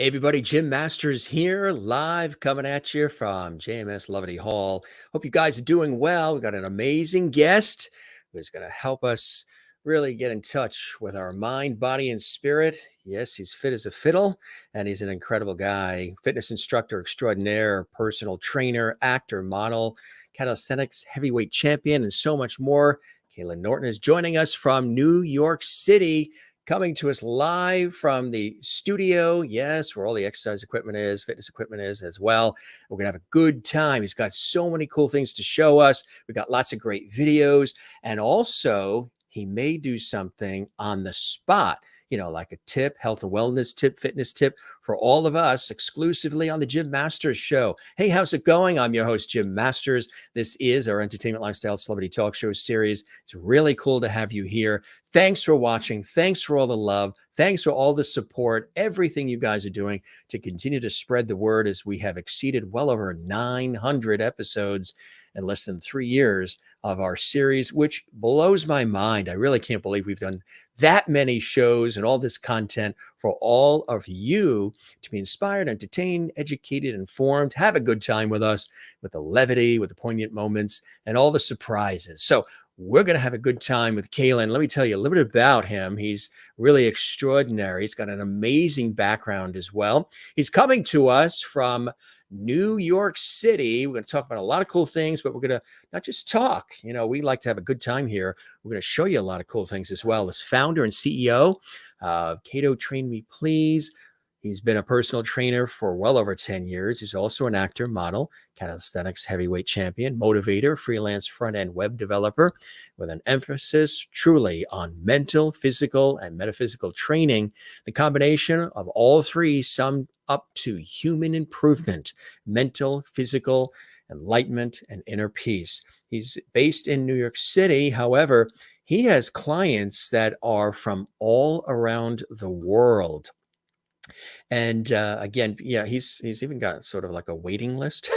Hey everybody, Jim Masters here, live coming at you from JMS Levity Hall. Hope you guys are doing well. We got an amazing guest who's going to help us really get in touch with our mind, body, and spirit. Yes, he's fit as a fiddle, and he's an incredible guy. Fitness instructor extraordinaire, personal trainer, actor, model, Calisthenics Heavyweight Champion, and so much more. Kalen Norton is joining us from New York City, coming to us live from the studio. Yes, where all the exercise equipment is, fitness equipment is as well. We're going to have a good time. He's got so many cool things to show us. We've got lots of great videos. And also, he may do something on the spot, like a tip, health and wellness tip, fitness tip for all of us exclusively on the Jim Masters Show. Hey, how's it going? I'm your host, Jim Masters. This is our entertainment, lifestyle, celebrity talk show series. It's really cool to have you here. Thanks for watching. Thanks for all the love. Thanks for all the support, everything you guys are doing to continue to spread the word as we have exceeded well over 900 episodes in less than 3 years of our series, which blows my mind. I really can't believe we've done that many shows and all this content for all of you to be inspired, entertained, educated, informed, have a good time with us, with the levity, with the poignant moments, and all the surprises. So we're going to have a good time with Kalen. Let me tell you a little bit about him. He's really extraordinary. He's got an amazing background as well. He's coming to us from New York City. We're going to talk about a lot of cool things, but we're going to not just talk. We like to have a good time here. We're going to show you a lot of cool things as well. As founder and CEO of KatoTrainMePlease. He's been a personal trainer for well over 10 years. He's also an actor, model, Calisthenics Heavyweight Champion, motivator, freelance front-end web developer with an emphasis truly on mental, physical, and metaphysical training. The combination of all three summed up to human improvement, mental, physical, enlightenment, and inner peace. He's based in New York City. However, he has clients that are from all around the world. And again, he's even got sort of like a waiting list.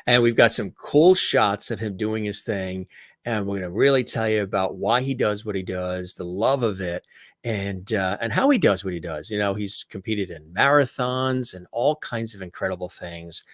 And we've got some cool shots of him doing his thing. And we're going to really tell you about why he does what he does, the love of it, and how he does what he does. He's competed in marathons and all kinds of incredible things.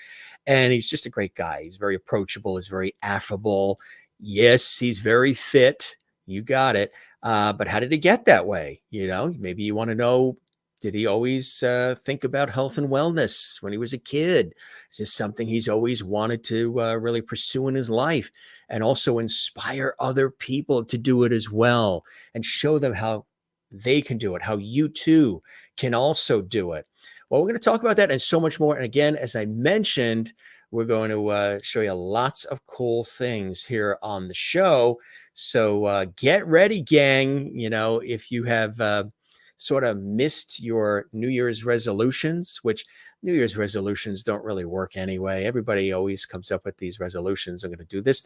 And he's just a great guy. He's very approachable. He's very affable. Yes, he's very fit. You got it. But how did he get that way? Maybe you want to know, did he always think about health and wellness when he was a kid? Is this something he's always wanted to really pursue in his life, and also inspire other people to do it as well and show them how they can do it, how you too can also do it? Well, we're going to talk about that and so much more. And again, as I mentioned, we're going to show you lots of cool things here on the show. So get ready, gang. If you have sort of missed your New Year's resolutions, which New Year's resolutions don't really work anyway. Everybody always comes up with these resolutions. I'm going to do this.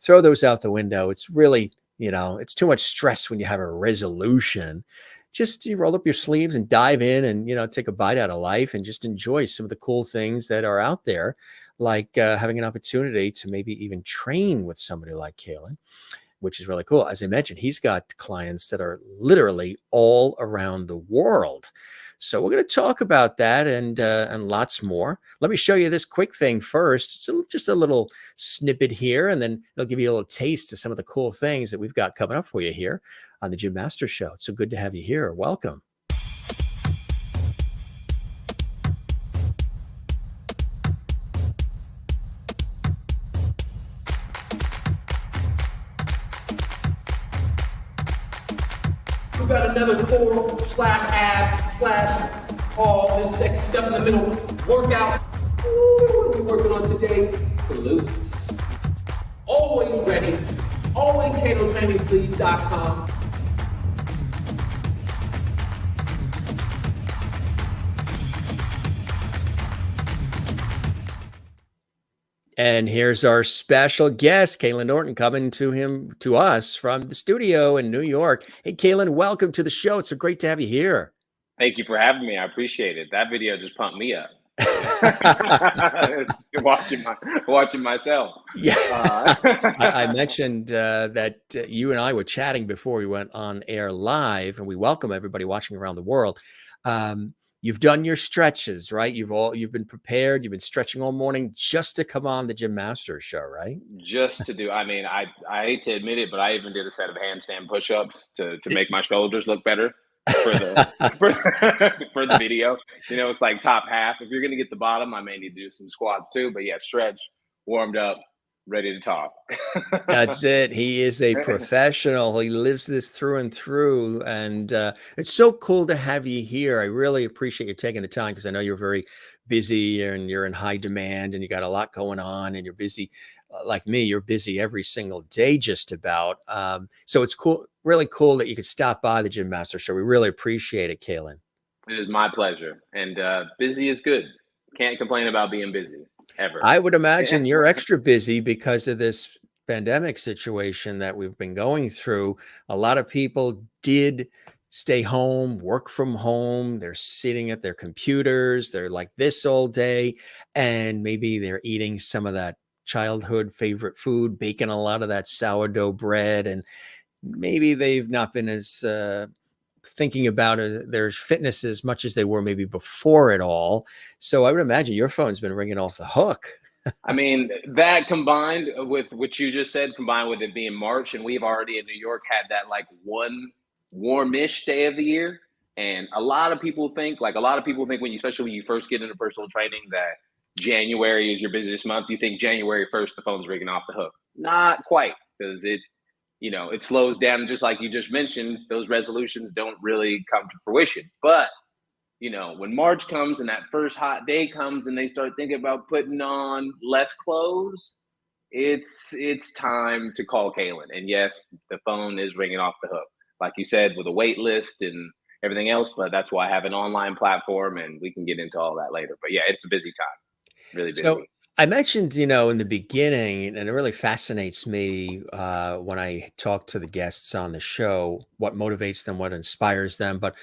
Throw those out the window. It's really, it's too much stress when you have a resolution. Just you roll up your sleeves and dive in and, take a bite out of life and just enjoy some of the cool things that are out there, like having an opportunity to maybe even train with somebody like Kalen, which is really cool. As I mentioned, he's got clients that are literally all around the world. So we're going to talk about that and lots more. Let me show you this quick thing first. So just a little snippet here, and then it'll give you a little taste of some of the cool things that we've got coming up for you here on the Jim Masters Show. It's so good to have you here. Welcome. We got another core/ab/ all this sexy stuff in the middle. Workout. Ooh, what are we working on today? Glutes. Always ready. Always KatoTrainMePlease.com. And here's our special guest, Kalen Norton, coming to us from the studio in New York. Hey, Kalen, welcome to the show. It's so great to have you here. Thank you for having me. I appreciate it. That video just pumped me up. watching myself. Yeah, I mentioned that you and I were chatting before we went on air live, and we welcome everybody watching around the world. you've done your stretches, right? You've been prepared. You've been stretching all morning just to come on the Gym Master Show, right? Just to do, I mean, I hate to admit it, but I even did a set of handstand push-ups to make my shoulders look better for the for, for the video. You know, it's like top half. If you're gonna get the bottom, I may need to do some squats too. But yeah, stretch, warmed up, ready to talk. That's it. He is a professional. He lives this through and through. And it's so cool to have you here. I really appreciate you taking the time because I know you're very busy and you're in high demand and you got a lot going on and you're busy. Like me, you're busy every single day, just about. So it's cool, really cool that you could stop by the Gym Master Show. We really appreciate it, Kalen. It is my pleasure. And busy is good. Can't complain about being busy ever. I would imagine you're extra busy because of this pandemic situation that we've been going through. A lot of people did stay home, work from home. They're sitting at their computers. They're like this all day. And maybe they're eating some of that childhood favorite food, baking a lot of that sourdough bread. And maybe they've not been as thinking about their fitness as much as they were maybe before it all. So I would imagine your phone's been ringing off the hook. I mean, that combined with what you just said, combined with it being March, and we've already in New York had that like one warmish day of the year. And a lot of people think when you, especially when you first get into personal training, that January is your busiest month. You think January 1st, the phone's ringing off the hook. Not quite, because it slows down. Just like you just mentioned, those resolutions don't really come to fruition. But, when March comes and that first hot day comes and they start thinking about putting on less clothes, it's time to call Kalen. And yes, the phone is ringing off the hook, like you said, with a wait list and everything else. But that's why I have an online platform, and we can get into all that later. But yeah, it's a busy time, really busy. So I mentioned, in the beginning, and it really fascinates me when I talk to the guests on the show, what motivates them, what inspires them. But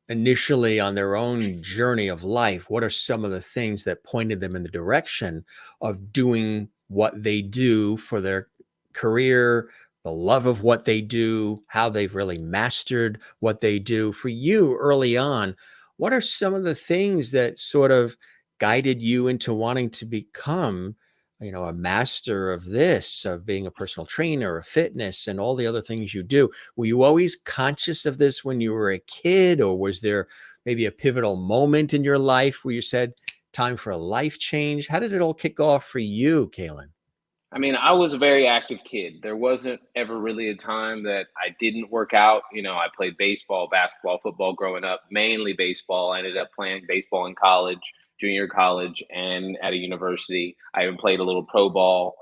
initially on their own journey of life, what are some of the things that pointed them in the direction of doing what they do for their career, the love of what they do, how they've really mastered what they do? For you early on, what are some of the things that sort of guided you into wanting to become, a master of this, of being a personal trainer, of fitness, and all the other things you do? Were you always conscious of this when you were a kid, or was there maybe a pivotal moment in your life where you said, time for a life change? How did it all kick off for you, Kalen? I mean, I was a very active kid. There wasn't ever really a time that I didn't work out. I played baseball, basketball, football growing up, mainly baseball. I ended up playing baseball in college, junior college, and at a university. I even played a little pro ball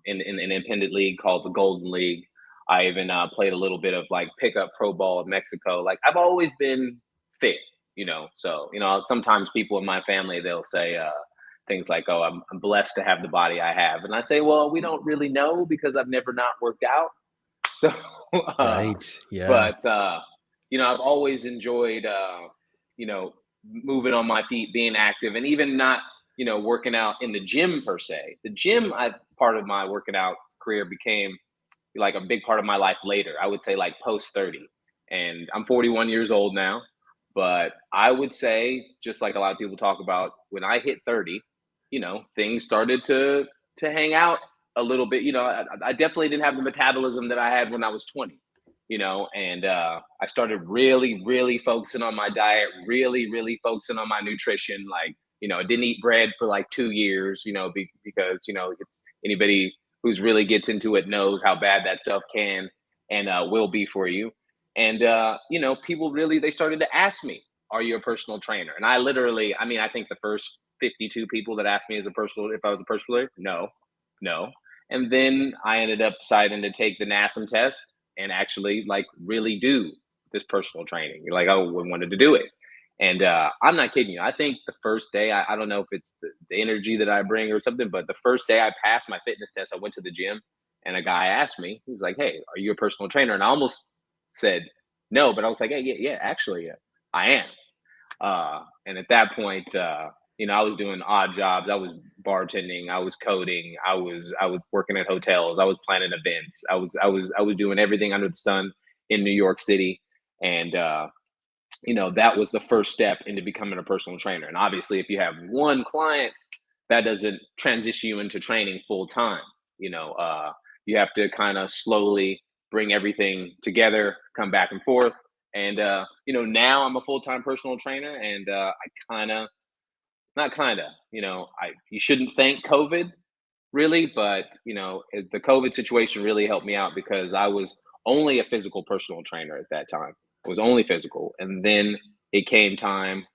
in an independent league called the Golden League. I even played a little bit of like pickup pro ball in Mexico. Like, I've always been fit, So, sometimes people in my family, they'll say, things like, "Oh, I'm blessed to have the body I have," and I say, "Well, we don't really know because I've never not worked out." So, Right. Yeah. but I've always enjoyed, moving on my feet, being active, and even not, working out in the gym per se. The gym, part of my working out career became like a big part of my life later. I would say like post 30, and I'm 41 years old now. But I would say, just like a lot of people talk about, when I hit 30, things started to hang out a little bit. I definitely didn't have the metabolism that I had when I was 20, and I started really, really focusing on my diet, really, really focusing on my nutrition. Like, I didn't eat bread for like 2 years, because, anybody who's really gets into it knows how bad that stuff can and will be for you. And, people really, they started to ask me, "Are you a personal trainer?" And I think the first 52 people that asked me if I was a personal trainer, no. And then I ended up deciding to take the NASM test and actually like really do this personal training. Like, I wanted to do it. And I'm not kidding you. I think the first day, I don't know if it's the energy that I bring or something, but the first day I passed my fitness test, I went to the gym and a guy asked me, he was like, "Hey, are you a personal trainer?" And I almost said no, but I was like, "Hey, yeah, actually, yeah, I am." And at that point, I was doing odd jobs. I was bartending, I was coding, I was working at hotels, I was planning events, I was doing everything under the sun in New York City. And that was the first step into becoming a personal trainer. And obviously, if you have one client, that doesn't transition you into training full time. You have to kind of slowly bring everything together, come back and forth. And now I'm a full time personal trainer, and I kind of, not kind of, you shouldn't thank COVID really, but the COVID situation really helped me out because I was only a physical personal trainer at that time. It was only physical, and then it came time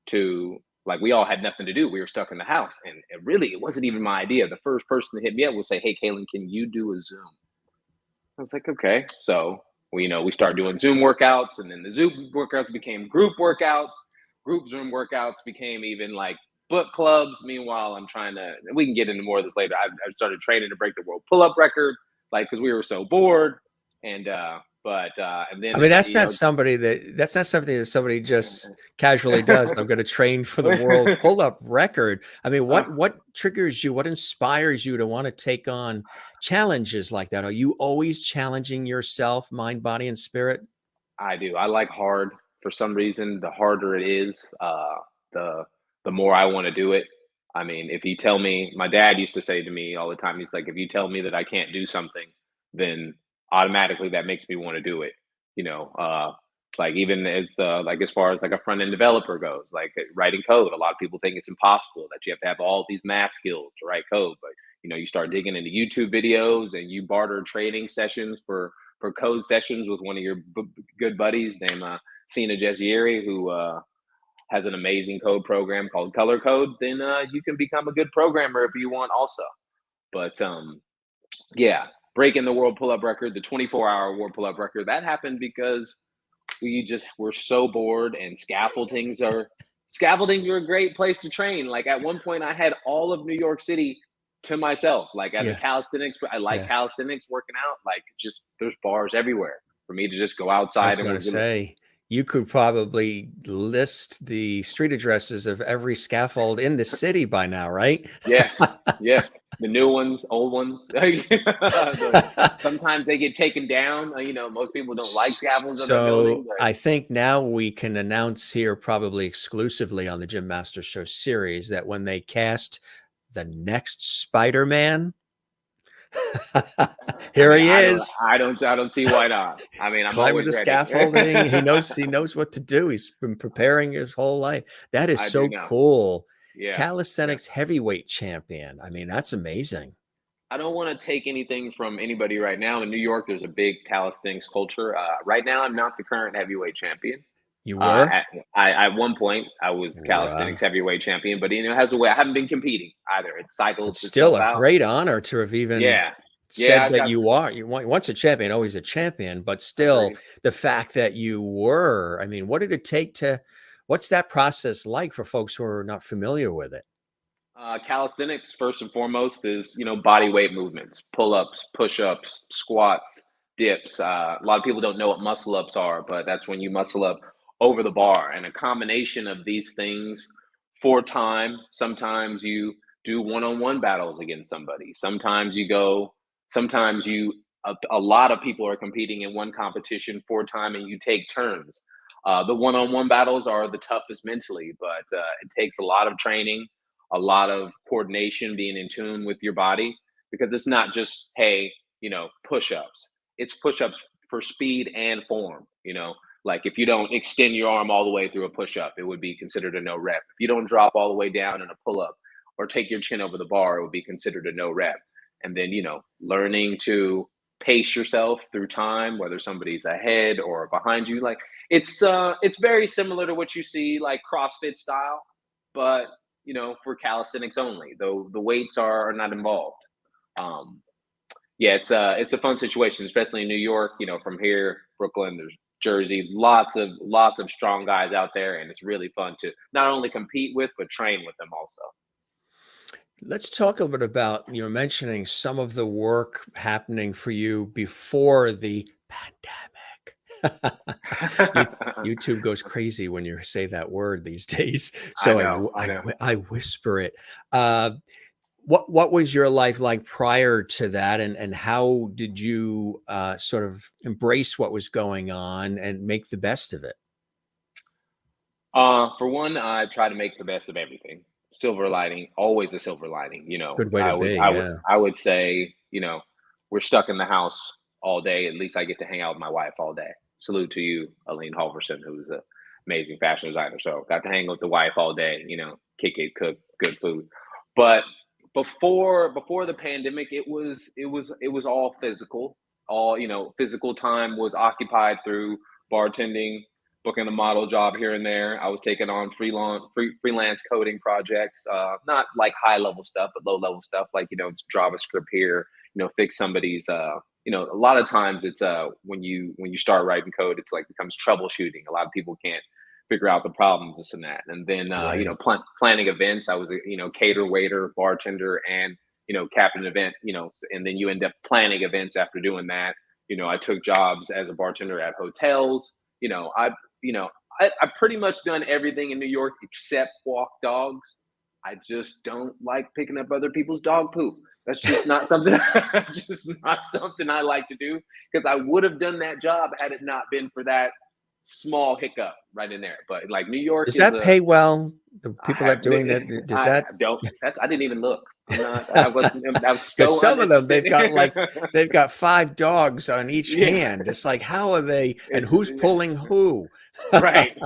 to, like, we all had nothing to do. We were stuck in the house, and it wasn't even my idea. The first person to hit me up would say, "Hey, Kalen, can you do a Zoom?" I was like, "Okay." So we started doing Zoom workouts, and then the Zoom workouts became group workouts. Group Zoom workouts became even like book clubs. Meanwhile, we can get into more of this later. I started training to break the world pull-up record, like, because we were so bored. And then, I mean, that's not something that somebody just casually does. I'm going to train for the world pull-up record. I mean, what triggers you? What inspires you to want to take on challenges like that? Are you always challenging yourself, mind, body, and spirit? I do. I like hard. For some reason, the harder it is, the more I want to do it. I mean, if you tell me, my dad used to say to me all the time, he's like, if you tell me that I can't do something, then automatically that makes me want to do it. Like, even as far as like a front end developer goes, like writing code, a lot of people think it's impossible, that you have to have all these math skills to write code. But you start digging into YouTube videos, and you barter trading sessions for code sessions with one of your good buddies named Sina Jesieri, who has an amazing code program called Color Code. Then you can become a good programmer if you want also. But yeah, breaking the world pull-up record, the 24-hour world pull-up record, that happened because we're so bored, and scaffoldings are a great place to train. Like, at one point I had all of New York City to myself, like, as a calisthenics. I like calisthenics, working out, like, just there's bars everywhere for me to just go outside. I was going to say, you could probably list the street addresses of every scaffold in the city by now, right? Yes. The new ones, old ones. Sometimes they get taken down. Most people don't like scaffolds in the building. So I think now we can announce here, probably exclusively on the Gym Master Show series, that when they cast the next Spider-Man, here he is. I don't see why not. I mean, I'm climbing the scaffolding. He knows what to do. He's been preparing his whole life. That is so cool. Yeah. Calisthenics Heavyweight Champion. I mean, that's amazing. I don't want to take anything from anybody right now. In New York, there's a big calisthenics culture. Right now, I'm not the current heavyweight champion. You were? At one point, I was Calisthenics Heavyweight Champion, but has a way. I haven't been competing either. It's cycled. It's still a great honor to have even said that you are. You once a champion, always a champion, but still the fact that you were. I mean, what did it take to? What's that process like for folks who are not familiar with it? Calisthenics, first and foremost, is body weight movements, pull-ups, push-ups, squats, dips. A lot of people don't know what muscle-ups are, but that's when you muscle up over the bar, and a combination of these things for time. Sometimes you do one-on-one battles against somebody. Sometimes a lot of people are competing in one competition for time, and you take turns. The one-on-one battles are the toughest mentally, but it takes a lot of training, a lot of coordination, being in tune with your body, because it's not just, hey, push-ups. It's push-ups for speed and form. Like, if you don't extend your arm all the way through a push-up, it would be considered a no rep. If you don't drop all the way down in a pull-up or take your chin over the bar, it would be considered a no rep. And then, learning to pace yourself through time, whether somebody's ahead or behind you. Like, it's very similar to what you see, like, CrossFit style, but for calisthenics only, though the weights are not involved. It's a fun situation, especially in New York. From here, Brooklyn, there's Jersey, lots of strong guys out there, and it's really fun to not only compete with but train with them also. Let's talk a little bit about, you're mentioning some of the work happening for you before the pandemic. YouTube goes crazy when you say that word these days. So I whisper it. What was your life like prior to that, and how did you sort of embrace what was going on and make the best of it? For one, I try to make the best of everything. Silver lining, always a silver lining. Good way I to would, be. I would, Yeah. I would say, we're stuck in the house all day. At least I get to hang out with my wife all day. Salute to you, Aline Halverson, who's an amazing fashion designer. So got to hang with the wife all day. Kick it, cook good food. But before the pandemic, it was all physical. All physical time was occupied through bartending, booking a model job here and there. I was taking on freelance coding projects, not like high level stuff, but low level stuff like it's JavaScript here. Fix somebody's. A lot of times it's when you start writing code, it's like becomes troubleshooting. A lot of people can't figure out the problems, this and that. And then Right. planning events. I was a cater, waiter, bartender, and captain event. And then you end up planning events after doing that. I took jobs as a bartender at hotels. You know, I've pretty much done everything in New York except walk dogs. I just don't like picking up other people's dog poop. That's just not something. Just not something I like to do, because I would have done that job had it not been for that small hiccup right in there. But like New York Does is that a. pay well? The I people have. that doing that, does I that? don't. That's. I didn't even look. I'm not. I wasn't. I was Because so some of them, uninterested. they've got 5 dogs on each Yeah. hand. It's like, how are they, and It's who's pulling who? right.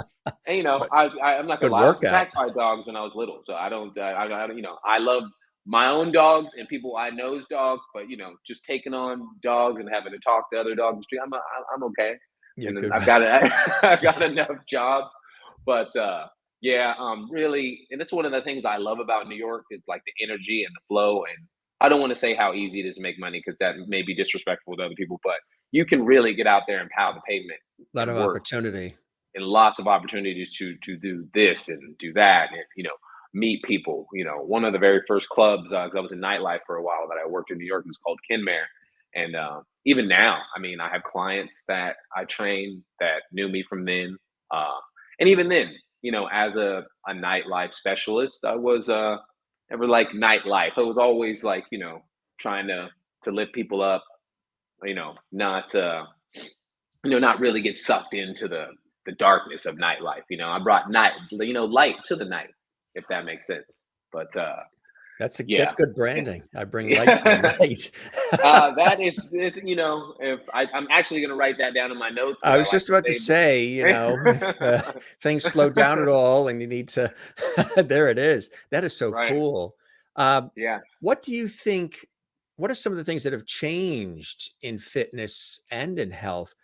And But I'm not gonna good lie. I was workout. attacked by dogs when I was little, so I don't. I don't. I love my own dogs and people I know's dogs, but just taking on dogs and having to talk to other dogs in the street, I'm okay. Yeah, And then good. I've got it. I've got enough jobs, but yeah, really, and that's one of the things I love about New York is like the energy and the flow. And I don't want to say how easy it is to make money, because that may be disrespectful to other people, but you can really get out there and pound the pavement A lot and of work, opportunity. and lots of opportunities to do this and do that, and meet people. One of the very first clubs, 'cause I was in nightlife for a while, that I worked in New York, was called Kenmare. And even now, I mean, I have clients that I train that knew me from then. uh, and even then, as a nightlife specialist, I was never like nightlife. It was always like trying to lift people up, not not really get sucked into the darkness of nightlife. I brought light to the night, if that makes sense. But That's yeah. good branding. I bring light to the night. That is, if I'm actually going to write that down in my notes, I because I was like just to about to say say, if things slow down at all and you need to, there it is. That is so right. cool. Um, Yeah. what do you think? What are some of the things that have changed in fitness and in health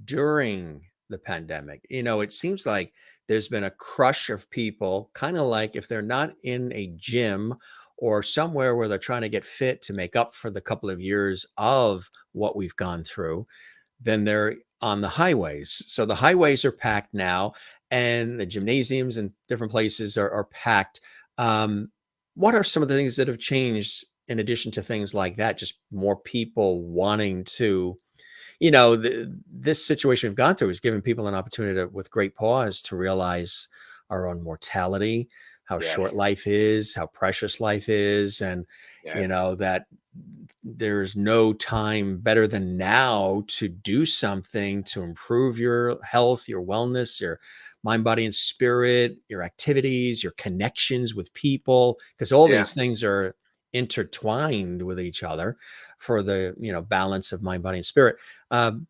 during the pandemic? It seems like there's been a crush of people, kind of like if they're not in a gym or somewhere where they're trying to get fit to make up for the couple of years of what we've gone through, then they're on the highways. So the highways are packed now, and the gymnasiums and different places are packed. Um, what are some of the things that have changed in addition to things like that? Just more people wanting to, this situation we've gone through has given people an opportunity to, with great pause, to realize our own mortality, how short Yes. life is, how precious life is, and Yes. that there's no time better than now to do something to improve your health, your wellness, your mind, body, and spirit, your activities, your connections with people, because all Yeah. these things are intertwined with each other for the balance of mind, body, and spirit. Um,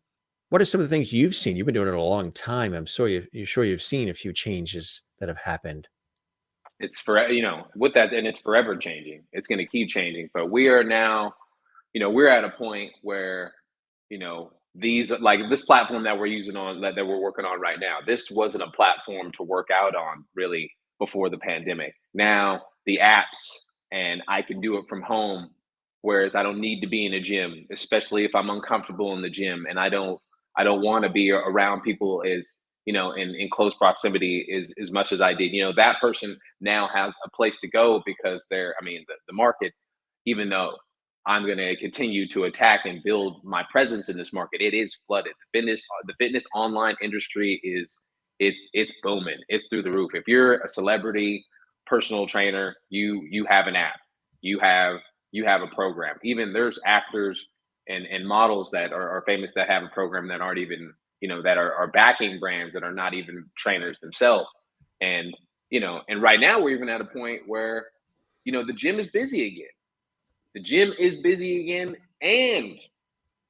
what are some of the things you've seen? You've been doing it a long time. I'm sure you've seen a few changes that have happened. It's for with that, and it's forever changing. It's going to keep changing. But we are now, we're at a point where, these, like this platform that we're using on that we're working on right now, this wasn't a platform to work out on really before the pandemic. Now the apps, and I can do it from home, whereas I don't need to be in a gym, especially if I'm uncomfortable in the gym, and I don't want to be around people as in close proximity as much as I did. That person now has a place to go, because the market, even though I'm going to continue to attack and build my presence in this market, it is flooded. The fitness online industry it's booming. It's through the roof. If you're a celebrity personal trainer, you have an app, you have a program. Even there's actors and models that are famous that have a program that aren't even that are backing brands that are not even trainers themselves. And, and right now we're even at a point where, the gym is busy again. The gym is busy again, and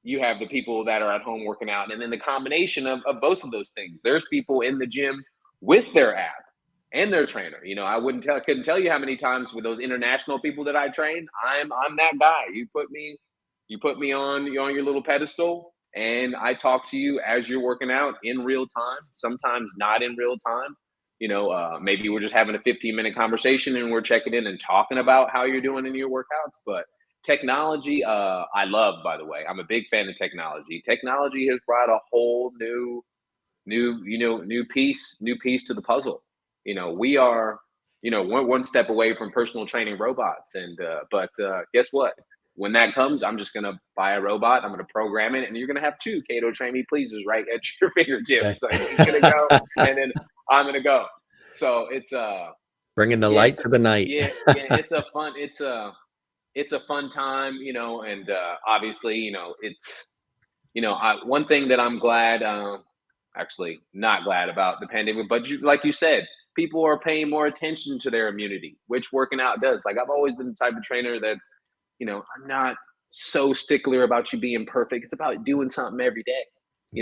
you have the people that are at home working out. And then the combination of both of those things. There's people in the gym with their app and their trainer. I couldn't tell you how many times with those international people that I train, I'm that guy. You put me on your little pedestal, and I talk to you as you're working out in real time, sometimes not in real time. Maybe we're just having a 15-minute conversation and we're checking in and talking about how you're doing in your workouts. But technology, I love, by the way. I'm a big fan of technology. Technology has brought a whole new piece to the puzzle. We are, one step away from personal training robots. But guess what? When that comes, I'm just going to buy a robot. I'm going to program it, and you're going to have 2 KatoTrainMePleases right at your fingertips. So he's going to go, and then I'm going to go. So it's bringing the light to the night. It's a fun time, and obviously, it's, one thing that I'm glad, actually not glad about the pandemic, but like you said, people are paying more attention to their immunity, which working out does. Like, I've always been the type of trainer that's, I'm not so stickler about you being perfect. It's about doing something every day.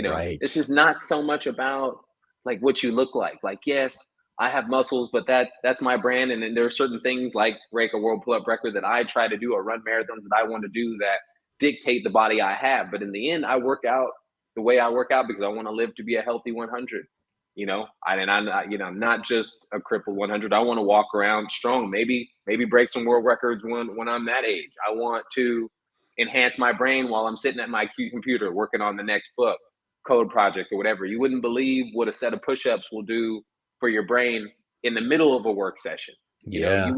Right. This is not so much about like what you look like. Like, yes, I have muscles, but that's my brand. And then there are certain things like break a world pull-up record that I try to do, or run marathons that I want to do that dictate the body I have. But in the end, I work out the way I work out because I want to live to be a healthy 100. I'm not just a crippled 100. I want to walk around strong, maybe break some world records when I'm that age. I want to enhance my brain while I'm sitting at my computer working on the next book, code project, or whatever. You wouldn't believe what a set of push-ups will do for your brain in the middle of a work session. You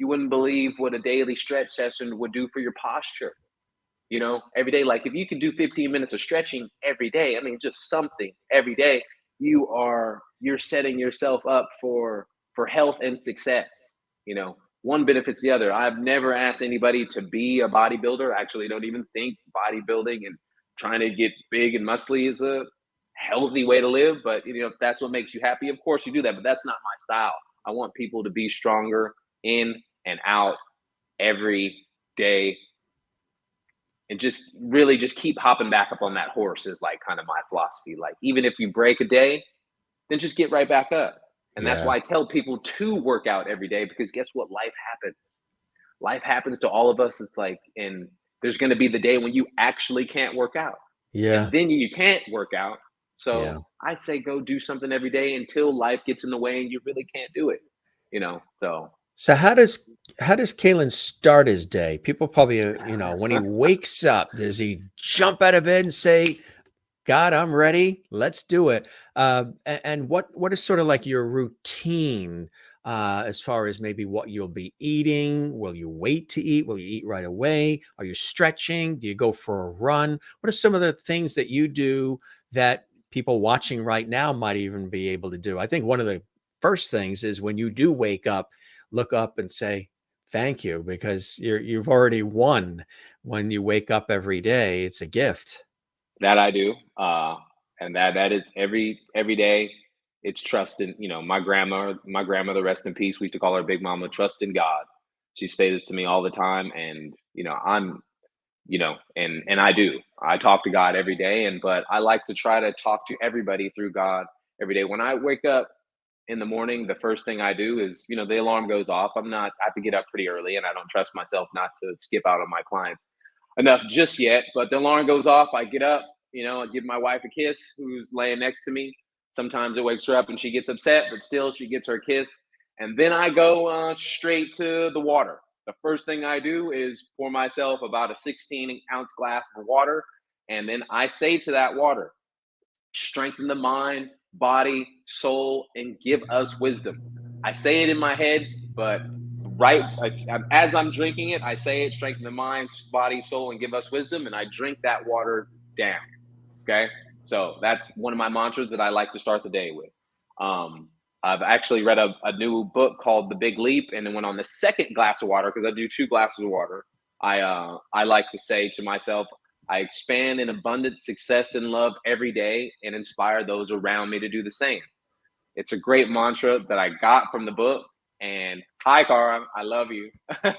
wouldn't believe what a daily stretch session would do for your posture. Every day. Like, if you can do 15 minutes of stretching every day, just something every day, you're setting yourself up for health and success. One benefits the other. I've never asked anybody to be a bodybuilder. I actually don't even think bodybuilding and trying to get big and muscly is a healthy way to live. But if that's what makes you happy, of course you do that. But that's not my style. I want people to be stronger in and out every day, and just really just keep hopping back up on that horse is like kind of my philosophy. Like, even if you break a day, then just get right back up. And that's why I tell people to work out every day, because guess what? Life happens. Life happens to all of us. It's like, and there's going to be the day when you actually can't work out. Yeah. And then you can't work out. So I say go do something every day until life gets in the way and you really can't do it. So how does Kalen start his day? People probably, when he wakes up, does he jump out of bed and say, God, I'm ready, let's do it? And what is sort of like your routine as far as maybe what you'll be eating? Will you wait to eat? Will you eat right away? Are you stretching? Do you go for a run? What are some of the things that you do that people watching right now might even be able to do? I think one of the first things is when you do wake up, look up and say, thank you, because you've already won. When you wake up every day, it's a gift. That I do. And that is every day. It's trust in, my grandmother, rest in peace. We used to call her Big Mama, trust in God. She says this to me all the time. And, I'm, and I do. I talk to God every day, but I like to try to talk to everybody through God every day. When I wake up in the morning, the first thing I do is, the alarm goes off. I have to get up pretty early, and I don't trust myself not to skip out on my clients enough just yet. But the alarm goes off. I get up, I give my wife a kiss, who's laying next to me. Sometimes it wakes her up and she gets upset, but still she gets her kiss. And then I go straight to the water. The first thing I do is pour myself about a 16-ounce glass of water. And then I say to that water, strengthen the mind, body, soul, and give us wisdom. I say it in my head, but as I'm drinking it, I say it, strengthen the mind, body, soul, and give us wisdom. And I drink that water down. Okay. So that's one of my mantras that I like to start the day with. I've actually read a new book called The Big Leap, and then went on the second glass of water, because I do 2 glasses of water. I like to say to myself, I expand in abundance, success, and love every day, and inspire those around me to do the same. It's a great mantra that I got from the book. And hi, Cara, I love you.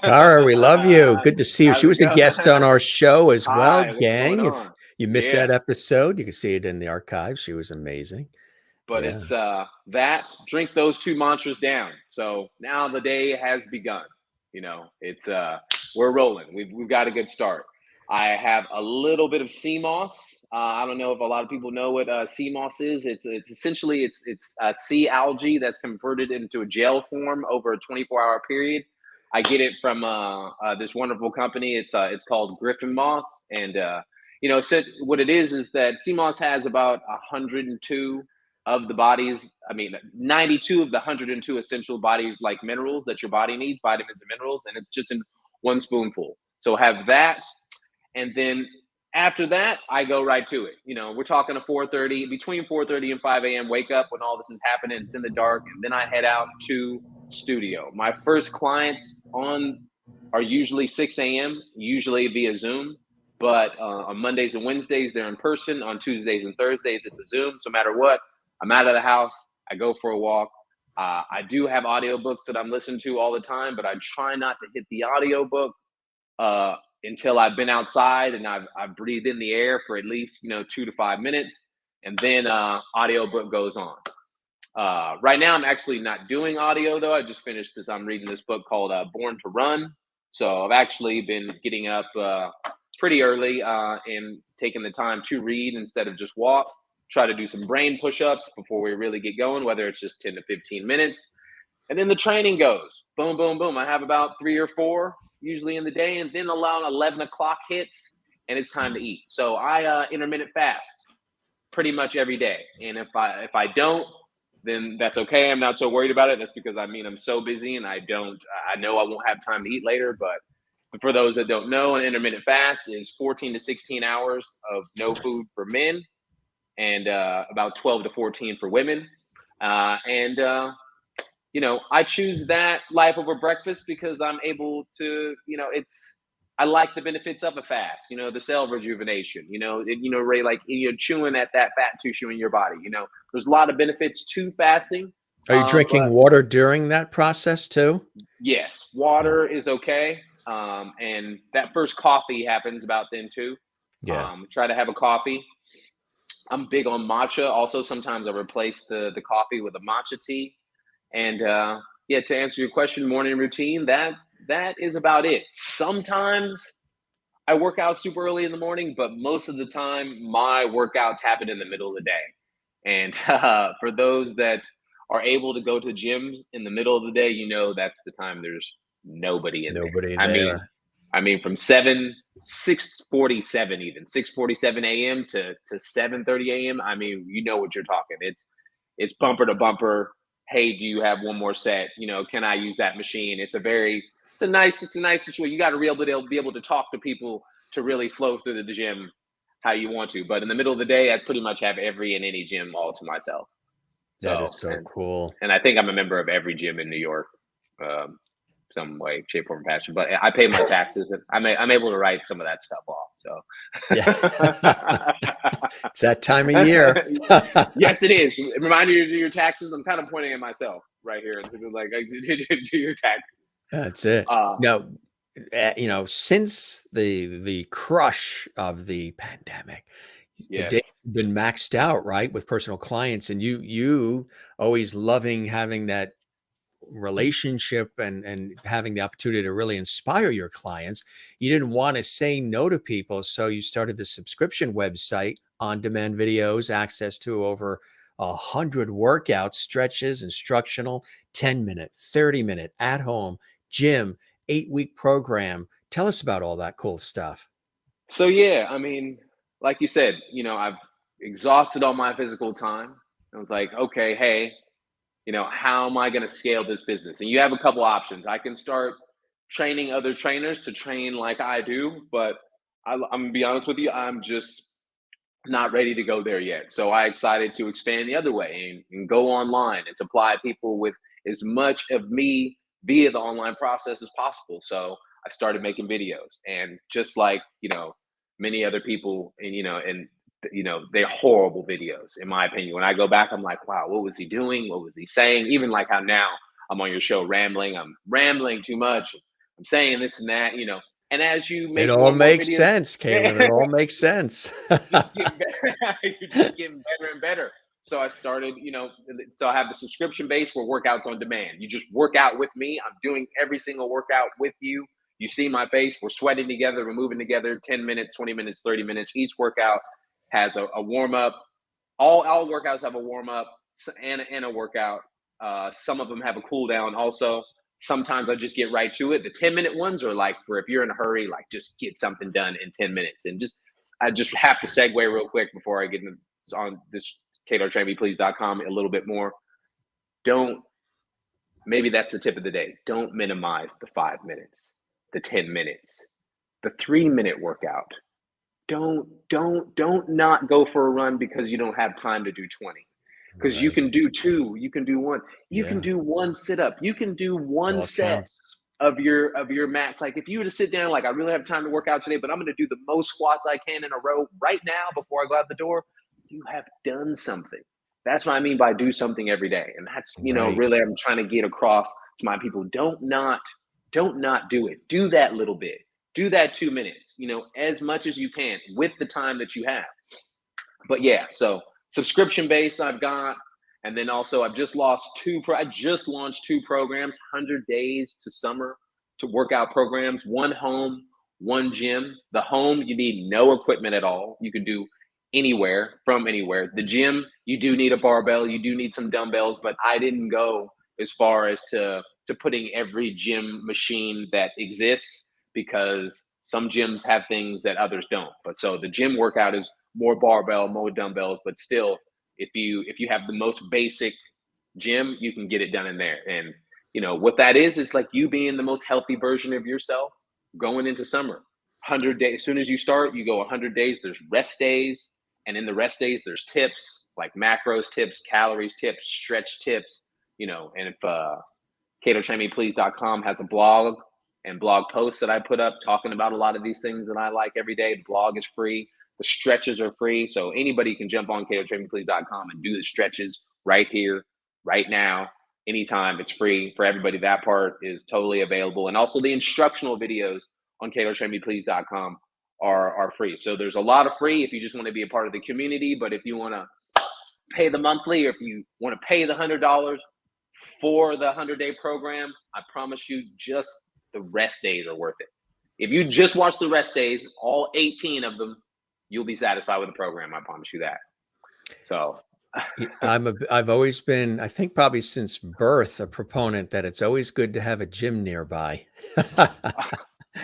Cara, we love you. Good to see you. How's She it was a going? guest on our show as well, Hi, what's going gang. If on? you missed Yeah, that episode, you can see it in the archives. She was amazing. but Yeah. it's that drink those two mantras down. So now the day has begun. It's we're rolling. We've got a good start. I have a little bit of sea moss. I don't know if a lot of people know what sea moss is. It's essentially it's sea algae that's converted into a gel form over a 24-hour period. I get it from this wonderful company. It's called Griffin Moss, and so what it is that sea moss has about 102 of the body's, 92 of the 102 essential body like minerals that your body needs, vitamins and minerals, and it's just in one spoonful. So have that, and then after that, I go right to it. We're talking to 4:30, between 4:30 and 5 a.m. Wake up when all this is happening. It's in the dark, and then I head out to studio. My first clients are usually 6 a.m., usually via Zoom. But on Mondays and Wednesdays, they're in person. On Tuesdays and Thursdays, it's a Zoom. So no matter what, I'm out of the house. I go for a walk. I do have audiobooks that I'm listening to all the time, but I try not to hit the audiobook until I've been outside and I've breathed in the air for at least 2 to 5 minutes, and then audiobook goes on. Right now, I'm actually not doing audio though. I just finished this. I'm reading this book called Born to Run. So I've actually been getting up pretty early and taking the time to read instead of just walk. Try to do some brain push-ups before we really get going, whether it's just 10 to 15 minutes. And then the training goes boom, boom, boom. I have about 3 or 4 usually in the day, and then around 11 o'clock hits and it's time to eat. So I intermittent fast pretty much every day. And if I don't, then that's okay. I'm not so worried about it. That's because I'm so busy and I know I won't have time to eat later. But for those that don't know, an intermittent fast is 14 to 16 hours of no food for men, and about 12 to 14 for women. I choose that life over breakfast because I'm able to, I like the benefits of a fast, the cell rejuvenation, Ray, like, chewing at that fat tissue in your body, there's a lot of benefits to fasting. Are you drinking water during that process too? Yes, water is okay. And that first coffee happens about then too. Yeah. Try to have a coffee. I'm big on matcha. Also, sometimes I replace the coffee with a matcha tea. And to answer your question, morning routine, that is about it. Sometimes I work out super early in the morning, but most of the time my workouts happen in the middle of the day. And for those that are able to go to gyms in the middle of the day, that's the time there's nobody in there. From 6:47 even 6:47 a.m. to 7:30 a.m. You know what you're talking. It's bumper to bumper. Hey, do you have one more set? Can I use that machine? It's a nice situation. You got to be able to talk to people to really flow through the gym how you want to. But in the middle of the day, I pretty much have every and any gym all to myself. That is so cool. And I think I'm a member of every gym in New York, some way, shape, form, fashion. But I pay my taxes, and I'm able to write some of that stuff off. So yeah, it's that time of year. Yes, it is. Remind you to do your taxes. I'm kind of pointing at myself right here, like do your taxes. That's it. Now, since the crush of the pandemic, the Yes. day has been maxed out, right, with personal clients, and you always loving having that relationship and having the opportunity to really inspire your clients. You didn't want to say no to people, so you started the subscription website, on-demand videos, access to over 100 workouts, stretches, instructional, 10-minute, 30-minute, at home, gym, 8-week program. Tell us about all that cool stuff. So like you said, I've exhausted all my physical time. I was like, okay, hey, how am I going to scale this business? And you have a couple options. I can start training other trainers to train like I do, but I'm going to be honest with you, I'm just not ready to go there yet. So I decided to expand the other way and go online and supply people with as much of me via the online process as possible. So I started making videos, and just like, many other people and they're horrible videos, in my opinion. When I go back, I'm like, wow, what was he doing? What was he saying? Even like how now I'm on your show rambling. I'm rambling too much. I'm saying this and that, And as you make It all more and more makes videos, sense, Kalen. It all makes sense. just getting better. You're just getting better and better. So I started, so I have the subscription base where workouts on demand. You just work out with me. I'm doing every single workout with you. You see my face. We're sweating together. We're moving together. 10 minutes, 20 minutes, 30 minutes. Each workout has a warm up. All workouts have a warm up and a workout. Some of them have a cool down also. Sometimes I just get right to it. The 10-minute ones are like for if you're in a hurry, like just get something done in 10 minutes. And I just have to segue real quick before I get on this KatoTrainMePlease.com a little bit more. Maybe that's the tip of the day. Don't minimize the 5 minutes, the 10 minutes, the 3-minute workout. Don't not go for a run because you don't have time to do 20. Because you can do 2, you can do 1, you can do 1 sit-up, you can do 1 set of your mat. Like if you were to sit down, like I really have time to work out today, but I'm going to do the most squats I can in a row right now before I go out the door. You have done something. That's what I mean by do something every day. And that's, really I'm trying to get across to my people. Don't not do it. Do that little bit. Do that 2 minutes, as much as you can with the time that you have. But yeah, so subscription base I've got. And then also I just launched 2 programs, 100 days to summer to workout programs, 1 home, 1 gym. The home, you need no equipment at all. You can do anywhere from anywhere. The gym, you do need a barbell, you do need some dumbbells, but I didn't go as far as to putting every gym machine that exists because some gyms have things that others don't. But so the gym workout is more barbell, more dumbbells, but still if you have the most basic gym, you can get it done in there. And what that is like you being the most healthy version of yourself going into summer. 100 days, as soon as you start, you go 100 days, there's rest days. And in the rest days, there's tips like macros tips, calories tips, stretch tips, and if KatoTrainMePlease.com has a blog and blog posts that I put up talking about a lot of these things that I like every day. The blog is free. The stretches are free. So anybody can jump on KatoTrainMePlease.com and do the stretches right here, right now, anytime. It's free for everybody. That part is totally available. And also the instructional videos on KatoTrainMePlease.com are free. So there's a lot of free if you just want to be a part of the community. But if you want to pay the monthly, or if you want to pay the $100 for the 100-day program, I promise you just the rest days are worth it. If you just watch the rest days, all 18 of them, you'll be satisfied with the program. I promise you that. So I've always been, I think probably since birth, a proponent that it's always good to have a gym nearby.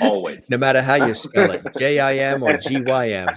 Always. No matter how you spell it, JIM or GYM.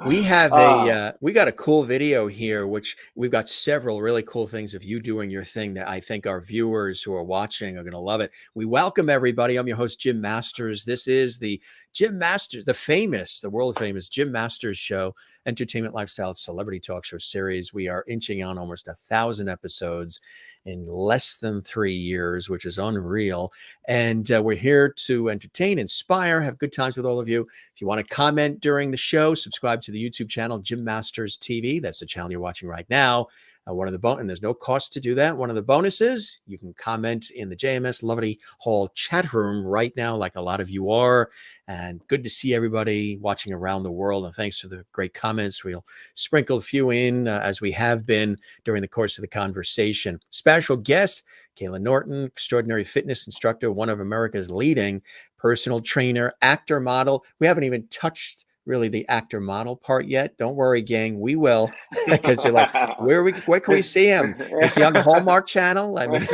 We have we got a cool video here, which we've got several really cool things of you doing your thing that I think our viewers who are watching are going to love it. We welcome everybody. I'm your host, Jim Masters. This is the Jim Masters, the world famous Jim Masters Show, entertainment, lifestyle, celebrity talk show series. We are inching on almost 1,000 episodes in less than 3 years, which is unreal. And we're here to entertain, inspire, have good times with all of you. If you want to comment during the show, subscribe to the YouTube channel, Jim Masters TV. That's the channel you're watching right now. And there's no cost to do that. One of the bonuses, you can comment in the JMS Lovely Hall chat room right now, like a lot of you are. And good to see everybody watching around the world. And thanks for the great comments. We'll sprinkle a few in as we have been during the course of the conversation. Special guest, Kalen Norton, extraordinary fitness instructor, one of America's leading personal trainer, actor, model. We haven't even touched really the actor model part yet. Don't worry, gang, we will. Because you're like, where can we see him? Is he on the Hallmark Channel? I mean,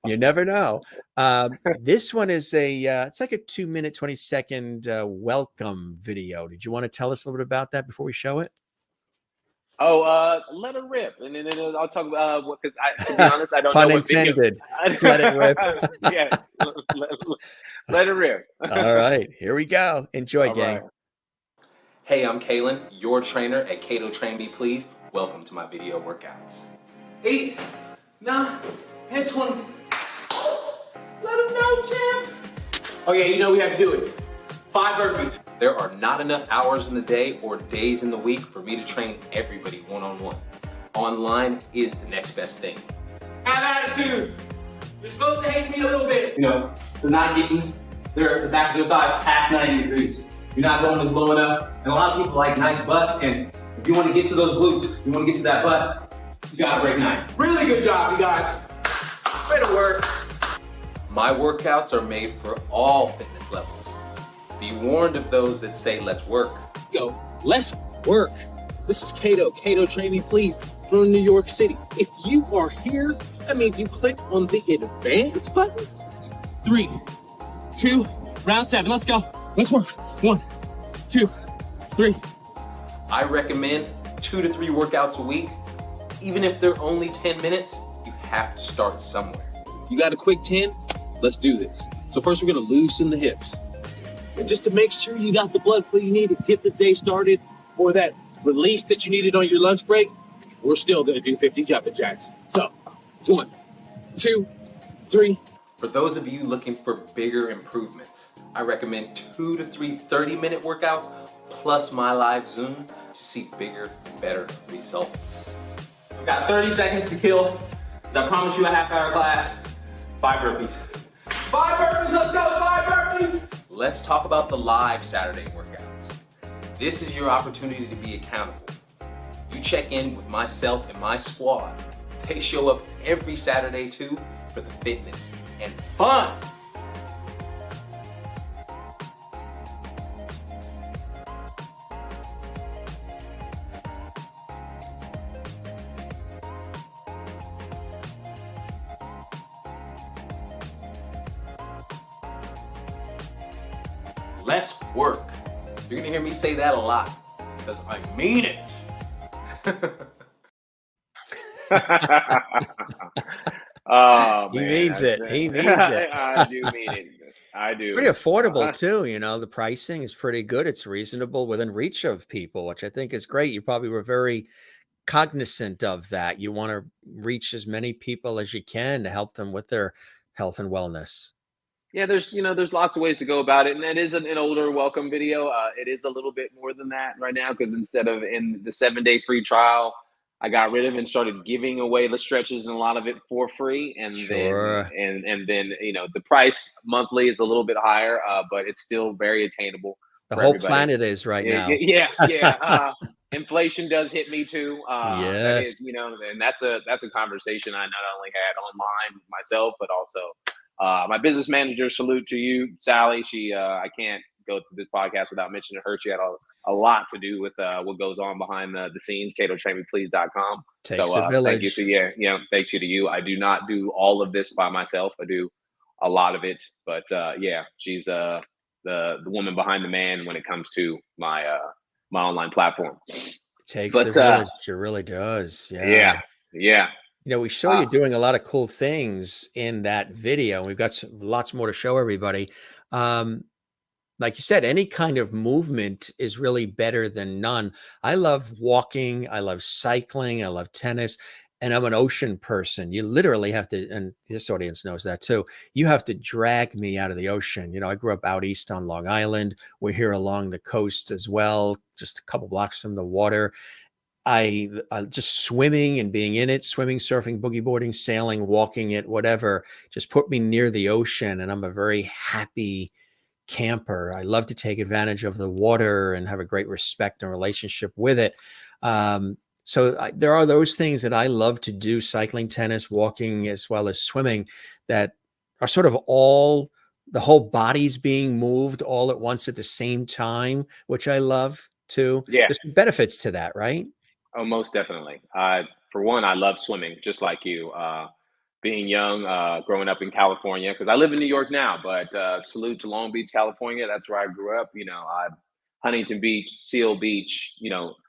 you never know. This one is it's like a 2-minute, 20-second welcome video. Did you want to tell us a little bit about that before we show it? Let it rip, and then I'll talk about because to be honest, I don't Pun know what intended. Video. Let it rip. Yeah, let it rip. All right, here we go. Enjoy, All gang. Right. Hey, I'm Kalen, your trainer at KatoTrainMePlease. Welcome to my video workouts. 8, 9, and 20. Let them know, champ. Oh yeah, you know we have to do it. 5 burpees. There are not enough hours in the day or days in the week for me to train everybody one-on-one. Online is the next best thing. Have attitude. You're supposed to hate me a little bit. You know, they're not getting the backs of their thighs past 90 degrees. You're not going as low enough. And a lot of people like nice butts, and if you want to get to those glutes, you want to get to that butt, you gotta break 90. Really good job, you guys. Way to work. My workouts are made for all fitness levels. Be warned of those that say, let's work. Go, let's work. This is KatoTrainMePlease from New York City. If you are here, that means you clicked on the advance button. 3, 2, round 7, let's go. Let's work. 1, 2, 3. I recommend 2 to 3 workouts a week. Even if they're only 10 minutes, you have to start somewhere. You got a quick 10? Let's do this. So first we're gonna loosen the hips. And just to make sure you got the blood flow you need to get the day started, or that release that you needed on your lunch break, we're still gonna do 50 jumping jacks. So, 1, 2, 3. For those of you looking for bigger improvements, I recommend 2 to 3 30-minute workouts plus my live Zoom to see bigger, better results. We've got 30 seconds to kill. I promise you a half-hour class. 5 burpees. 5 burpees, let's go, 5 burpees! Let's talk about the live Saturday workouts. This is your opportunity to be accountable. You check in with myself and my squad. They show up every Saturday too for the fitness and fun. Let's work. You're gonna hear me say that a lot because I mean it. Oh, he means it. He means it. I do mean it. I do. Pretty affordable too. You know, the pricing is pretty good. It's reasonable within reach of people, which I think is great. You probably were very cognizant of that. You want to reach as many people as you can to help them with their health and wellness. Yeah, there's lots of ways to go about it, and it is an older welcome video. It is a little bit more than that right now because instead of in the 7-day free trial, I got rid of and started giving away the stretches and a lot of it for free, and Sure. then the price monthly is a little bit higher, but it's still very attainable. The for whole everybody. Planet is right now. Yeah. Inflation does hit me too. Yes. And that's a conversation I not only had online with myself, but also my business manager. Salute to you, Sally. She I can't go through this podcast without mentioning her. She had a lot to do with what goes on behind the scenes. KatoTrainMePlease.com. Takes a village. Thank you. Thanks you to you. I do not do all of this by myself. I do a lot of it, but she's the woman behind the man when it comes to my my online platform. Takes a village. It really does. Yeah. We show you doing a lot of cool things in that video. We've got lots more to show everybody. Like you said, any kind of movement is really better than none. I love walking. I love cycling. I love tennis. And I'm an ocean person. You literally have to, and this audience knows that too, you have to drag me out of the ocean. I grew up out east on Long Island. We're here along the coast as well, just a couple blocks from the water. I just swimming and being in it, swimming, surfing, boogie boarding, sailing, walking it, whatever, just put me near the ocean. And I'm a very happy camper. I love to take advantage of the water and have a great respect and relationship with it. So there are those things that I love to do, cycling, tennis, walking, as well as swimming, that are sort of the whole body's being moved all at once at the same time, which I love too. Yeah. There's some benefits to that, right? Oh, most definitely. For one, I love swimming, just like you. Being young, growing up in California, because I live in New York now, but salute to Long Beach, California. That's where I grew up. Huntington Beach, Seal Beach.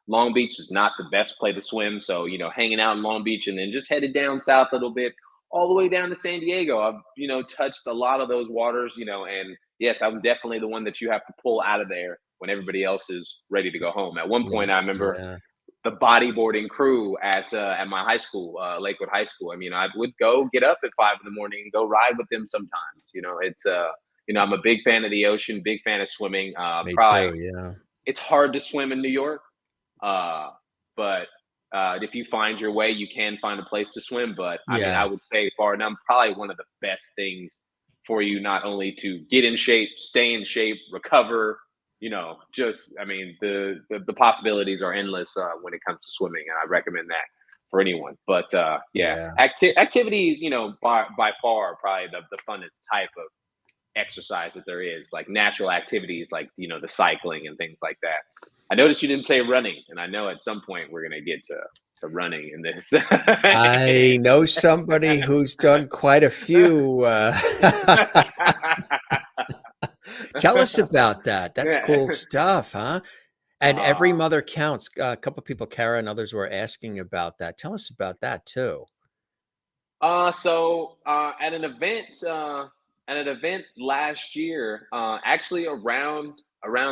Long Beach is not the best place to swim. So, hanging out in Long Beach and then just headed down south a little bit, all the way down to San Diego. I've, touched a lot of those waters, and yes, I'm definitely the one that you have to pull out of there when everybody else is ready to go home. At one point, I remember the bodyboarding crew at my high school, Lakewood High School. I mean, I would go get up at 5 a.m. and go ride with them sometimes. I'm a big fan of the ocean, big fan of swimming. Me Probably too. Yeah. it's hard to swim in New York, but if you find your way, you can find a place to swim. But I mean, I Yeah. would say far and I'm probably one of the best things for you, not only to get in shape, stay in shape, recover. Just I mean, the possibilities are endless when it comes to swimming, and I recommend that for anyone. But yeah, Yeah. activities, by far probably the funnest type of exercise that there is, like natural activities, like the cycling and things like that. I noticed you didn't say running, and I know at some point we're gonna get to running in this. I know somebody who's done quite a few. Tell us about that. That's cool stuff, huh? And every uh, mother counts. A couple of people, Kara and others, were asking about that. Tell us about that too. at an event last year, actually around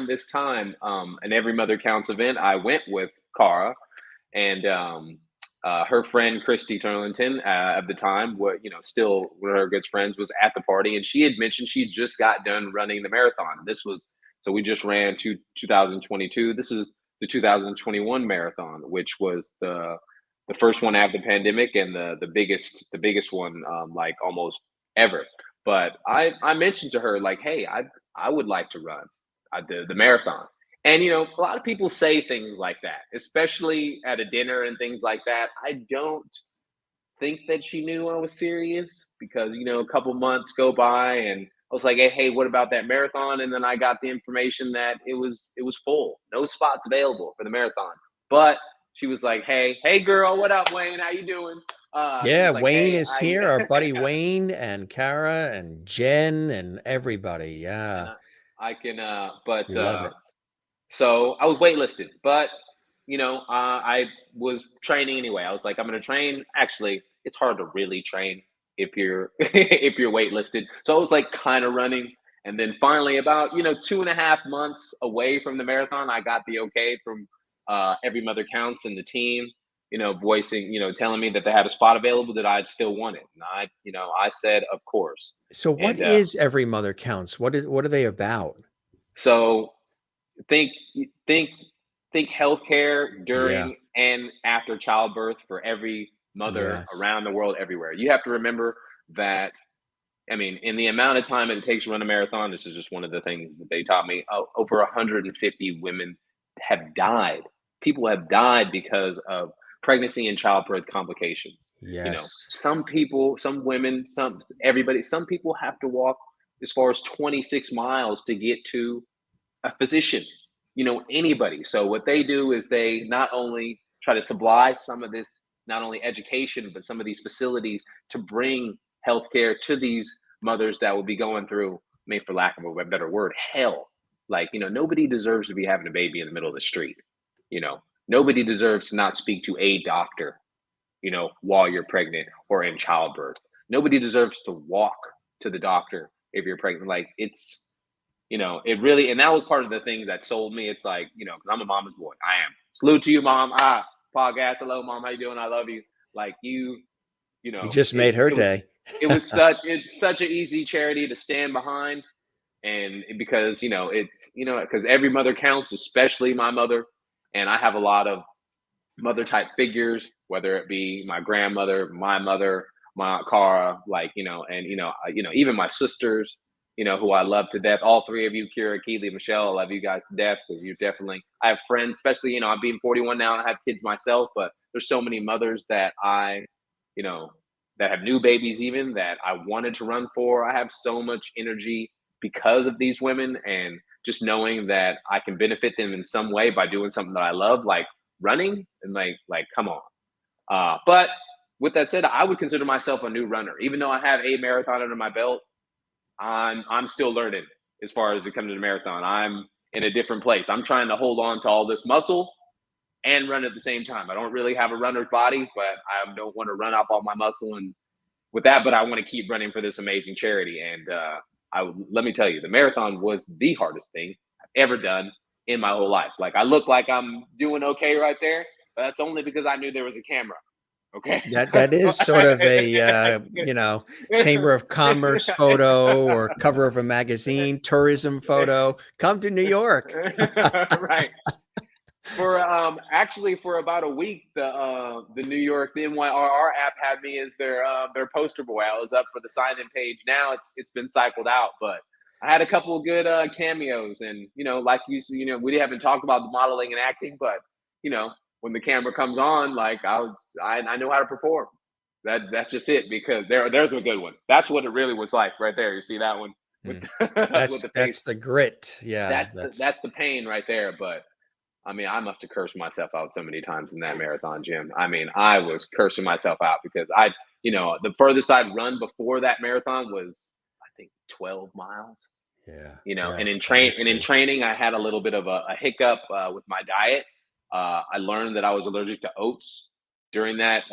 this time, an Every Mother Counts event, I went with Cara and her friend Christy Turlington at the time, still one of her good friends, was at the party, and she had mentioned she just got done running the marathon. So we just ran 2022. This is the 2021 marathon, which was the first one after the pandemic and the biggest one, like almost ever. But I mentioned to her, like, hey, I would like to run the marathon. And a lot of people say things like that, especially at a dinner and things like that. I don't think that she knew I was serious, because a couple months go by and I was like, hey, what about that marathon? And then I got the information that it was full, no spots available for the marathon. But she was like, hey girl, what up, Wayne? How you doing? She Yeah, was like, Wayne hey, is here, our buddy Wayne and Kara and Jen and everybody. and Yeah, I can but we love it. so I was waitlisted, but I was training anyway. I was like, I'm going to train. Actually, it's hard to really train if you're if you're waitlisted. So I was like kind of running, and then finally, about 2.5 months away from the marathon, I got the okay from Every Mother Counts and the team. Voicing, telling me that they had a spot available that I'd still want it, and I said, of course. So what And is Every Mother Counts? What are they about? so think think think healthcare Yeah. during and after childbirth for every mother Yes. around the world, everywhere. You have to remember that, I mean, in the amount of time it takes to run a marathon, this is just one of the things that they taught me. Over 150 women have died. People have died because of pregnancy and childbirth complications. Yes. Some people, some women, some people have to walk as far as 26 miles to get to a physician, anybody. So what they do is they not only try to supply some of this, not only education, but some of these facilities to bring healthcare to these mothers that will be going through, maybe for lack of a better word, hell. Like, nobody deserves to be having a baby in the middle of the street. You know, nobody deserves to not speak to a doctor, while you're pregnant or in childbirth. Nobody deserves to walk to the doctor if you're pregnant. Like, it really, and that was part of the thing that sold me. It's like, because I'm a mama's boy. I am. Salute to you, mom. Podcast. Hello, mom. How you doing? I love you. Like, You just made her day. it's such an easy charity to stand behind. And because, because every mother counts, especially my mother. And I have a lot of mother type figures, whether it be my grandmother, my mother, my Aunt Cara, like, and, even my sisters, who I love to death. All three of you, Kira, Keely, Michelle, I love you guys to death, because you definitely, I have friends, especially, I'm being 41 now, and I have kids myself, but there's so many mothers that you know, that have new babies, even, that I wanted to run for. I have so much energy because of these women, and just knowing that I can benefit them in some way by doing something that I love, like running, and like come on. But with that said, I would consider myself a new runner, even though I have a marathon under my belt. I'm still learning as far as it comes to the marathon. I'm in a different place. I'm trying to hold on to all this muscle and run at the same time. I don't really have a runner's body, but I don't want to run up all my muscle and with that. But I want to keep running for this amazing charity. And let me tell you, the marathon was the hardest thing I've ever done in my whole life. Like, I look like I'm doing okay right there, but that's only because I knew there was a camera. Okay. That is sort of a, Chamber of Commerce photo or cover of a magazine, tourism photo. Come to New York. Right. For actually for about a week, the New York, the our app had me as their poster boy. I was up for the sign-in page. Now it's been cycled out, but I had a couple of good cameos, and like we haven't talked about the modeling and acting, but when the camera comes on, like I know how to perform. That's just it, because there's a good one. That's what it really was like right there. You see that one with, with the face. That's the grit. Yeah, That's the pain right there. But I mean, I must have cursed myself out so many times in that marathon, Jim. I mean, I was cursing myself out because the furthest I'd run before that marathon was, I think, 12 miles. Yeah. And in training, I had a little bit of a hiccup with my diet. I learned that I was allergic to oats during that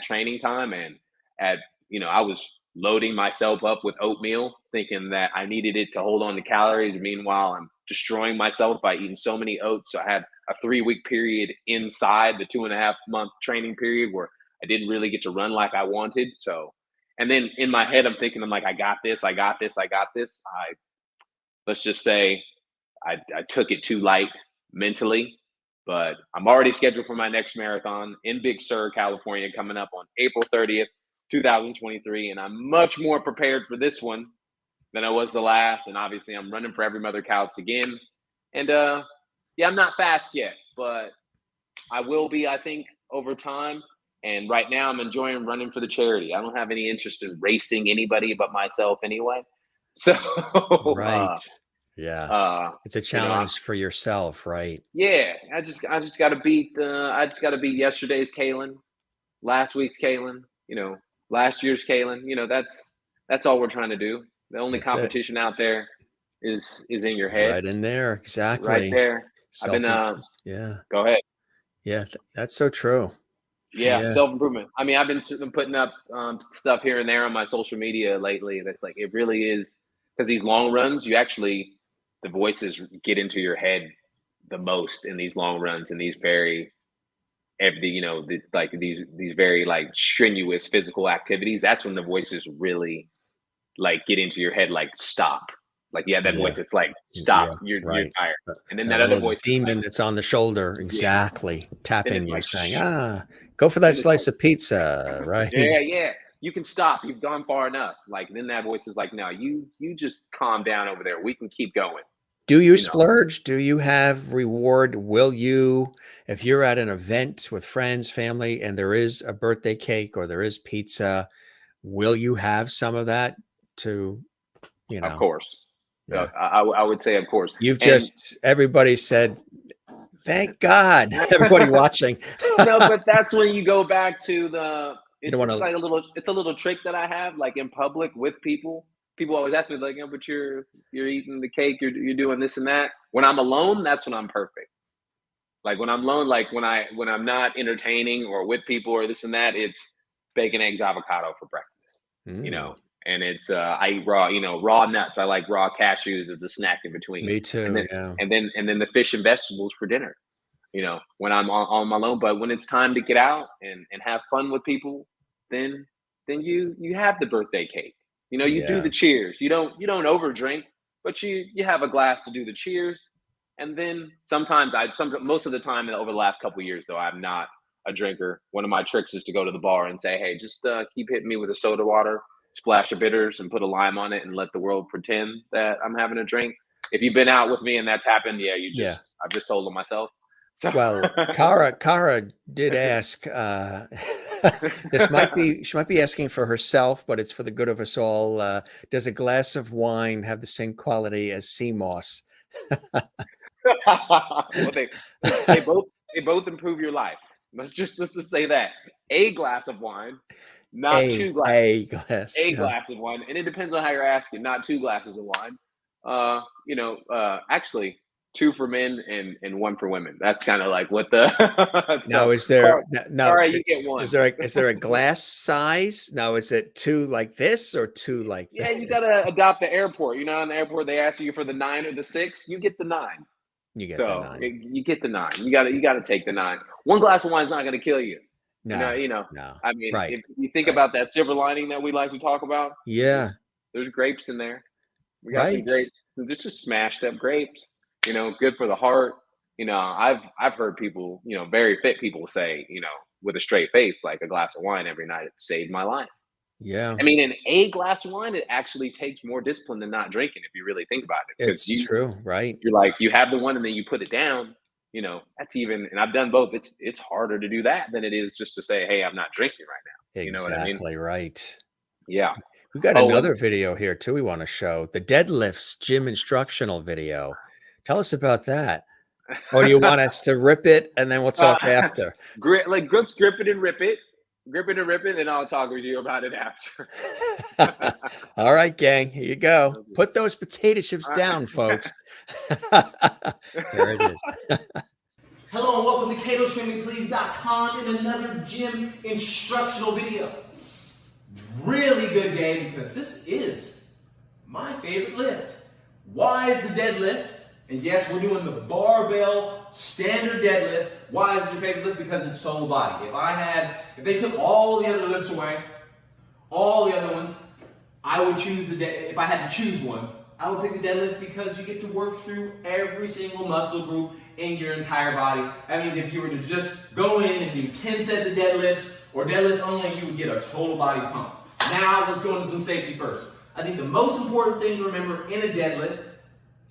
training time, and I was loading myself up with oatmeal, thinking that I needed it to hold on to calories. Meanwhile, I'm destroying myself by eating so many oats. So I had a 3-week period inside the 2.5-month training period where I didn't really get to run like I wanted. So, and then in my head, I'm thinking, I'm like, I got this. Let's just say I took it too light mentally, but I'm already scheduled for my next marathon in Big Sur, California, coming up on April 30th, 2023. And I'm much more prepared for this one than I was the last. And obviously I'm running for every mother couch again. And I'm not fast yet, but I will be, I think, over time. And right now I'm enjoying running for the charity. I don't have any interest in racing anybody but myself anyway. So right. It's a challenge for yourself, right? Yeah. I just gotta beat yesterday's Kalen, last week's Kalen, last year's Kalen. That's all we're trying to do. The only competition out there is in your head. Right in there. Exactly. Right there. I've been go ahead. Yeah, that's so true. Yeah. Self-improvement. I mean, I've been putting up stuff here and there on my social media lately. That's like, it really is, because these long runs, the voices get into your head the most in these long runs, and these very these very like strenuous physical activities. That's when the voices really like get into your head, like stop. Like that voice, it's like stop. You're tired. And then that other voice, demon that's on the shoulder, tapping you, like, saying, go for that slice of pizza, right? Yeah. You can stop. You've gone far enough. Like, then that voice is like, no, you just calm down over there. We can keep going. Do you splurge? Do you have reward? Will you, if you're at an event with friends, family, and there is a birthday cake or there is pizza, will you have some of that to, Of course. Yeah. I would say, of course. Everybody said, thank God, everybody watching. No, but that's when you go back to it's a little trick that I have, like in public with people. People always ask me, like, but you're eating the cake, you're doing this and that. When I'm alone, that's when I'm perfect. Like when I'm alone, like when I'm not entertaining or with people or this and that, it's bacon, eggs, avocado for breakfast. And it's I eat raw nuts. I like raw cashews as a snack in between. Me too. And then the fish and vegetables for dinner. When I'm on my own. But when it's time to get out and have fun with people, then you have the birthday cake. You do the cheers. You don't overdrink, but you have a glass to do the cheers. And then most of the time over the last couple of years, though, I'm not a drinker. One of my tricks is to go to the bar and say, hey, just keep hitting me with a soda water, splash of bitters, and put a lime on it, and let the world pretend that I'm having a drink. If you've been out with me and that's happened, I've just told them myself. So. Well, Cara did ask, she might be asking for herself, but it's for the good of us all. Does a glass of wine have the same quality as sea moss? Well, they both improve your life. Let's just to say that a glass of wine, not two glasses. A glass of wine, and it depends on how you're asking. Not 2 glasses of wine. Actually, 2 for men and 1 for women. That's kind of like what the. Now, is there? All right, you get 1. Is there a glass size? Now, is it 2 like this or 2 like? Yeah, you gotta adopt the airport. In the airport they ask you for the 9 or the 6. You get the 9. You get the 9. You get the 9. You gotta take the 9. 1 glass of wine is not gonna kill you. No, no. I mean, Right. if you think Right. about that silver lining that we like to talk about, Yeah. there's grapes in there. We got some Right. grapes. They're just smashed up grapes. Good for the heart. I've heard people, very fit people say, with a straight face, like a glass of wine every night, it saved my life. Yeah. I mean, in a glass of wine, it actually takes more discipline than not drinking if you really think about it. Because It's true. Right. you're like, you have the one and then you put it down. That's even, and I've done both. It's harder to do that than it is just to say, hey, I'm not drinking right now. You know what I mean? Exactly right. Yeah. We've got Oh, and another video here too we want to show. The deadlifts gym instructional video. Tell us about that. Or do you want us to rip it and then we'll talk after? let's grip it and rip it. Grip it and rip it, and I'll talk with you about it after. All right, gang. Here you go. Put those potato chips down, folks. There it is. Hello and welcome to KatoTrainMePlease.com in another gym instructional video. Really good game because this is my favorite lift. Why is the deadlift? And yes, we're doing the barbell standard deadlift. Why is it your favorite lift? Because it's total body. If they took all the other lifts away, all the other ones, I would choose if I had to choose one, I would pick the deadlift because you get to work through every single muscle group in your entire body. That means if you were to just go in and do 10 sets of deadlifts or deadlifts only, you would get a total body pump. Now let's go into some safety first. I think the most important thing to remember in a deadlift,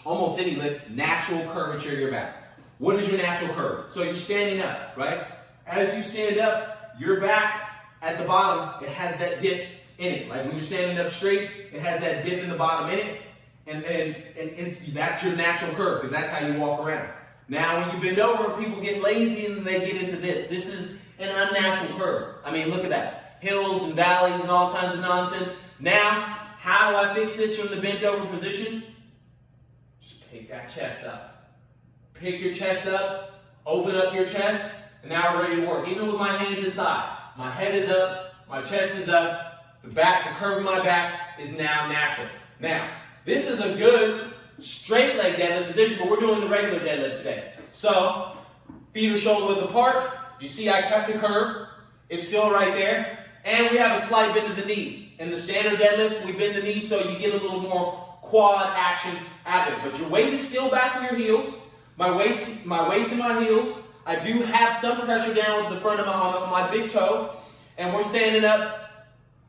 almost any lift, natural curvature of your back. What is your natural curve? So you're standing up, right? As you stand up, your back at the bottom, it has that dip in it. Like when you're standing up straight, it has that dip in the bottom in it. And that's your natural curve because that's how you walk around. Now when you bend over, people get lazy and they get into this. This is an unnatural curve. I mean, look at that. Hills and valleys and all kinds of nonsense. Now, how do I fix this from the bent over position? Just pick that chest up. Pick your chest up, open up your chest, and now we're ready to work. Even with my hands inside. My head is up, my chest is up, the curve of my back is now natural. Now, this is a good straight leg deadlift position, but we're doing the regular deadlift today. So, feet are shoulder width apart. You see I cut the curve. It's still right there. And we have a slight bend of the knee. In the standard deadlift, we bend the knee so you get a little more quad action out of it. But your weight is still back on your heels. My weight's in my heels. I do have some pressure down with the front of my big toe. And we're standing up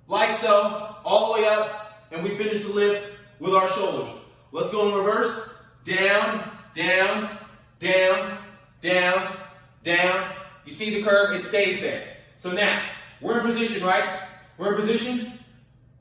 like so, all the way up. And we finish the lift with our shoulders. Let's go in reverse. Down, down, down, down, down. You see the curve? It stays there. So now, we're in position, right? We're in position.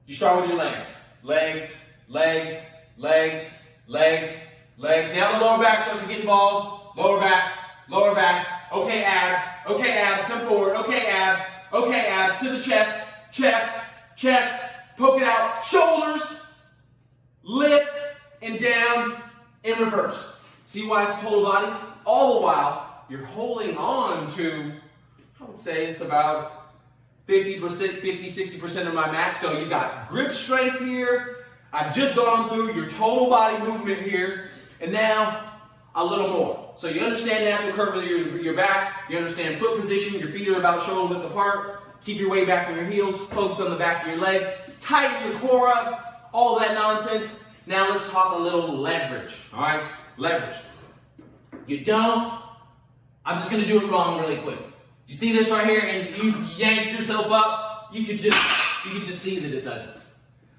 You start with your legs. Legs, legs, legs, legs, legs. Now the lower back starts to get involved. Lower back, lower back. Okay, abs, come forward. Okay, abs, to the chest, chest, chest. Poke it out, shoulders, lift, and down, in reverse. See why it's total body? All the while, you're holding on to, I would say it's about 50%, 60% of my max. So you got grip strength here. I've just gone through your total body movement here. And now, a little more. So you understand natural curve of your back. You understand foot position. Your feet are about shoulder width apart. Keep your weight back on your heels. Focus on the back of your legs. Tighten your core up. All that nonsense. Now let's talk a little leverage. All right? Leverage. I'm just going to do it wrong really quick. You see this right here and you yanked yourself up, you could just see that it's ugly.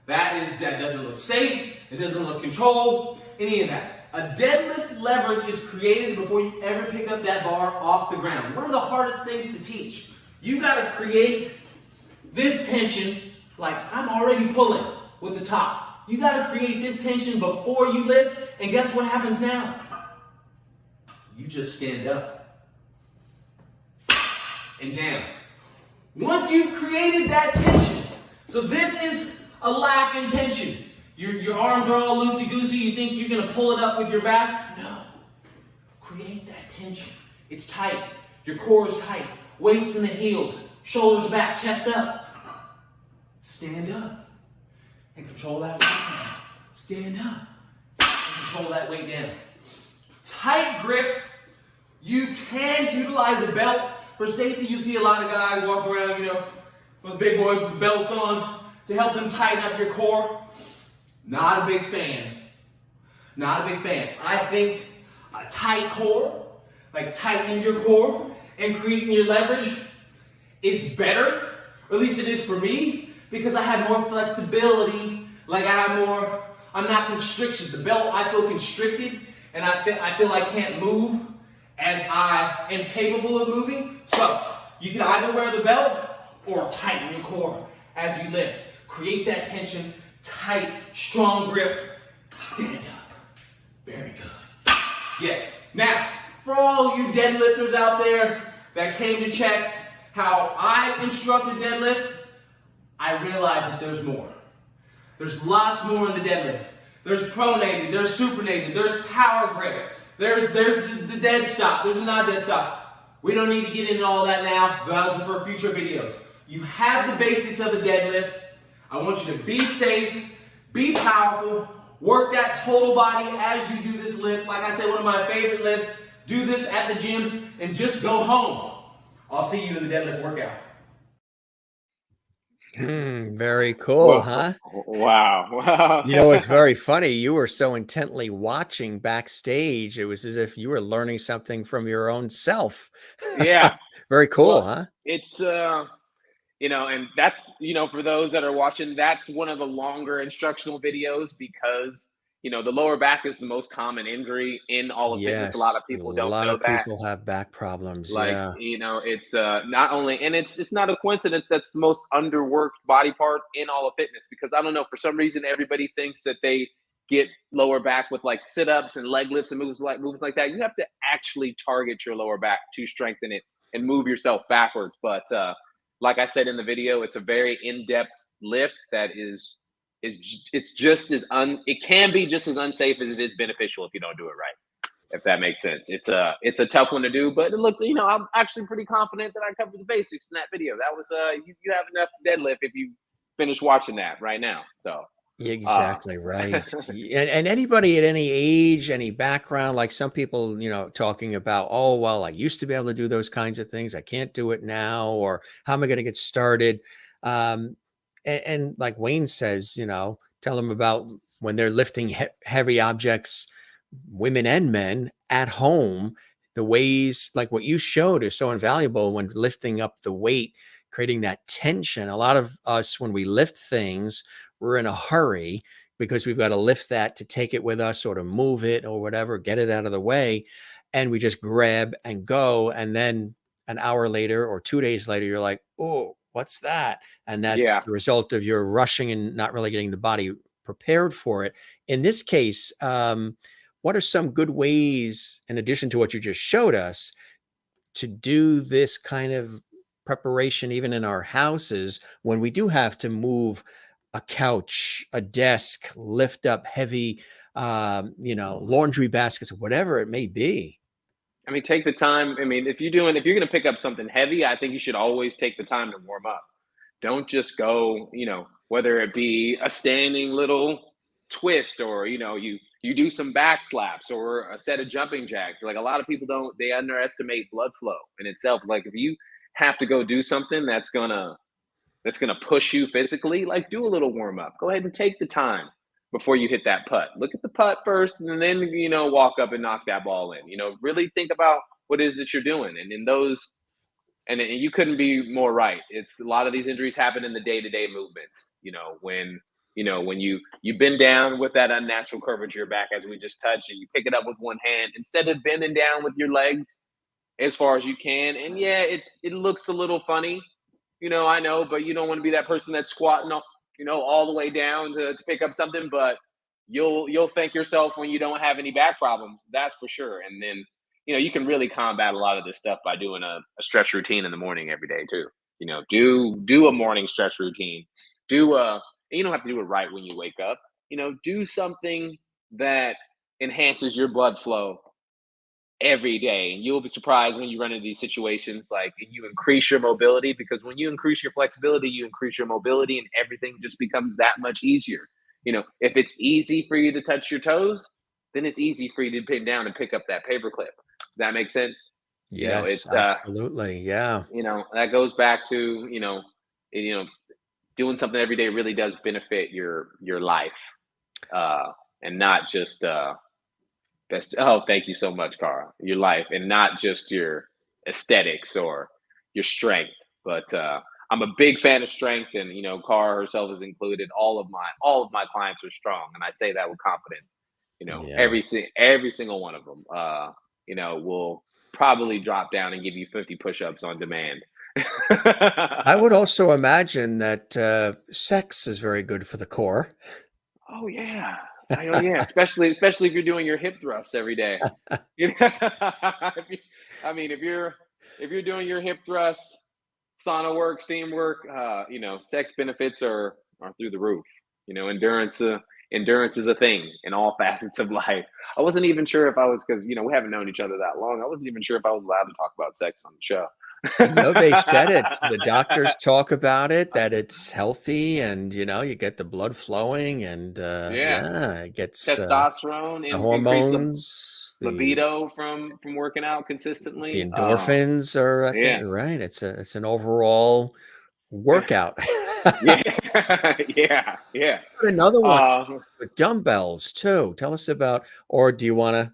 That doesn't look safe, it doesn't look controlled, any of that. A deadlift leverage is created before you ever pick up that bar off the ground. One of the hardest things to teach. You got to create this tension like I'm already pulling with the top. You got to create this tension before you lift, and guess what happens now? You just stand up. And down. Once you've created that tension, so this is a lack in tension. Your arms are all loosey-goosey, you think you're going to pull it up with your back? No. Create that tension. It's tight. Your core is tight. Weights in the heels. Shoulders back, chest up. Stand up. And control that weight down. Stand up. And control that weight down. Tight grip. You can utilize a belt for safety, you see a lot of guys walking around, you know, those big boys with belts on to help them tighten up your core. Not a big fan. Not a big fan. I think a tight core, like tightening your core and creating your leverage, is better, or at least it is for me, because I have more flexibility. Like I'm not constricted. The belt, I feel constricted, and I feel I can't move as I am capable of moving. So you can either wear the belt or tighten your core as you lift. Create that tension, tight, strong grip, stand up. Very good. Yes. Now, for all you deadlifters out there that came to check how I instruct a deadlift, I realize that there's more. There's lots more in the deadlift. There's pronated, there's supinated, there's power grip, there's the dead stop, there's a non-dead stop. We don't need to get into all that now. Those are for future videos. You have the basics of the deadlift. I want you to be safe, be powerful, work that total body as you do this lift. Like I said, one of my favorite lifts, do this at the gym and just go home. I'll see you in the deadlift workout. Very cool, huh? Wow. You know, it's very funny. You were so intently watching backstage. It was as if you were learning something from your own self. Yeah. Very cool, Well, huh? it's, you know, and that's, you know, for those that are watching, that's one of the longer instructional videos because, you know, the lower back is the most common injury in all of fitness. A lot Yes, of a people don't lot know of that. people have back problems. Like, Yeah. you know, it's not only, and it's not a coincidence that's the most underworked body part in all of fitness, because I don't know, for some reason everybody thinks that they get lower back with like sit-ups and leg lifts and moves like that. You have to actually target your lower back to strengthen it and move yourself backwards. But like I said in the video, it's a very in-depth lift that it's just as it can be just as unsafe as it is beneficial if you don't do it right. If that makes sense. It's a tough one to do, but it looks, you know, I'm actually pretty confident that I covered the basics in that video. That was you have enough to deadlift if you finish watching that right now. So Exactly right. And anybody at any age, any background, like some people, you know, talking about, oh, well, I used to be able to do those kinds of things. I can't do it now, or how am I going to get started? And like Wayne says, you know, tell them about when they're lifting heavy objects, women and men at home, the ways like what you showed is so invaluable when lifting up the weight, creating that tension. A lot of us, when we lift things, we're in a hurry because we've got to lift that to take it with us or to move it or whatever, get it out of the way. And we just grab and go. And then an hour later or 2 days later, you're like, oh, what's that? And that's yeah. the result of your rushing and not really getting the body prepared for it. In this case, what are some good ways, in addition to what you just showed us, to do this kind of preparation, even in our houses, when we do have to move a couch, a desk, lift up heavy, you know, laundry baskets, whatever it may be? I mean, take the time. I mean, if you're going to pick up something heavy, I think you should always take the time to warm up. Don't just go, you know, whether it be a standing little twist or, you know, you do some back slaps or a set of jumping jacks. Like a lot of people they underestimate blood flow in itself. Like if you have to go do something that's gonna push you physically, like do a little warm up. Go ahead and take the time before you hit that putt. Look at the putt first and then, you know, walk up and knock that ball in. You know, really think about what it is that you're doing. And in those, and you couldn't be more right. It's a lot of these injuries happen in the day-to-day movements, you know, when you bend down with that unnatural curvature of your back, as we just touched, and you pick it up with one hand instead of bending down with your legs as far as you can. And yeah, it looks a little funny, you know, I know, but you don't want to be that person that's squatting, you know, all the way down to pick up something. But you'll thank yourself when you don't have any back problems. That's for sure. And then, you know, you can really combat a lot of this stuff by doing a stretch routine in the morning every day too. You know, do a morning stretch routine. You don't have to do it right when you wake up. You know, do something that enhances your blood flow every day. And you'll be surprised when you run into these situations, like you increase your mobility, because when you increase your flexibility, you increase your mobility and everything just becomes that much easier. You know, if it's easy for you to touch your toes, then it's easy for you to pin down and pick up that paper clip. Does that make sense? Yes, It's absolutely. Yeah. that goes back to you know doing something every day really does benefit your life, uh, and not just best. Oh, thank you so much, Cara. Your life, and not just your aesthetics or your strength. But I'm a big fan of strength, and Cara herself is included. All of my clients are strong, and I say that with confidence. Yeah. Every single one of them. Will probably drop down and give you 50 push-ups on demand. I would also imagine that sex is very good for the core. Oh yeah. Oh yeah. Especially if you're doing your hip thrusts every day. You know, if you, I mean, if you're doing your hip thrusts, sauna work, steam work, sex benefits are through the roof. Endurance is a thing in all facets of life. I wasn't even sure if I was, because we haven't known each other that long. I wasn't even sure if I was allowed to talk about sex on the show. No, they've said it. The doctors talk about it, that it's healthy and, you get the blood flowing and, Yeah, yeah, it gets testosterone the and increased hormones, libido from working out the consistently. endorphins are, Yeah, right. It's an overall workout. yeah, yeah, yeah. Another one Uh, with dumbbells too. Tell us about, or do you want to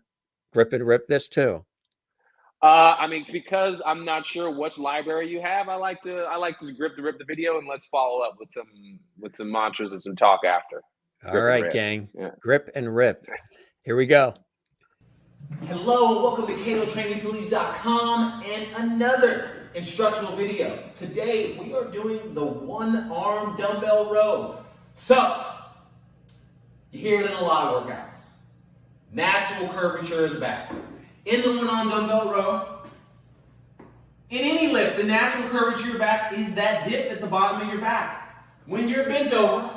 grip and rip this too? I mean, because I'm not sure which library you have, I like to rip the video, and let's follow up with some mantras and some talk after. All Grip and right, rip. gang. Yeah. Grip and rip. Here we go. Hello and welcome to KatoTrainMePlease.com and another instructional video. Today we are doing the one arm dumbbell row. So, you hear it in a lot of workouts. Natural curvature in the back. In the one arm dumbbell row, in any lift, the natural curvature of your back is that dip at the bottom of your back. When you're bent over,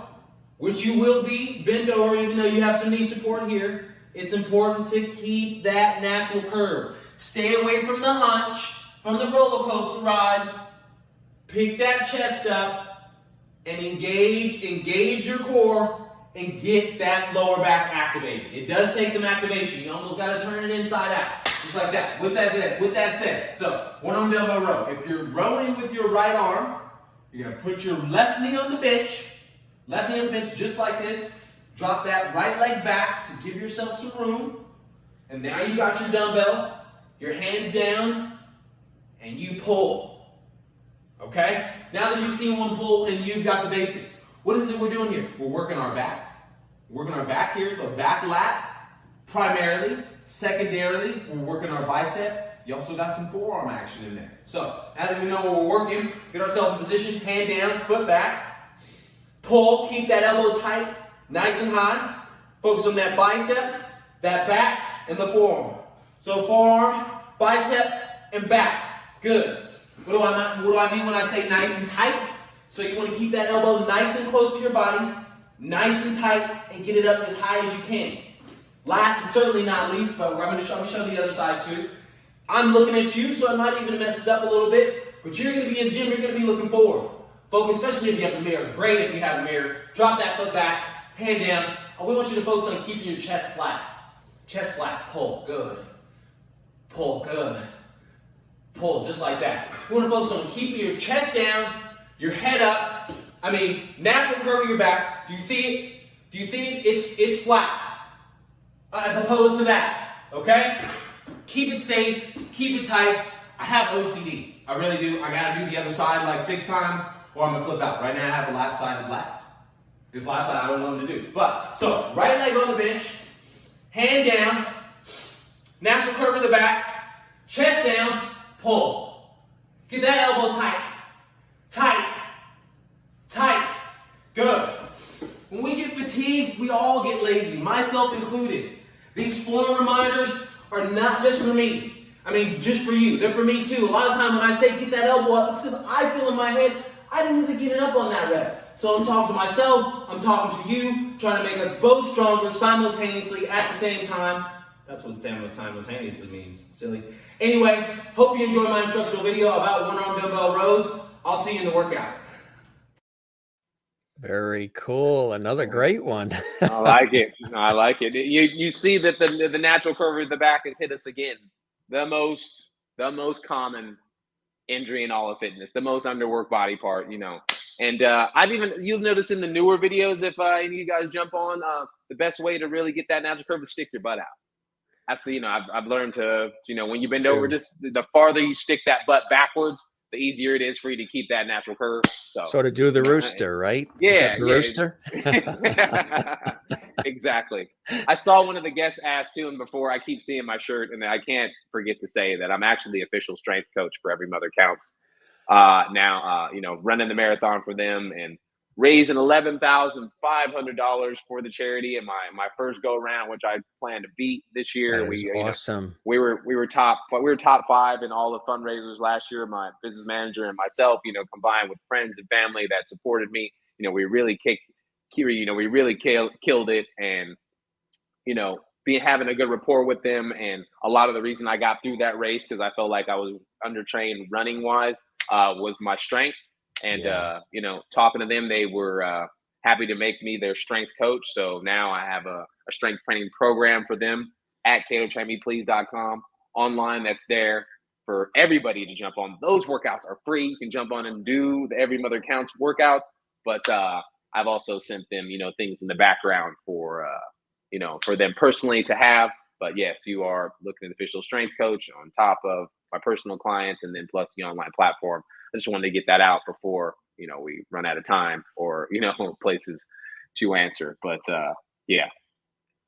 which you will be bent over even though you have some knee support here, it's important to keep that natural curve. Stay away from the hunch, from the roller coaster ride. Pick that chest up and engage your core and get that lower back activated. It does take some activation. You almost got to turn it inside out. Just like that. With that said. So, one arm dumbbell row. If you're rowing with your right arm, you're going to put your left knee on the bench. Left knee on the bench just like this. Drop that right leg back to give yourself some room. And now you got your dumbbell, your hands down, and you pull. Okay? Now that you've seen one pull and you've got the basics, what is it we're doing here? We're working our back. We're working our back here, the back lat, primarily. Secondarily, we're working our bicep. You also got some forearm action in there. So, now that we know what we're working, get ourselves in position, hand down, foot back. Pull, keep that elbow tight. Nice and high. Focus on that bicep, that back, and the forearm. So forearm, bicep, and back. Good. What do I mean when I say nice and tight? So you want to keep that elbow nice and close to your body, nice and tight, and get it up as high as you can. Last and certainly not least, but I'm going to show the other side too. I'm looking at you, so I might even mess it up a little bit, but you're going to be in the gym, you're going to be looking forward. Focus, especially if you have a mirror. Great if you have a mirror. Drop that foot back. Hand down. We want you to focus on keeping your chest flat. Chest flat. Pull. Good. Pull. Good. Pull. Just like that. We want to focus on keeping your chest down, your head up. Natural curve of your back. Do you see it? Do you see it? It's flat. As opposed to that. Okay? Keep it safe. Keep it tight. I have OCD. I really do. I got to do the other side like 6 times or I'm going to flip out. Right now I have a left-sided lap. This last side I don't know what to do. So, right leg on the bench, hand down, natural curve in the back, chest down, pull. Get that elbow tight. Tight. Tight. Good. When we get fatigued, we all get lazy, myself included. These flow reminders are not just for me. Just for you. They're for me too. A lot of times when I say get that elbow up, it's because I feel in my head, I didn't really get it up on that rep. So I'm talking to myself, I'm talking to you, trying to make us both stronger simultaneously at the same time. That's what simultaneously means, silly. Anyway, hope you enjoyed my instructional video about one arm dumbbell rows. I'll see you in the workout. Very cool. Another great one. I like it. You see that the natural curve of the back has hit us again. The most the most common injury in all of fitness, the most underworked body part, And you'll notice in the newer videos, if any of you guys jump on, the best way to really get that natural curve is stick your butt out. That's I've learned to, when you bend over, just the farther you stick that butt backwards, the easier it is for you to keep that natural curve. So to do the rooster, right? Yeah, the rooster. Exactly. I saw one of the guests ask too, and before, I keep seeing my shirt, and I can't forget to say that I'm actually the official strength coach for Every Mother Counts. Now, running the marathon for them and raising $11,500 for the charity in my first go around, which I plan to beat this year. That is awesome. We were top 5 in all the fundraisers last year. My business manager and myself, combined with friends and family that supported me, we really killed it, and having a good rapport with them. And a lot of the reason I got through that race, because I felt like I was undertrained running wise, was my strength. And talking to them, they were happy to make me their strength coach. So now I have a strength training program for them at KatoTrainMePlease.com online. That's there for everybody to jump on. Those workouts are free. You can jump on and do the Every Mother Counts workouts. But I've also sent them, things in the background for for them personally to have. But yes, you are looking at an official strength coach on top of my personal clients, and then plus the online platform. I just wanted to get that out before, we run out of time or, places to answer. But yeah,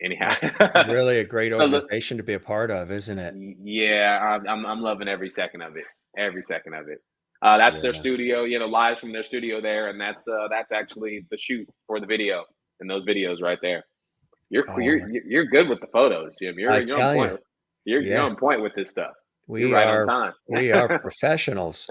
anyhow. It's really a great organization to be a part of, isn't it? Yeah, I'm loving every second of it. Every second of it. That's their studio, live from their studio there. And that's actually the shoot for the video, and those videos right there. You're good with the photos, Jim. You're on point. You're on point with this stuff. You're right on time. We are professionals.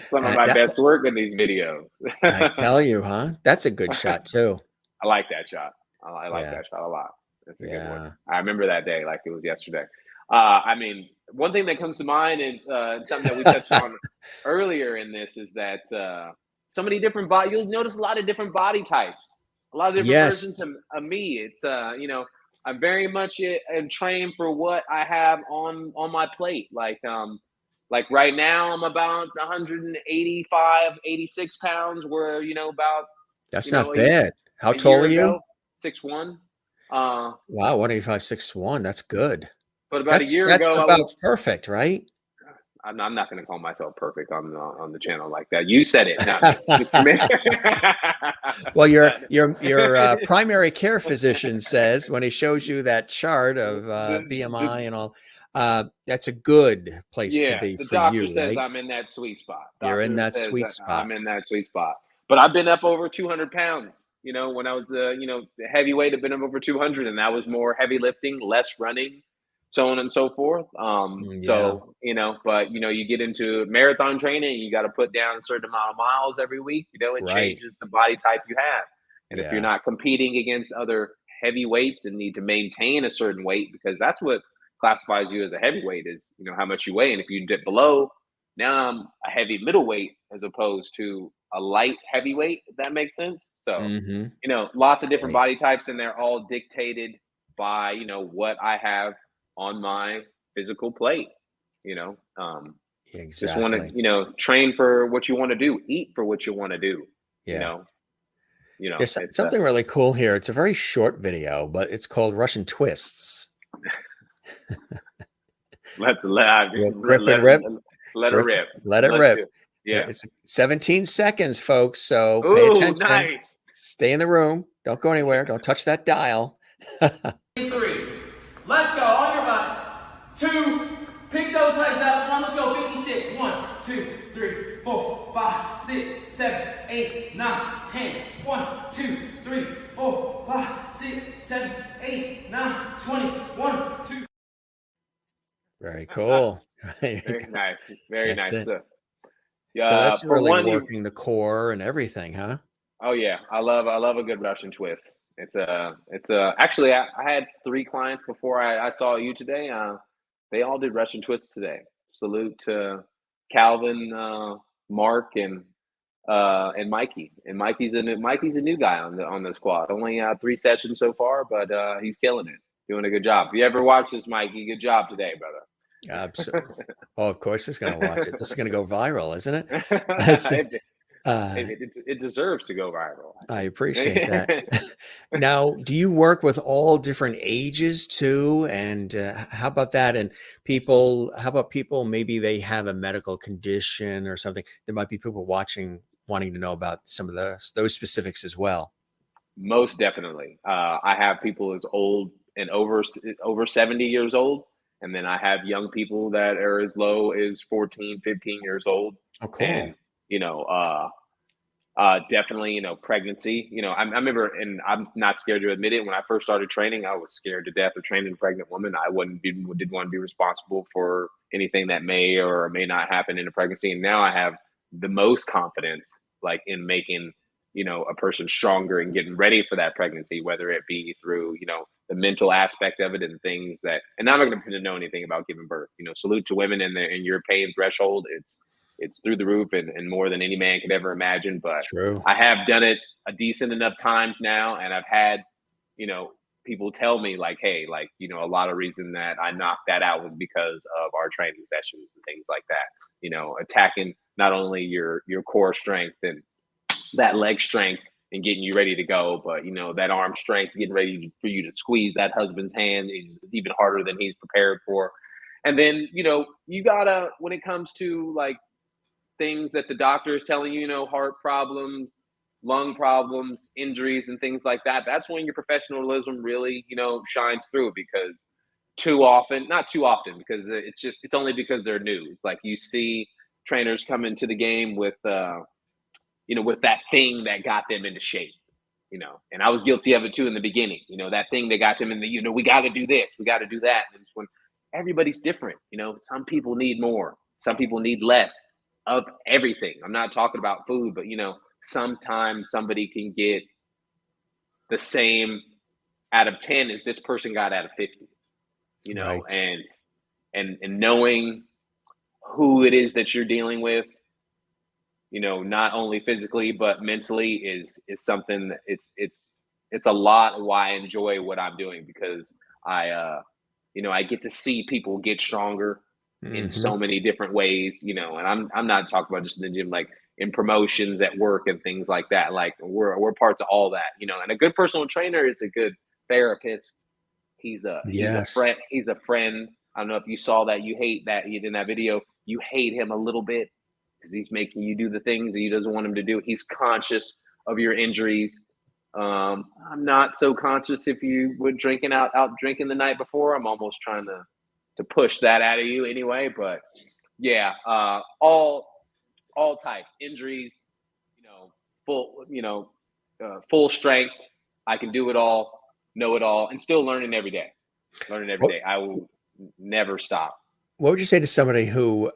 Some of my best work in these videos. I tell you, huh? That's a good shot too. I like that shot. I like that shot a lot. That's a good one. I remember that day like it was yesterday. One thing that comes to mind is something that we touched on earlier in this is that so many different you'll notice a lot of different body types, a lot of different versions of me. It's I'm very much am trained for what I have on my plate. Like right now I'm about 185, 86 pounds, where about that's not bad. How tall are you? 6'1". Wow, 185, 6'1". That's good. But about a year ago, that's about perfect, right? I'm not going to call myself perfect on the channel like that. You said it, not me. Well, your primary care physician says when he shows you that chart of BMI and all, that's a good place to be for you. The doctor says I'm in that sweet spot. You're in that sweet spot. I'm in that sweet spot. But I've been up over 200 pounds. When I was the heavyweight, I've been up over 200, and that was more heavy lifting, less running, so on and so forth. So, but, you get into marathon training, you got to put down a certain amount of miles every week, it changes the body type you have. And if you're not competing against other heavyweights and need to maintain a certain weight, because that's what classifies you as a heavyweight is, how much you weigh. And if you dip below, now I'm a heavy middleweight as opposed to a light heavyweight, if that makes sense. So, lots of different body types, and they're all dictated by, what I have on my physical plate. Exactly. Just want to train for what you want to do, eat for what you want to do. There's something really cool here. It's a very short video, but it's called Russian twists. Let it rip. Let it rip. Yeah, it's 17 seconds, folks. So pay attention. Nice. Stay in the room. Don't go anywhere. Don't touch that dial. 3. Let's go. On your butt. 2. Pick those legs up. 1. Let's go. 56. 1, 2, 3, 4, 5, 6, 7, 8, 9, 10. 1, 2, 3, 4, 5, 6, 7, 8, 9, 20. 1, 2. Very cool. Very nice. Very nice. So that's really working the core and everything, huh? Oh yeah, I love a good Russian twist. It's actually I had 3 clients before I saw you today. They all did Russian twists today. Salute to Calvin, Mark, and Mikey. And Mikey's a new guy on the squad. Only 3 sessions so far, but he's killing it. Doing a good job. If you ever watch this, Mikey, good job today, brother. Absolutely. Oh, of course it's going to watch it. This is going to go viral, isn't it? It deserves to go viral. I appreciate that. Now, do you work with all different ages too? And how about that? And how about people, maybe they have a medical condition or something? There might be people watching wanting to know about some of those specifics as well. Most definitely. I have people as old and over 70 years old. And then I have young people that are as low as 14, 15 years old. Oh, cool. And, definitely, pregnancy, I remember, and I'm not scared to admit it. When I first started training, I was scared to death of training a pregnant woman. I didn't want to be responsible for anything that may or may not happen in a pregnancy. And now I have the most confidence, like in making, a person stronger and getting ready for that pregnancy, whether it be through, the mental aspect of it and things that, and I'm not going to know anything about giving birth, salute to women and your pain threshold. It's through the roof and more than any man could ever imagine. But True. I have done it a decent enough times now. And I've had, people tell me like, hey, like, a lot of reason that I knocked that out was because of our training sessions and things like that, attacking not only your core strength and that leg strength and getting you ready to go, but that arm strength, getting ready for you to squeeze that husband's hand is even harder than he's prepared for. And then, you gotta, when it comes to like things that the doctor is telling you, heart problems, lung problems, injuries, and things like that, that's when your professionalism really, shines through, because not too often, because it's only because they're new. It's like you see trainers come into the game with, with that thing that got them into shape, and I was guilty of it too in the beginning, that thing that got them in the, we got to do this, we got to do that. And it's when everybody's different, some people need more, some people need less of everything. I'm not talking about food, but, sometimes somebody can get the same out of 10 as this person got out of 50, Right. and knowing who it is that you're dealing with, not only physically but mentally is something that it's a lot of why I enjoy what I'm doing, because I get to see people get stronger in so many different ways, and I'm not talking about just in the gym, like in promotions at work and things like that. Like we're parts of all that, and a good personal trainer is a good therapist. He's a friend. He's a friend. I don't know if you saw that. You hate that in that video. You hate him a little bit because he's making you do the things that he doesn't want him to do. He's conscious of your injuries. I'm not so conscious if you were out drinking the night before. I'm almost trying to push that out of you anyway. But yeah, all types, injuries, full strength. I can do it all, know it all, and still learning every day. I will never stop. What would you say to somebody who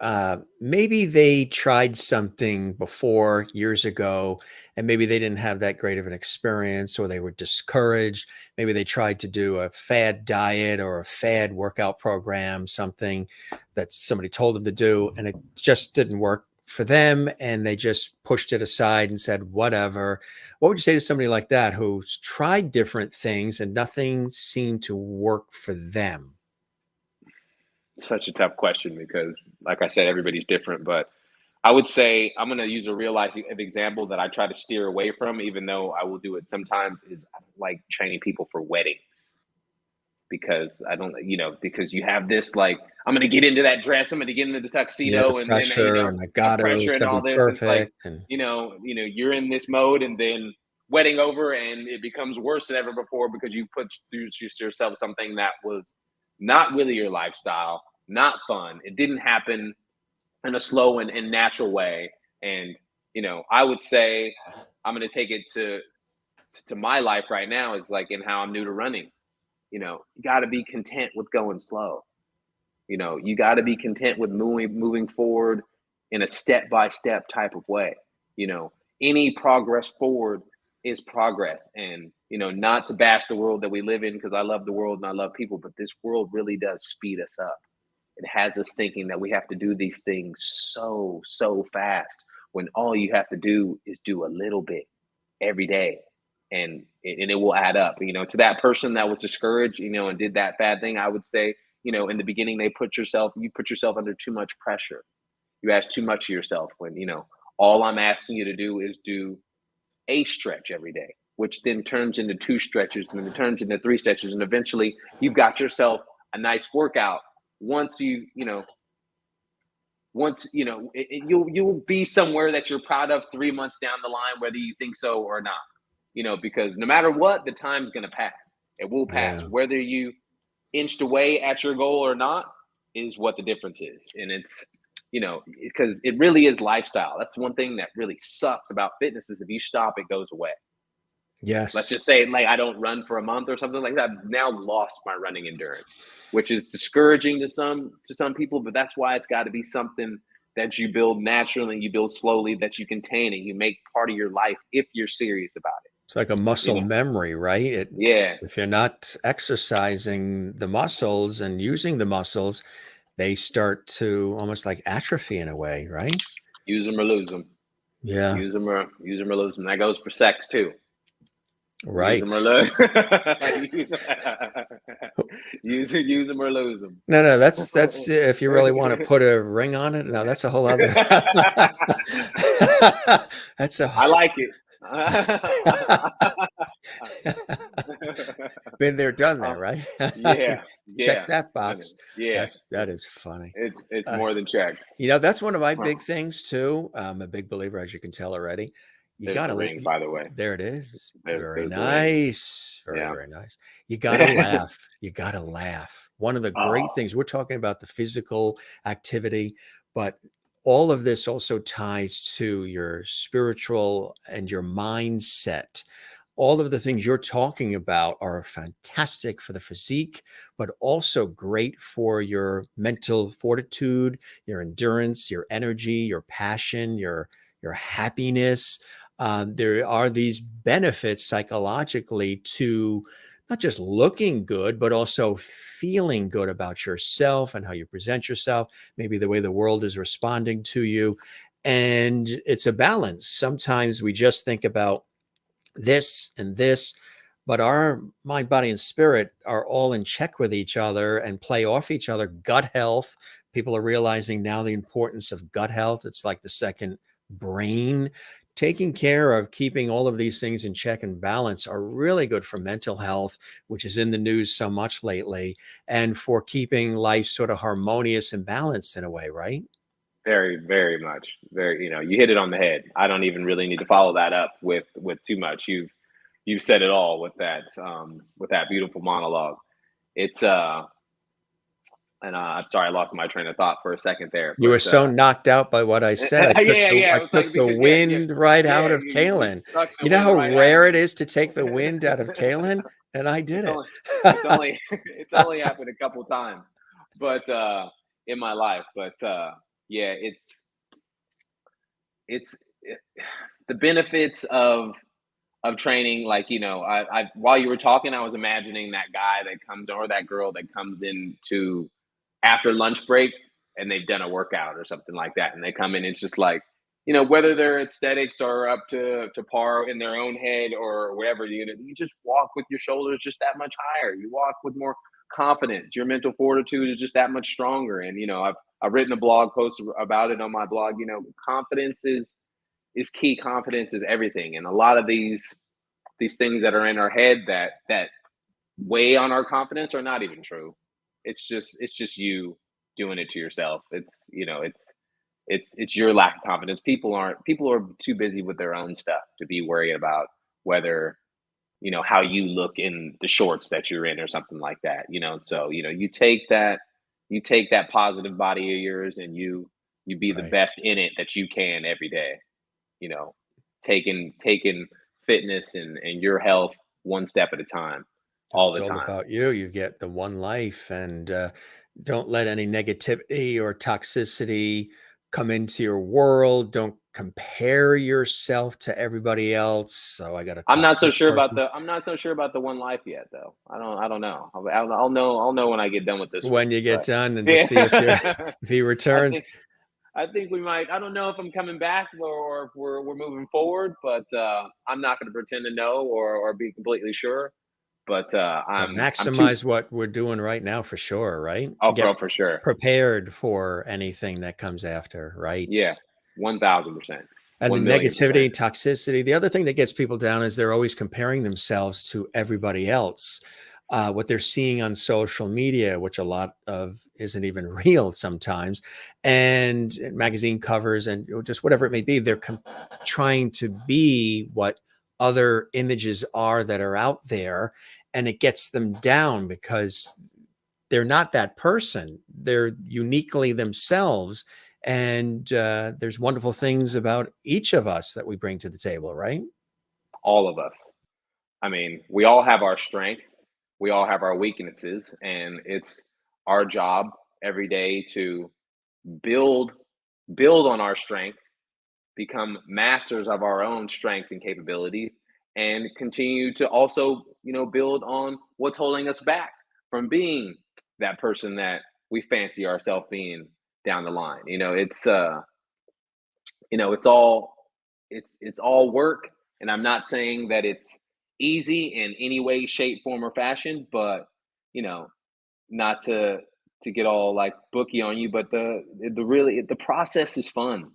maybe they tried something before years ago and maybe they didn't have that great of an experience, or they were discouraged? Maybe they tried to do a fad diet or a fad workout program, something that somebody told them to do, and it just didn't work for them, and they just pushed it aside and said, whatever. What would you say to somebody like that who's tried different things and nothing seemed to work for them? Such a tough question, because like I said, everybody's different. But I would say, I'm going to use a real life example that I try to steer away from, even though I will do it sometimes, is I don't like training people for weddings, because I don't, because you have this, like, I'm going to get into that dress, I'm going to get into the tuxedo, and pressure, and I got it, it's and all be this. perfect. It's like, and you're in this mode, and then wedding over, and it becomes worse than ever before because you put through yourself something that was not really your lifestyle, not fun. It didn't happen in a slow and natural way. And, I would say I'm going to take it to my life right now, is like in how I'm new to running. You got to be content with going slow. You got to be content with moving forward in a step-by-step type of way. Any progress forward is progress. And, not to bash the world that we live in, because I love the world and I love people, but this world really does speed us up. It has us thinking that we have to do these things so fast, when all you have to do is do a little bit every day. and it will add up. You know, to that person that was discouraged, you know, and did that bad thing, I would say, you know, in the beginning, you put yourself under too much pressure. You ask too much of yourself when, you know, all I'm asking you to do is do a stretch every day, which then turns into 2 stretches, and then it turns into 3 stretches, and eventually you've got yourself a nice workout. Once you know, you'll be somewhere that you're proud of 3 months down the line, whether you think so or not. You know, because no matter what, the time's going to pass. It will pass. Yeah. Whether you inched away at your goal or not is what the difference is. And it's, you know, because it really is lifestyle. That's one thing that really sucks about fitness, is if you stop, it goes away. Yes. Let's just say, like, I don't run for a month or something like that. I've now lost my running endurance, which is discouraging to some people, but that's why it's got to be something that you build naturally, you build slowly, that you contain and you make part of your life if you're serious about it. It's like a muscle memory, right? Yeah. If you're not exercising the muscles and using the muscles, they start to almost like atrophy in a way, right? Use them or lose them. Yeah. Use them or lose them. That goes for sex too. Right. Use them or use them or lose them. No, that's if you really want to put a ring on it. No, that's a whole other. I like it. Been there, done there, right? Yeah. Check that box. Yeah, that is funny. It's more than checked. You know, that's one of my big things too. I'm a big believer, as you can tell already. You got to ring, by the way. There it is. There's Nice. Very nice. You got to laugh. You got to laugh. One of the great things, we're talking about the physical activity, but all of this also ties to your spiritual and your mindset. All of the things you're talking about are fantastic for the physique, but also great for your mental fortitude, your endurance, your energy, your passion, your happiness. There are these benefits psychologically to not just looking good, but also feeling good about yourself and how you present yourself, maybe the way the world is responding to you. And it's a balance. Sometimes we just think about this and this, but our mind, body, and spirit are all in check with each other and play off each other. Gut health. People are realizing now the importance of gut health. It's like the second brain. Taking care of keeping all of these things in check and balance are really good for mental health, which is in the news so much lately, and for keeping life sort of harmonious and balanced in a way, right? Very, very much. Very, you know, you hit it on the head. I don't even really need to follow that up with too much. You've said it all with that beautiful monologue. It's and I'm sorry, I lost my train of thought for a second there. You were so knocked out by what I said. I took the wind right out of Kalen. You know how rare it is to take the wind out of Kalen? And I did it. It's only happened a couple times, but in my life. But yeah, it's the benefits of training. Like, you know, I while you were talking, I was imagining that guy that comes, or that girl that comes into after lunch break and they've done a workout or something like that, and they come in, it's just like, you know, whether their aesthetics are up to par in their own head or whatever, you just walk with your shoulders just that much higher. You walk with more confidence. Your mental fortitude is just that much stronger. And, you know, I've written a blog post about it on my blog. You know, confidence is key. Confidence is everything. And a lot of these things that are in our head that weigh on our confidence are not even true. It's just you doing it to yourself. It's, you know, it's your lack of confidence. People are too busy with their own stuff to be worried about whether, you know, how you look in the shorts that you're in or something like that, you know? So, you know, you take that positive body of yours and you be the best in it that you can every day, you know, taking fitness and your health one step at a time, all the time. It's all about you. You get the one life, and don't let any negativity or toxicity come into your world. Don't compare yourself to everybody else. So I'm not so sure about the one life yet, though. I don't know. I'll know when I get done with this. When you get done, and to see if he returns. I think we might. I don't know if I'm coming back or if we're moving forward, but I'm not going to pretend to know or be completely sure. But Well, I'm too. maximize what we're doing right now for sure, right? Oh, Get for sure. prepared for anything that comes after, right? Yeah, 1,000%, And the 1,000,000%. negativity, toxicity. The other thing that gets people down is they're always comparing themselves to everybody else. What they're seeing on social media, which a lot of isn't even real sometimes, and magazine covers and just whatever it may be, they're trying to be what other images are that are out there, and it gets them down because they're not that person. They're uniquely themselves. And there's wonderful things about each of us that we bring to the table, right? All of us. I mean, we all have our strengths, we all have our weaknesses, and it's our job every day to build build on our strength, become masters of our own strength and capabilities, and continue to also, build on what's holding us back from being that person that we fancy ourselves being down the line. It's all it's all work, and I'm not saying that it's easy in any way, shape, form, or fashion, but you know not to get all like booky on you, but the process is fun.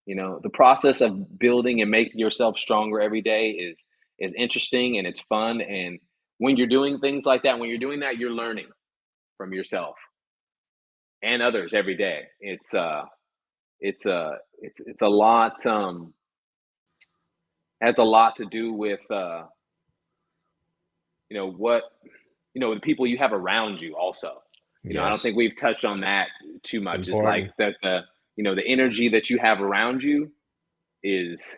The process of building and making yourself stronger every day is interesting and it's fun. And when you're doing things like that, when you're doing that, you're learning from yourself and others every day. It's a lot, has a lot to do with what the people you have around you also. I don't think Yes, we've touched on that too it's much. It's like important. that the energy that you have around you is,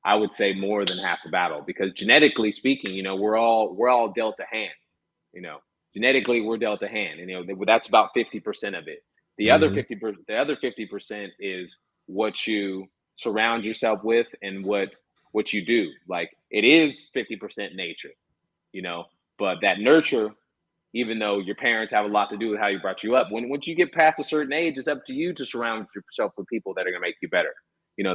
I would say, more than half the battle, because genetically speaking, we're all dealt a hand. You know, genetically we're dealt a hand, and that's about 50% of it. The other Hmm. 50% is what you surround yourself with and what you do. Like, it is 50% nature, you know, but that nurture, even though your parents have a lot to do with how you brought you up, once you get past a certain age, it's up to you to surround yourself with people that are going to make you better.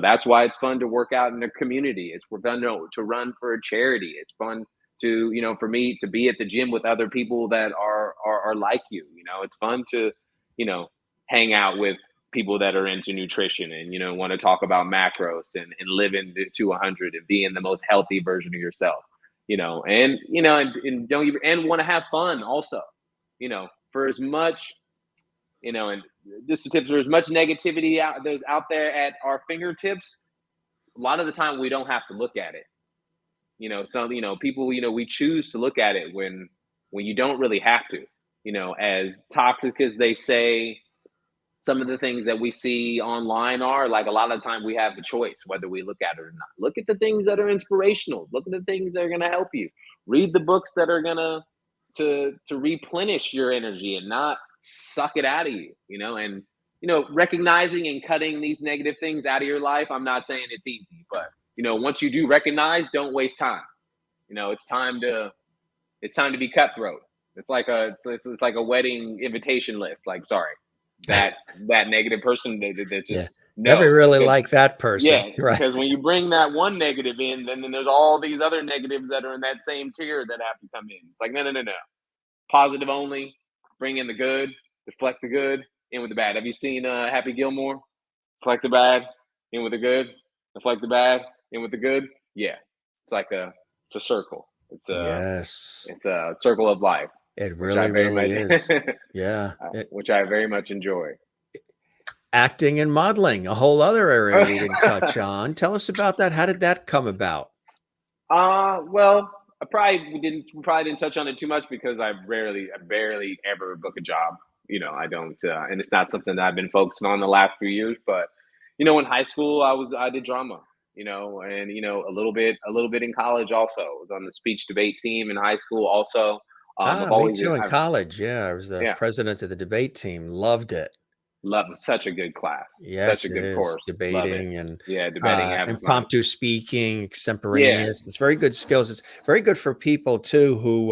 That's why it's fun to work out in a community. It's fun to run for a charity. It's fun to, for me to be at the gym with other people that are like you. It's fun to, you know, hang out with people that are into nutrition and, want to talk about macros and living to 100 and being the most healthy version of yourself. And don't even, and want to have fun also. For as much, and just the tips, for as much negativity there's out there at our fingertips, a lot of the time we don't have to look at it. Some people, we choose to look at it when you don't really have to. As toxic as they say some of the things that we see online are, like, a lot of the time we have the choice whether we look at it or not. Look at the things that are inspirational. Look at the things that are going to help you. Read the books that are going to replenish your energy and not suck it out of you. And recognizing and cutting these negative things out of your life, I'm not saying it's easy, but once you do recognize, don't waste time. It's time to be cutthroat. It's like a wedding invitation list. Like, sorry, that negative person, that Yeah. just no, Never really because like that person. yeah, Right. because when you bring that one negative in, then there's all these other negatives that are in that same tier that have to come in. It's like, no, no, no, no. Positive only. Bring in the good. Deflect the good. In with the bad. Have you seen Happy Gilmore? Deflect the bad. In with the good. Deflect the bad. In with the good. Yeah, it's a circle. Yes, It's a circle of life, it which I really, very really much is. Yeah. which I very much enjoy. Acting and modeling, a whole other area we didn't touch on. Tell us about that. How did that come about? Well, we probably didn't touch on it too much because I barely ever book a job. I don't, and it's not something that I've been focusing on the last few years. But in high school, I did drama. And a little bit in college also. I was on the speech debate team in high school also. I've Me always, too in I've college. Yeah, I was the yeah, president of the debate team. Loved it. loved such a good class, such Yes, a it good is. course. Love it. Debating and Yeah, debating, have fun. impromptu speaking, Yeah, extemporaneous. It's very good skills. It's very good for people too who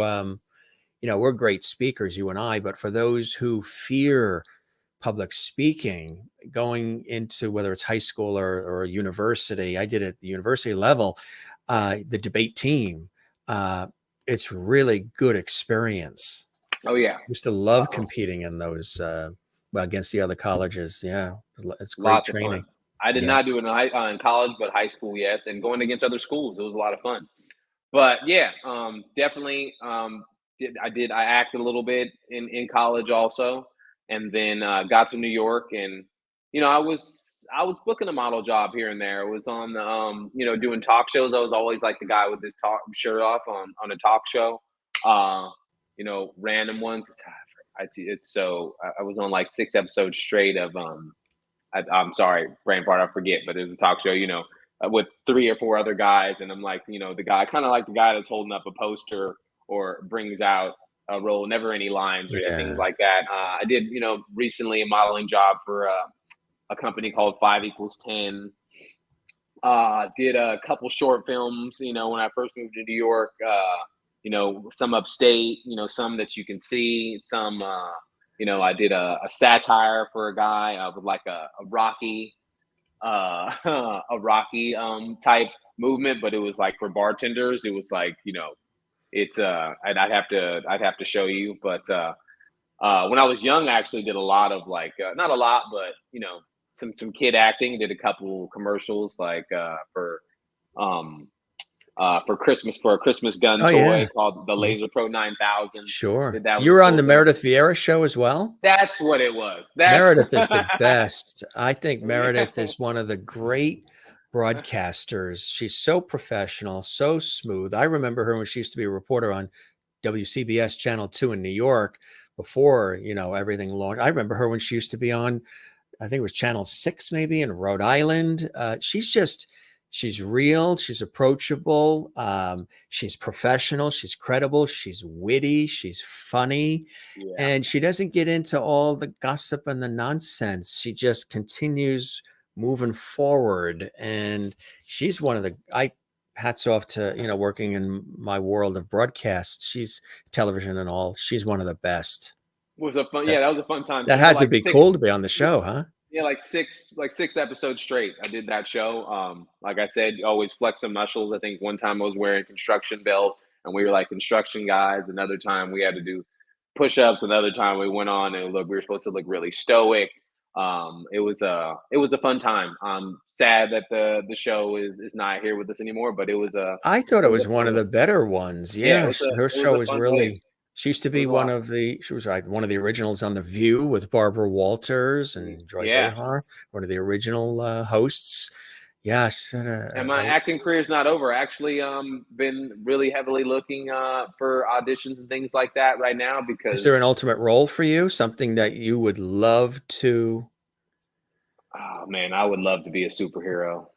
we're great speakers, you and I, but for those who fear public speaking, going into whether it's high school or university. I did it at the university level, the debate team. It's really good experience. Oh yeah. Used to love competing in those against the other colleges. Yeah, it's great Lots training. of fun. I did not do it in college, but high school, yes, and going against other schools, it was a lot of fun. But yeah, definitely. I acted a little bit in college also, and then got to New York, and I was booking a model job here and there. It was on the doing talk shows. I was always like the guy with his shirt off on a talk show. Random ones. I was on like 6 episodes straight of I'm sorry, brain part, I forget, but there's a talk show, with 3 or 4 other guys, and I'm like, the guy, kind of like the guy that's holding up a poster or brings out a role, never any lines or anything like that. I did, recently a modeling job for a company called 5=10. Did a couple short films, when I first moved to New York. Some upstate, some that you can see, some. I did a satire for a guy with like a Rocky type movement, but it was like for bartenders. It was like, it's I'd have to show you, but when I was young, I actually did a lot of like not a lot, but some kid acting. Did a couple commercials like for Christmas, for a Christmas gun toy called the Laser Pro 9000. Sure. You were on the Meredith Vieira show as well? That's what it was. Meredith is the best. I think Meredith is one of the great broadcasters. She's so professional, so smooth. I remember her when she used to be a reporter on WCBS Channel 2 in New York before, everything launched. I remember her when she used to be on, I think it was Channel 6 maybe in Rhode Island. She's real. She's approachable. She's professional. She's credible. She's witty. She's funny. Yeah. And she doesn't get into all the gossip and the nonsense. She just continues moving forward. And she's one of the, hats off to, working in my world of broadcast. She's television and all. She's one of the best. That was a fun time. That had to be cool to be on the show, huh? Yeah, like six episodes straight. I did that show. Like I said, always flex some muscles. I think one time I was wearing a construction belt and we were like construction guys. Another time we had to do push-ups. Another time we went on and we were supposed to look really stoic. It was a fun time. I'm sad that the show is not here with us anymore, but it was I thought it was one of the better ones. Yeah, her show was really. She used to be one of the originals on The View with Barbara Walters and Joy Behar, one of the original hosts. Yeah. And my acting career is not over. Actually, been really heavily looking for auditions and things like that right now. Because is there an ultimate role for you? Something that you would love to? Oh man, I would love to be a superhero.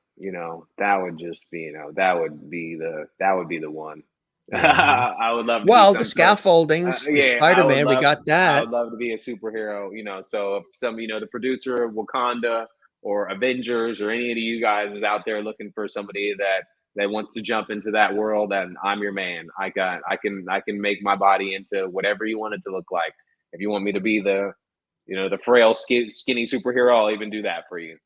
That would just be, that would be the one. I would love to the scaffoldings, the Spider-Man, we got that. I would love to be a superhero, so if some, the producer of Wakanda or Avengers or any of you guys is out there looking for somebody that wants to jump into that world, and I'm your man. I can make my body into whatever you want it to look like. If you want me to be the frail, skinny superhero, I'll even do that for you.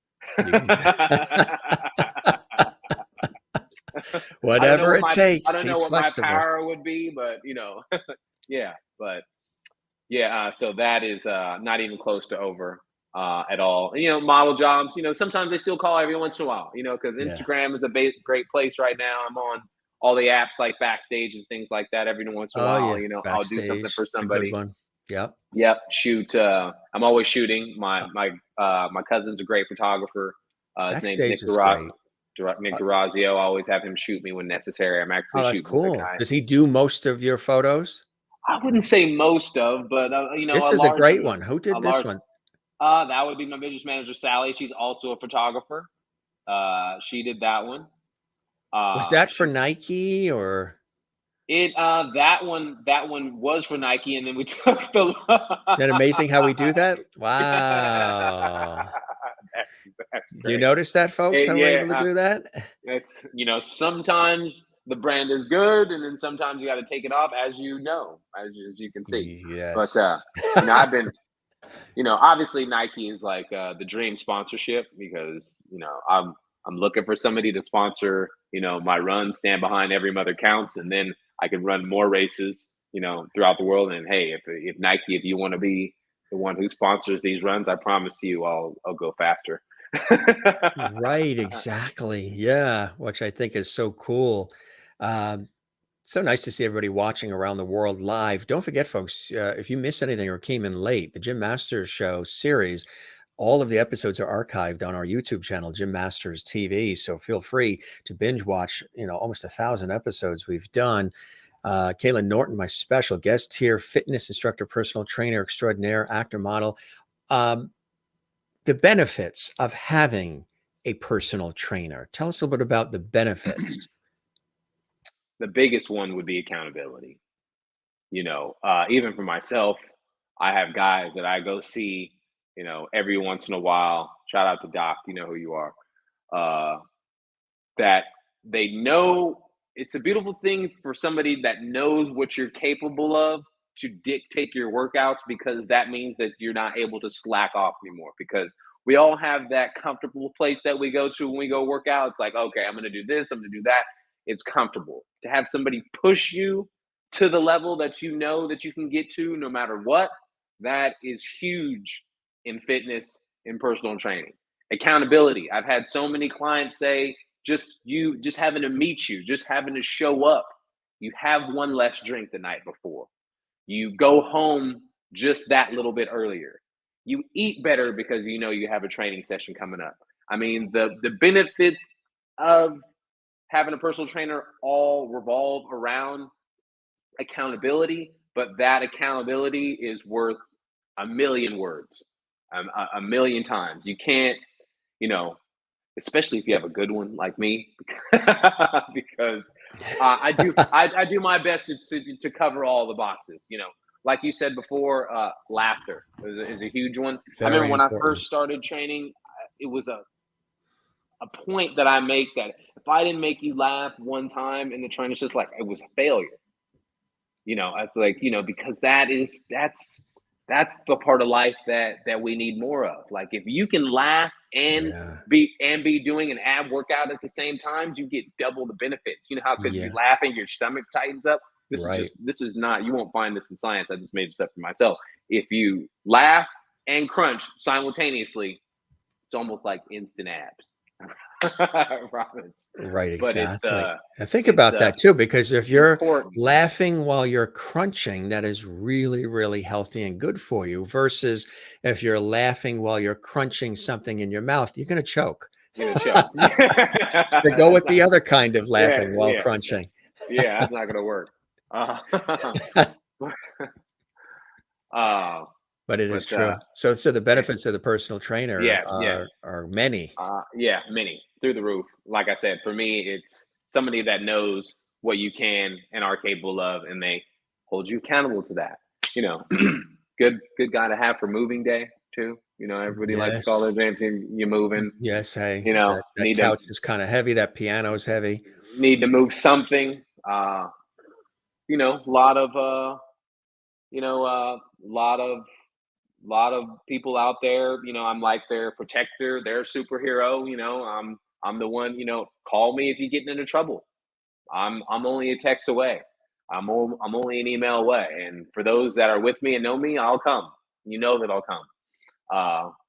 Whatever it takes. I don't know what flexible. My power would be, but so that is not even close to over at all. Model jobs, sometimes they still call every once in a while, because Instagram is a great place right now. I'm on all the apps like Backstage and things like that. Every once in a while, Backstage, I'll do something for somebody. Yep. Shoot. I'm always shooting. My cousin's a great photographer. His name's Nick great. Nick Durazio. I always have him shoot me when necessary. I'm actually that's shooting cool. with a guy. Does he do most of your photos? I wouldn't say most of, but this is a great one. Who did this one? That would be my business manager, Sally. She's also a photographer. She did that one. Was that for Nike or? That one was for Nike, and then we took the. Isn't that amazing how we do that? Wow. That's great. Do you notice that, folks? How we're able to do that? It's sometimes the brand is good, and then sometimes you got to take it off, as you can see. Yes. But I've been Obviously Nike is like the dream sponsorship because, I'm looking for somebody to sponsor, my run, stand behind every mother counts, and then I can run more races, throughout the world. And hey, if Nike, if you want to be the one who sponsors these runs, I promise you I'll go faster. Right, exactly. Yeah, which I think is so cool. Um, so nice to see everybody watching around the world live. Don't forget, folks, if you missed anything or came in late, the Gym Masters Show series, all of the episodes are archived on our YouTube channel, Gym Masters TV. So feel free to binge watch, almost 1,000 episodes we've done. Kalen Norton, my special guest here, fitness instructor, personal trainer extraordinaire, actor, model. Um, the benefits of having a personal trainer. Tell us a little bit about the benefits. The biggest one would be accountability. Even for myself, I have guys that I go see, every once in a while. Shout out to Doc, you know who you are. That they know it's a beautiful thing for somebody that knows what you're capable of to dictate your workouts, because that means that you're not able to slack off anymore, because we all have that comfortable place that we go to when we go work out. It's like, okay, I'm going to do this, I'm going to do that. It's comfortable. To have somebody push you to the level that you know that you can get to no matter what, that is huge in fitness, in personal training. Accountability. I've had so many clients say, just having to meet you, just having to show up. You have one less drink the night before. You go home just that little bit earlier. You eat better because you have a training session coming up. I mean, the benefits of having a personal trainer all revolve around accountability, but that accountability is worth a million words, a million times. You can't, especially if you have a good one like me, because I do my best to cover all the boxes. Like you said before, laughter is a huge one. I remember when I first started training, it was a point that I make that if I didn't make you laugh one time in the training, it's just like it was a failure. I feel like, because that's the part of life that we need more of. Like if you can laugh and be doing an ab workout at the same time, you get double the benefits. You know how because you're laughing, your stomach tightens up. This is not, you won't find this in science. I just made this up for myself. If you laugh and crunch simultaneously, it's almost like instant abs. I promise. Right, But exactly. And think about that too, because if you're laughing while you're crunching, that is really, really healthy and good for you, versus if you're laughing while you're crunching something in your mouth, you're going to choke. You're going to choke. So go with the other kind of laughing while crunching. Yeah, that's not going to work. But it is true. So the benefits of the personal trainer are many. Many, through the roof. Like I said, for me, it's somebody that knows what you can and are capable of, and they hold you accountable to that. Good guy to have for moving day too. Everybody likes to call their gym team, you moving. Yes, hey. That couch is kind of heavy. That piano is heavy. Need to move something. A lot of people out there, I'm like their protector, their superhero. I'm the one, call me if you get into trouble. I'm only a text away. I'm only an email away. And for those that are with me and know me, I'll come. You know that I'll come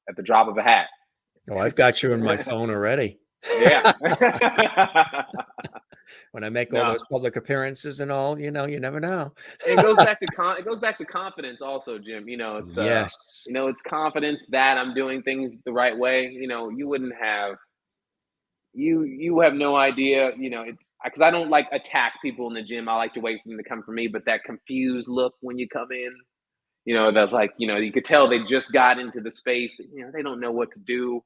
at the drop of a hat. Oh, I've got you in my phone already. Yeah. When I make all those public appearances and all, you never know. It goes back to confidence also, Jim. It's it's confidence that I'm doing things the right way. You wouldn't have you have no idea, it's because I don't like attack people in the gym. I like to wait for them to come for me, but that confused look when you come in, that's like, you could tell they just got into the space that, they don't know what to do.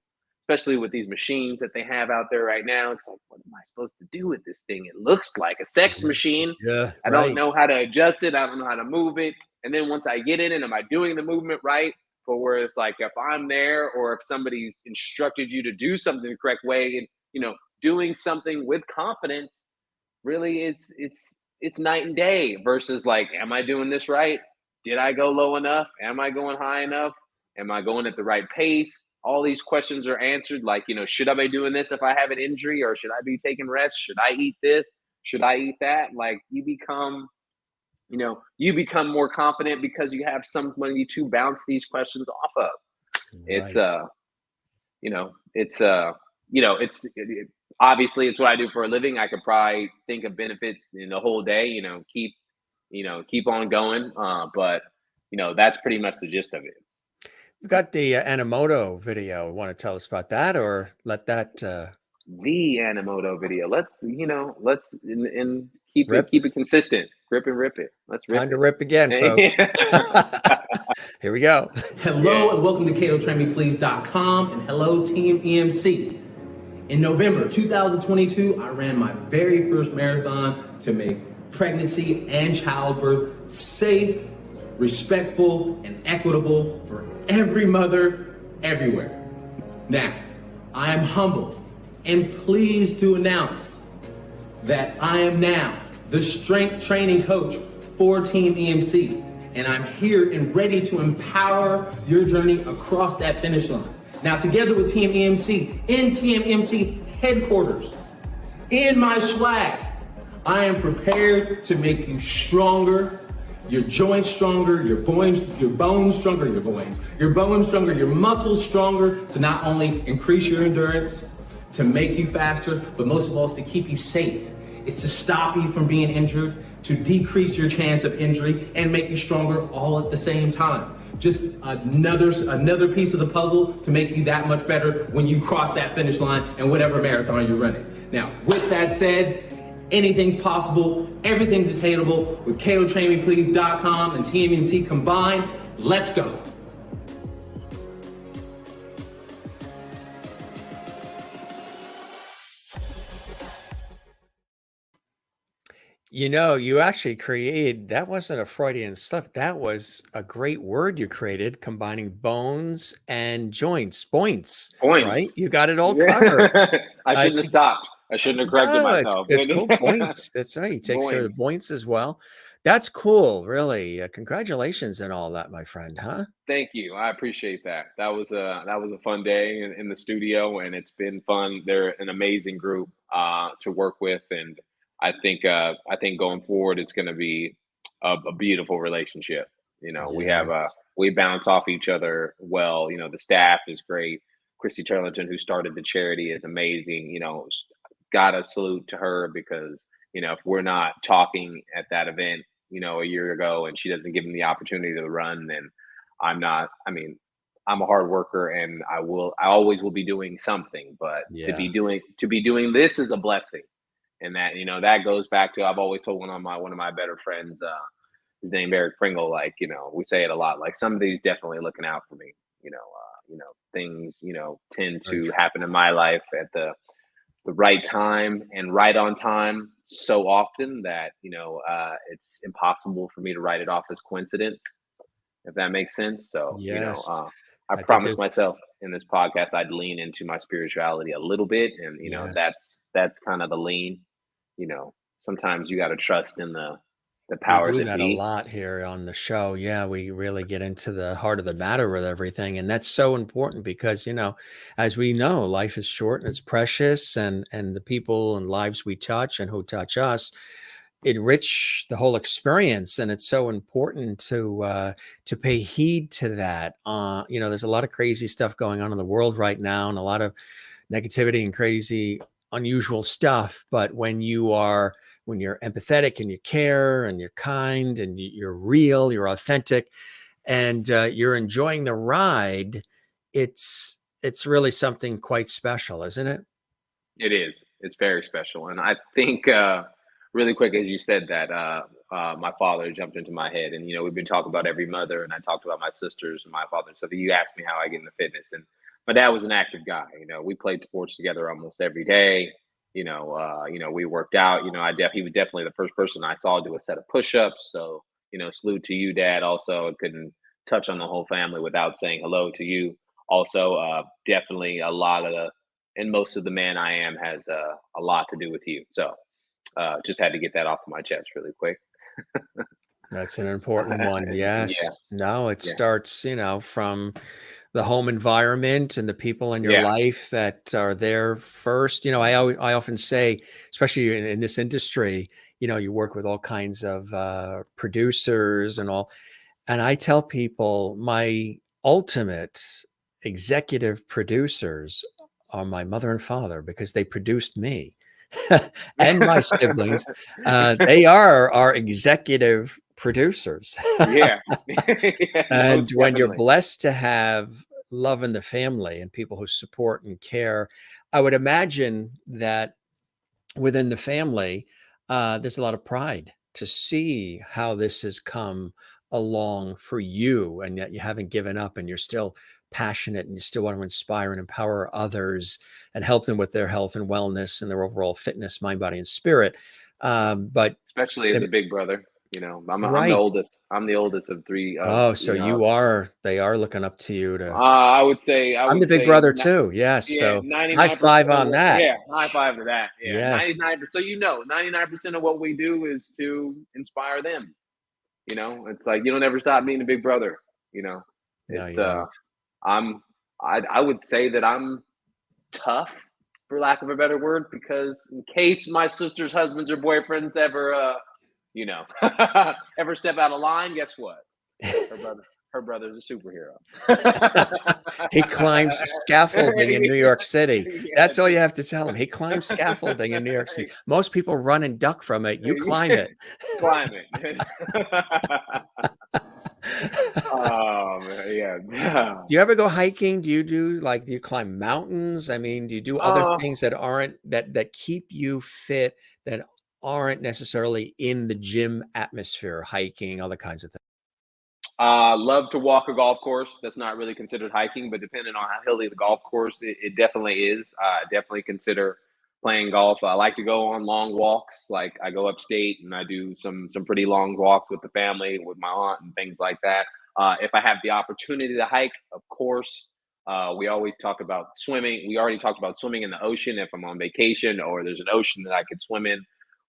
Especially with these machines that they have out there right now. It's like, what am I supposed to do with this thing? It looks like a sex machine. Yeah, I don't know how to adjust it. I don't know how to move it. And then once I get in it, am I doing the movement right? For where it's like, if I'm there or if somebody's instructed you to do something the correct way, and doing something with confidence, really it's night and day versus like, am I doing this right? Did I go low enough? Am I going high enough? Am I going at the right pace? All these questions are answered. Like, should I be doing this if I have an injury, or should I be taking rest? Should I eat this? Should I eat that? Like, you become more confident because you have somebody to bounce these questions off of. It's Right. Obviously it's what I do for a living. I could probably think of benefits in the whole day, keep on going. But that's pretty much the gist of it. We've got the Animoto video. Want to tell us about that, or let that The Animoto video. Let's and keep rip? it consistent. Rip and rip it. Let's rip Time to it. rip again, folks. Here we go. Hello and welcome to KatoTrainMePlease.com, and hello Team EMC. In November 2022, I ran my very first marathon to make pregnancy and childbirth safe, respectful, and equitable for every mother everywhere. Now, I am humbled and pleased to announce that I am now the strength training coach for Team EMC, and I'm here and ready to empower your journey across that finish line. Now, together with Team EMC in Team EMC headquarters, in my swag, I am prepared to make you stronger, your joints stronger, your bones stronger, your muscles stronger, to not only increase your endurance, to make you faster, but most of all, it's to keep you safe. It's to stop you from being injured, to decrease your chance of injury, and make you stronger all at the same time. Just another piece of the puzzle to make you that much better when you cross that finish line in whatever marathon you're running. Now, with that said, anything's possible, everything's attainable with KatoTrainMePlease.com and TMNC combined. Let's go. You actually created, that wasn't a Freudian slip. That was a great word you created, combining bones and joints, points, right? Points. You got it all Yeah. covered. I shouldn't have stopped. I shouldn't have corrected No, myself. it's cool. Points. That's right. He takes care of the points as well. That's cool. Really. Congratulations and all that, my friend. Huh? Thank you. I appreciate that. That was a fun day in the studio, and it's been fun. They're an amazing group to work with, and I think going forward it's going to be a beautiful relationship. We bounce off each other well. The staff is great. Christy Turlington, who started the charity, is amazing. Got to salute to her, because if we're not talking at that event a year ago, and she doesn't give me the opportunity to run, then I'm not. I mean, I'm a hard worker, and I always will be doing something, but to be doing this is a blessing. And that that goes back to, I've always told one of my better friends, his name Eric Pringle, like we say it a lot, like somebody's definitely looking out for me. Things tend to happen in my life at the right time and right on time so often that it's impossible for me to write it off as coincidence, if that makes sense. So Yes. I promised myself in this podcast I'd lean into my spirituality a little bit, and that's kind of the lean. Sometimes you got to trust in the powers We do that that a be. lot here on the show. Yeah, we really get into the heart of the matter with everything. And that's so important because, as we know, life is short and it's precious, and the people and lives we touch and who touch us enrich the whole experience. And it's so important to pay heed to that. There's a lot of crazy stuff going on in the world right now, and a lot of negativity and crazy, unusual stuff. But when you're empathetic and you care and you're kind and you're real, you're authentic, and you're enjoying the ride, it's really something quite special, isn't it? It is. It's very special. And I think really quick, as you said that, my father jumped into my head, and we've been talking about every mother, and I talked about my sisters and my father. So you asked me how I get into fitness, and my dad was an active guy. We played sports together almost every day. We worked out. He was definitely the first person I saw do a set of push-ups. So salute to you, Dad. Also, I couldn't touch on the whole family without saying hello to you. Also, definitely and most of the man I am has a lot to do with you. So just had to get that off of my chest really quick. That's an important one. Yeah, Yes. No, it yeah, starts, from the home environment and the people in your yeah. life that are there first. I often say, especially in this industry, you work with all kinds of producers and all. And I tell people my ultimate executive producers are my mother and father because they produced me and my siblings. They are our executive producers. Yeah, yeah, And most when you're definitely. blessed to have love in the family and people who support and care, I would imagine that within the family, there's a lot of pride to see how this has come along for you, and yet you haven't given up and you're still passionate and you still want to inspire and empower others and help them with their health and wellness and their overall fitness, mind, body, and spirit. But Especially as the- a big brother, I'm the right. oldest. I'm the oldest of three of Oh, so they are looking up to you to, I I'm would the big say, brother too. Yes. yeah, So high 99% five of on that. yeah, high five to that. Yeah, Yes. 99%. So 99% of what we do is to inspire them. It's like you don't ever stop being a big brother. You know, No, it's you don't. I'm I would say that I'm tough, for lack of a better word, because in case my sister's husbands or boyfriends ever you know ever step out of line, guess what? Her brother her brother's a superhero. He climbs scaffolding in New York City. Yeah, That's all you have to tell him. He climbs scaffolding in New York City. Most people run and duck from it. You climb it. climate. Oh man, yeah. Do you ever go hiking? Do you climb mountains? I mean, do you do other Uh, things that aren't that keep you fit that aren't necessarily in the gym atmosphere, hiking, other kinds of things? Love to walk a golf course. That's not really considered hiking, but depending on how hilly the golf course, it definitely is. Definitely consider playing golf. I like to go on long walks. Like I go upstate and I do some pretty long walks with the family, with my aunt and things like that. If I have the opportunity to hike, of course. We always talk about swimming. We already talked about swimming in the ocean if I'm on vacation or there's an ocean that I could swim in.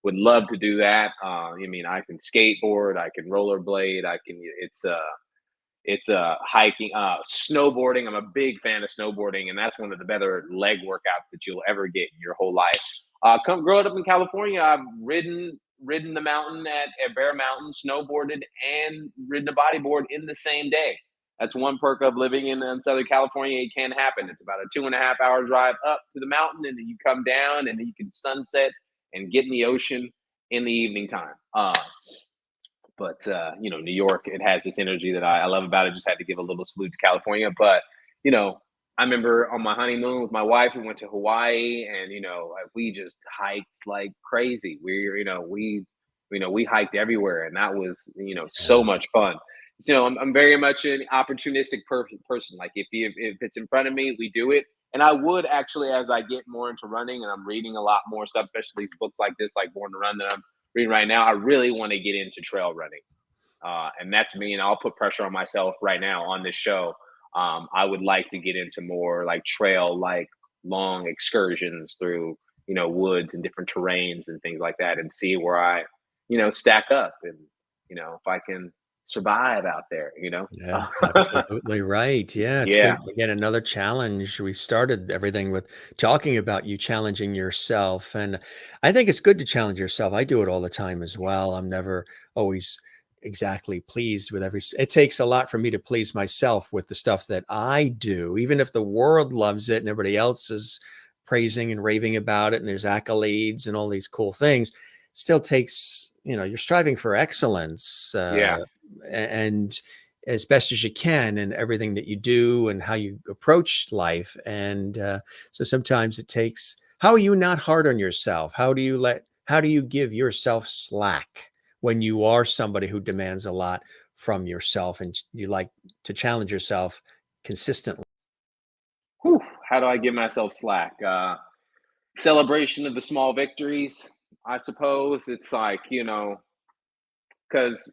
Would love to do that. I can skateboard, I can rollerblade, I can. It's hiking, snowboarding. I'm a big fan of snowboarding, and that's one of the better leg workouts that you'll ever get in your whole life. Come growing up in California, I've ridden the mountain at Bear Mountain, snowboarded, and ridden a bodyboard in the same day. That's one perk of living in Southern California. It can happen. It's about a 2.5 hour drive up to the mountain, and then you come down, and then you can sunset and get in the ocean in the evening time. But New York, it has this energy that I love about it. Just had to give a little salute to California. But you know, I remember on my honeymoon with my wife, we went to Hawaii, and we just hiked like crazy. We hiked everywhere, and that was so Yeah. much fun. So I'm very much an opportunistic person. Like if it's in front of me, we do it. And I would actually, as I get more into running, and I'm reading a lot more stuff, especially books like this, like Born to Run, that I'm reading right now. I really want to get into trail running, and that's me. And I'll put pressure on myself right now on this show. I would like to get into more like trail, like long excursions through woods and different terrains and things like that, and see where I stack up, and if I can survive out there. Yeah, absolutely right. Yeah, it's Yeah, good. Again, another challenge. We started everything with talking about you challenging yourself. And I think it's good to challenge yourself. I do it all the time as well. I'm never always exactly pleased with it takes a lot for me to please myself with the stuff that I do, even if the world loves it and everybody else is praising and raving about it and there's accolades and all these cool things. Still takes, you're striving for excellence. yeah. And as best as you can in everything that you do and how you approach life. And so sometimes it takes, how are you not hard on yourself? How do you give yourself slack when you are somebody who demands a lot from yourself and you like to challenge yourself consistently? Whew, how do I give myself slack? Celebration of the small victories, I suppose. It's like because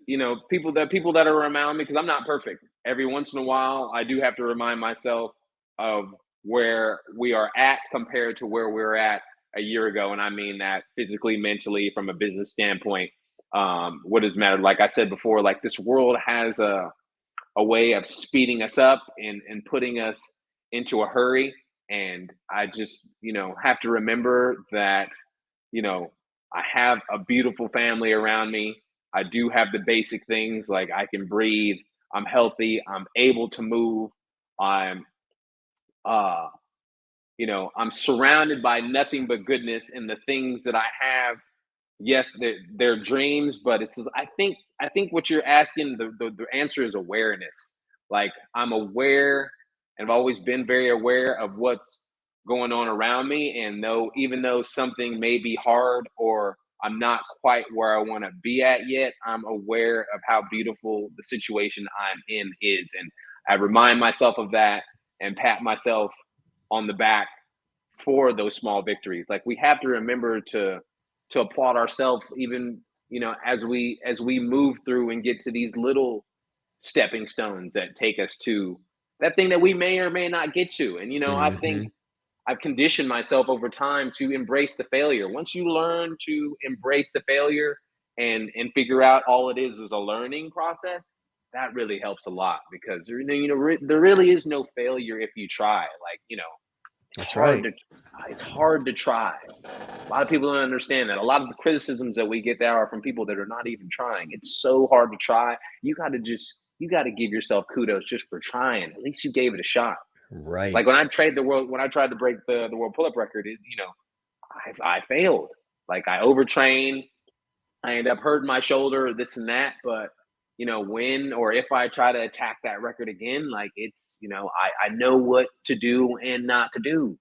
people that are around me, because I'm not perfect. Every once in a while I do have to remind myself of where we are at compared to where we were at a year ago, and I mean that physically, mentally, from a business standpoint. what does matter? Like I said before, like this world has a way of speeding us up and putting us into a hurry. And I just, have to remember that, I have a beautiful family around me. I do have the basic things, like I can breathe, I'm healthy, I'm able to move, I'm, uh, I'm surrounded by nothing but goodness, and the things that I have, yes, they're dreams, but I think what you're asking, the answer is awareness. Like I'm aware, and I've always been very aware of what's going on around me. And even though something may be hard, or I'm not quite where I want to be at yet, I'm aware of how beautiful the situation I'm in is. And I remind myself of that and pat myself on the back for those small victories. Like we have to remember to applaud ourselves, even as we move through and get to these little stepping stones that take us to that thing that we may or may not get to. And I think Mhm. I've conditioned myself over time to embrace the failure. Once you learn to embrace the failure and figure out all it is a learning process, that really helps a lot, because there really is no failure if you try. Like it's That's hard right. to it's hard to try. A lot of people don't understand that. A lot of the criticisms that we get there are from people that are not even trying. It's so hard to try. You got to give yourself kudos just for trying. At least you gave it a shot. Like Right. when I tried to break the world pull-up record, I failed. Like I overtrained. I ended up hurting my shoulder, this and that. But when or if I try to attack that record again, like I know what to do and not to do.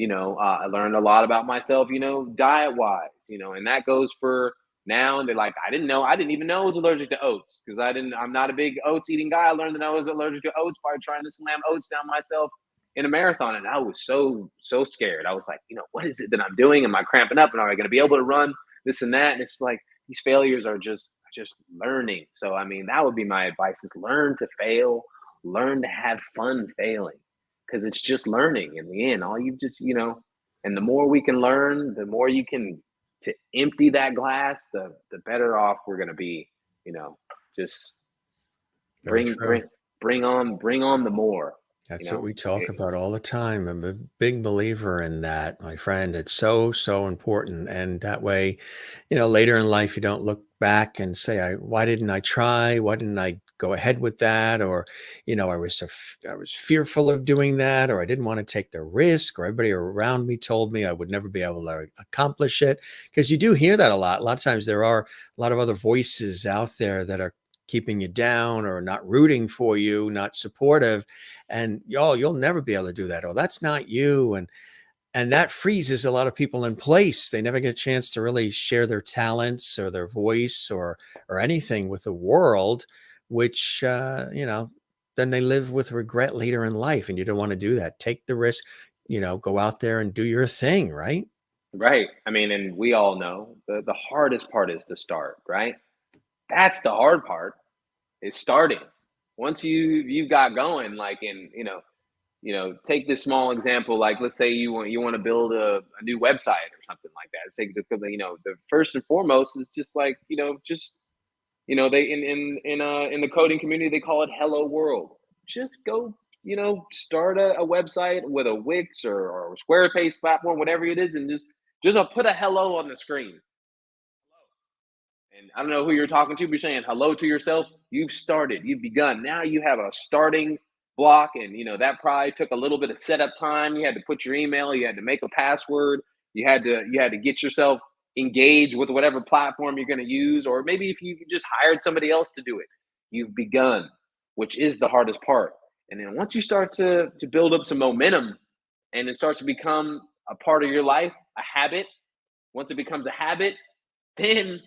I learned a lot about myself, diet wise, and that goes for now. And they're like, I didn't even know I was allergic to oats, because I'm not a big oats eating guy. I learned that I was allergic to oats by trying to slam oats down myself in a marathon. And I was so scared. I was like, what is it that I'm doing? Am I cramping up? And am I going to be able to run this and that? And it's like, these failures are just learning. So, I mean, that would be my advice, is learn to fail, learn to have fun failing, because it's just learning in the end. All you just, and the more we can learn, the more you can to empty that glass, the better off we're going to be, just Very bring, true. bring, bring on the more, That's what we talk about all the time. I'm a big believer in that, my friend. It's so, so important. And that way, later in life, you don't look back and say, why didn't I try? Why didn't I go ahead with that? Or, I was fearful of doing that, or I didn't want to take the risk, or everybody around me told me I would never be able to accomplish it. Because you do hear that a lot. A lot of times there are a lot of other voices out there that are keeping you down, or not rooting for you, not supportive. And you'll never be able to do that. Oh, that's not you. And that freezes a lot of people in place. They never get a chance to really share their talents or their voice or anything with the world, which then they live with regret later in life. And you don't want to do that. Take the risk, go out there and do your thing, right? right. I mean, and we all know the hardest part is to start, right? That's the hard part, is starting. Once you've got going, like take this small example. Like, let's say you want to build a new website or something like that. Take the first and foremost is just like they in the coding community, they call it hello world. Just go start a website with a Wix or Squarespace platform, whatever it is, and just put a hello on the screen. And I don't know who you're talking to, but you're saying hello to yourself. You've started, you've begun. Now you have a starting block. And that probably took a little bit of setup time. You had to put your email, you had to make a password, you had to get yourself engaged with whatever platform you're going to use. Or maybe if you just hired somebody else to do it, you've begun, which is the hardest part. And then once you start to build up some momentum, and it starts to become a part of your life, a habit. Once it becomes a habit, then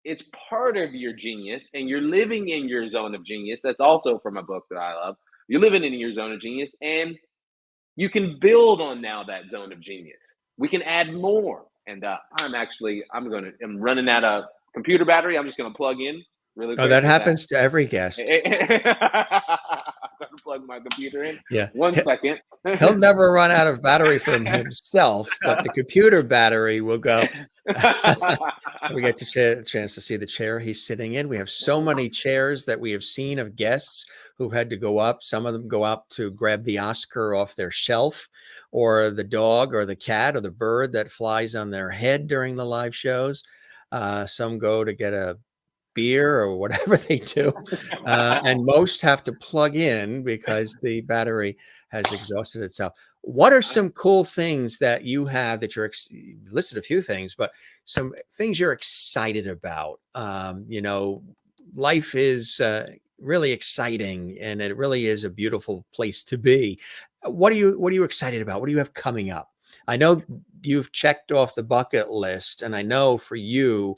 it's part of your genius, and you're living in your zone of genius. That's also from a book that I love. You're living in your zone of genius, and you can build on now that zone of genius. We can add more. And I'm running out of computer battery. I'm just going to plug in really Oh, quick that with that. happens to every guest. I'm going to plug my computer in. Yeah. 1 second. He'll never run out of battery from himself, but the computer battery will go. We get a chance to see the chair he's sitting in. We have so many chairs that we have seen of guests who've had to go up. Some of them go up to grab the Oscar off their shelf, or the dog or the cat or the bird that flies on their head during the live shows. Some go to get a beer or whatever they do. And most have to plug in because the battery has exhausted itself. What are some cool things that you have that you listed a few things, but some things you're excited about? Life is really exciting, and it really is a beautiful place to be. What are you excited about? What do you have coming up? I know you've checked off the bucket list, and I know for you,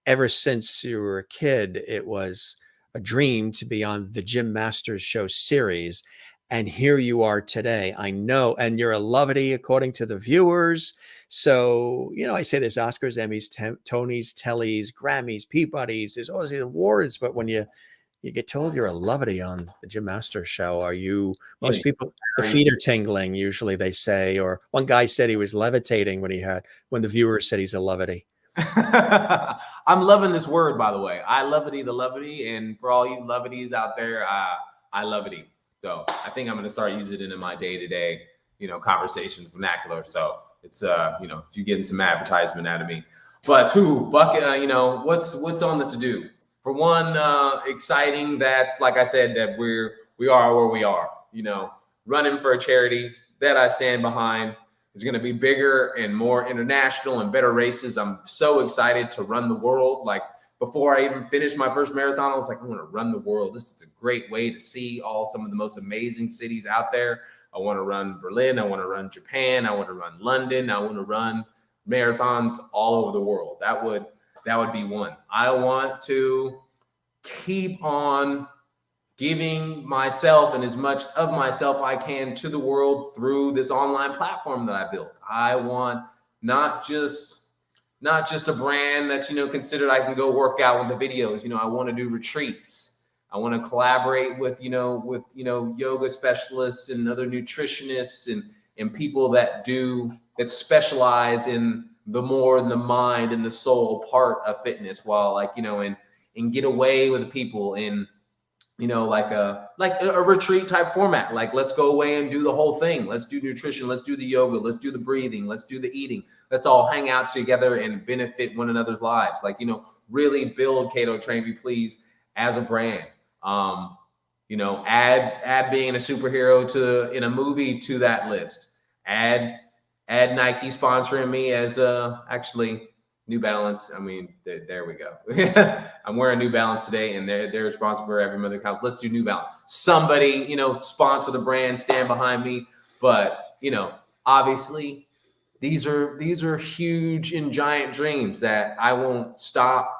ever since you were a kid, it was a dream to be on the Gym Masters Show series. And here you are today. I know, and you're a lovety according to the viewers. So, I say there's Oscars, Emmys, Tonys, Tellys, Grammys, Peabodys, there's all these awards, but when you get told you're a lovety on the Gym Masters Show, most people, the feet are tingling, usually they say, or one guy said he was levitating when the viewer said he's a lovety. I'm loving this word, by the way. I lovety the lovety, and for all you loveties out there, I lovety. So I think I'm going to start using it in my day-to-day, conversation vernacular. So it's, you're getting some advertisement out of me. But what's on the to-do? For one, exciting that, like I said, that we are where we are, running for a charity that I stand behind. Is going to be bigger and more international and better races. I'm so excited to run the world. Like, before I even finished my first marathon, I was like, I want to run the world. This is a great way to see some of the most amazing cities out there. I want to run Berlin. I want to run Japan. I want to run London. I want to run marathons all over the world. That would be one. I want to keep on giving myself and as much of myself I can to the world through this online platform that I built. I want not just a brand that, considered I can go work out with the videos. I want to do retreats. I want to collaborate with yoga specialists and other nutritionists and people that specialize in the mind and the soul part of fitness, while and get away with the people in like a retreat type format. Like, let's go away and do the whole thing. Let's do nutrition. Let's do the yoga. Let's do the breathing. Let's do the eating. Let's all hang out together and benefit one another's lives. Like, really build KatoTrainMePlease as a brand. Add being a superhero in a movie to that list. Add Nike sponsoring me as actually New Balance. I mean, there we go. I'm wearing New Balance today, and they're responsible for every mother count. Let's do New Balance. Somebody, sponsor the brand, stand behind me. But, obviously these are huge and giant dreams that I won't stop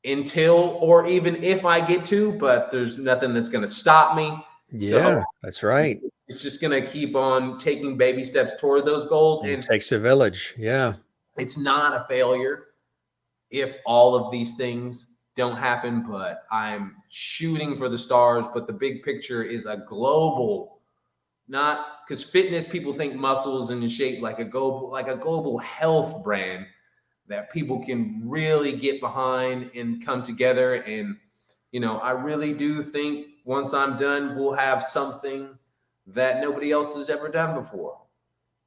until, or even if I get to, but there's nothing that's going to stop me. Yeah, so that's right. It's just going to keep on taking baby steps toward those goals. It takes a village. Yeah. It's not a failure if all of these things don't happen, but I'm shooting for the stars. But the big picture is a global, not because fitness, people think muscles and shape, like a global health brand that people can really get behind and come together. And, I really do think once I'm done, we'll have something that nobody else has ever done before.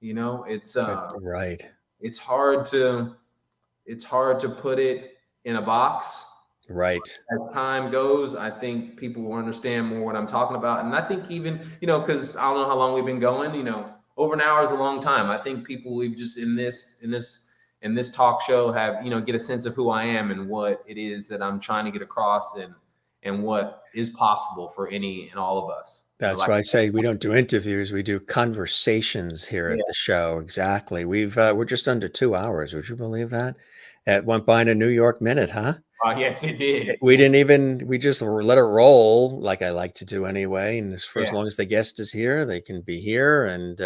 It's right. It's hard to put it in a box. Right. As time goes, I think people will understand more what I'm talking about. And I think even, because I don't know how long we've been going, over an hour is a long time. I think people we've just in this talk show have, get a sense of who I am and what it is that I'm trying to get across and what is possible for any and all of us. That's why I say we don't do interviews. We do conversations here at the show. Exactly. We're just under 2 hours. Would you believe that? It went by in a New York minute, huh? Yes, it did. We just let it roll like I like to do anyway. And for as long as the guest is here, they can be here. And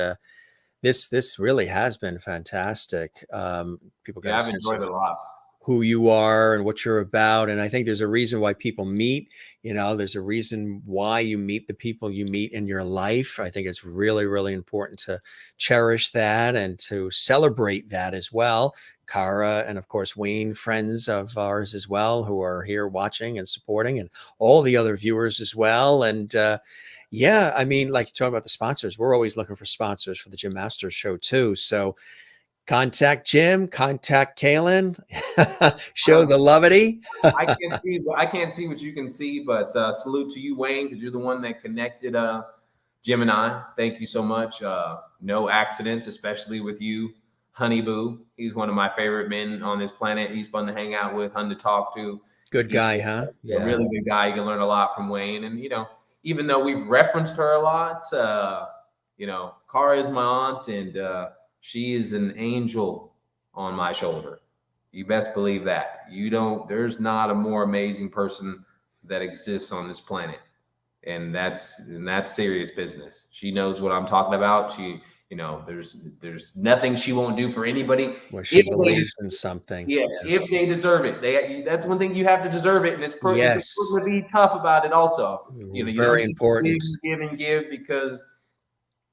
this really has been fantastic. People got a sense I've enjoyed it a lot. Who you are and what you're about. And I think there's a reason why people meet, there's a reason why you meet the people you meet in your life. I think it's really, really important to cherish that and to celebrate that as well. Kara, and of course, Wayne, friends of ours as well, who are here watching and supporting, and all the other viewers as well. And yeah, I mean, like you talk about the sponsors, we're always looking for sponsors for the Gym Masters show too. So contact Jim, contact Kalen, show the lovity. I can't see what you can see, but salute to you, Wayne, because you're the one that connected Jim and I. Thank you so much. No accidents, especially with you, Honey Boo. He's one of my favorite men on this planet. He's fun to hang out with, fun to talk to. Good guy, huh? Yeah, a really good guy. You can learn a lot from Wayne. And, you know, even though we've referenced her a lot, you know, Cara is my aunt, and she is an angel on my shoulder. You best believe that. There's not a more amazing person that exists on this planet. And that's serious business. She knows what I'm talking about. She, you know, there's nothing she won't do for anybody. Well, she believes in something. Yeah, if they deserve it. That's one thing, you have to deserve it. And it's important to be tough about it also. You know, very important. Give, because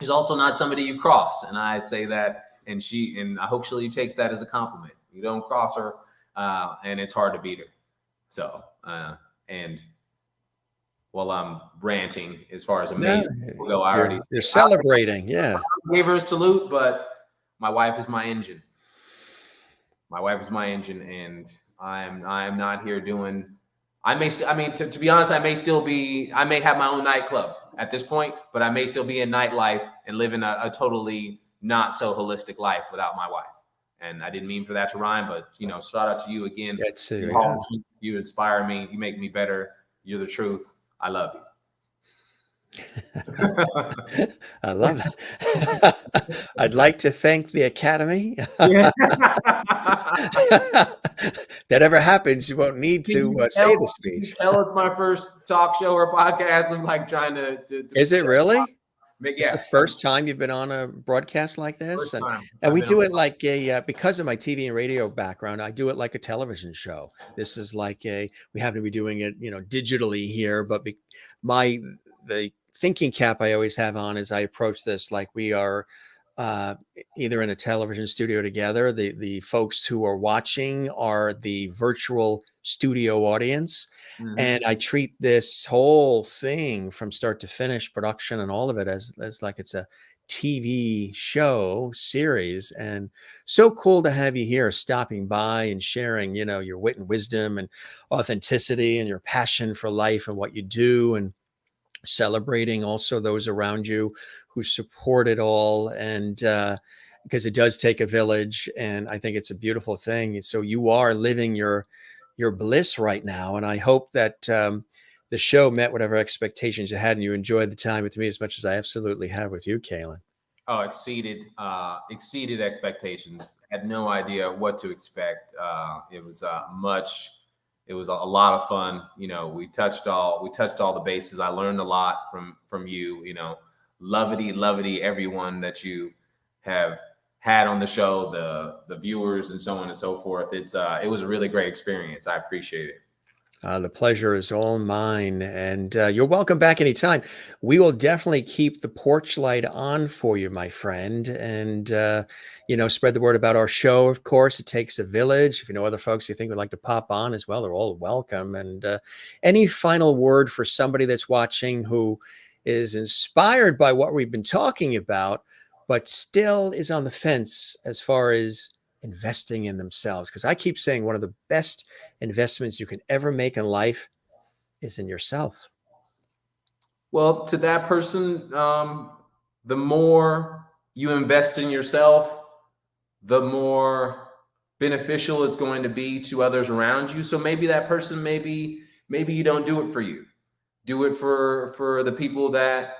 she's also not somebody you cross. And I say that, and I hope she takes that as a compliment. You don't cross her, and it's hard to beat her. So, and while I'm ranting as far as amazing, you're celebrating. Yeah. I gave her a salute, but my wife is my engine. My wife is my engine, and I'm not here doing. To be honest, I may have my own nightclub at this point, but I may still be in nightlife and living a totally not so holistic life without my wife. And I didn't mean for that to rhyme, but, you know, shout out to you again. That's it. You inspire me. You make me better. You're the truth. I love you. I love it. I'd like to thank the Academy. That ever happens, you won't need to say the speech. Tell us my first talk show or podcast. I'm like trying to Is it really? Yeah. It's the first time you've been on a broadcast like this? And we do it like because of my TV and radio background, I do it like a television show. This is like we happen to be doing it, you know, digitally here, but the thinking cap I always have on is I approach this like we are either in a television studio together. The folks who are watching are the virtual studio audience. Mm-hmm. And I treat this whole thing from start to finish, production and all of it, as like it's a TV show series. And so cool to have you here, stopping by and sharing, you know, your wit and wisdom and authenticity and your passion for life and what you do, and celebrating also those around you who support it all. And because it does take a village, and I think it's a beautiful thing. So you are living your bliss right now. And I hope that the show met whatever expectations you had, and you enjoyed the time with me as much as I absolutely have with you, Kalen. Oh, exceeded expectations. Had no idea what to expect. It was a lot of fun. You know, we touched all the bases. I learned a lot from you, you know, lovety everyone that you have had on the show, the viewers and so on and so forth. It was a really great experience. I appreciate it. The pleasure is all mine, and you're welcome back anytime. We will definitely keep the porch light on for you, my friend, and you know, spread the word about our show. Of course, it takes a village. If you know other folks you think would like to pop on as well, they're all welcome. And any final word for somebody that's watching who is inspired by what we've been talking about, but still is on the fence as far as investing in themselves? Because I keep saying one of the best investments you can ever make in life is in yourself. Well, to that person, the more you invest in yourself, the more beneficial it's going to be to others around you. So maybe that person, maybe you don't do it for you. Do it for the people that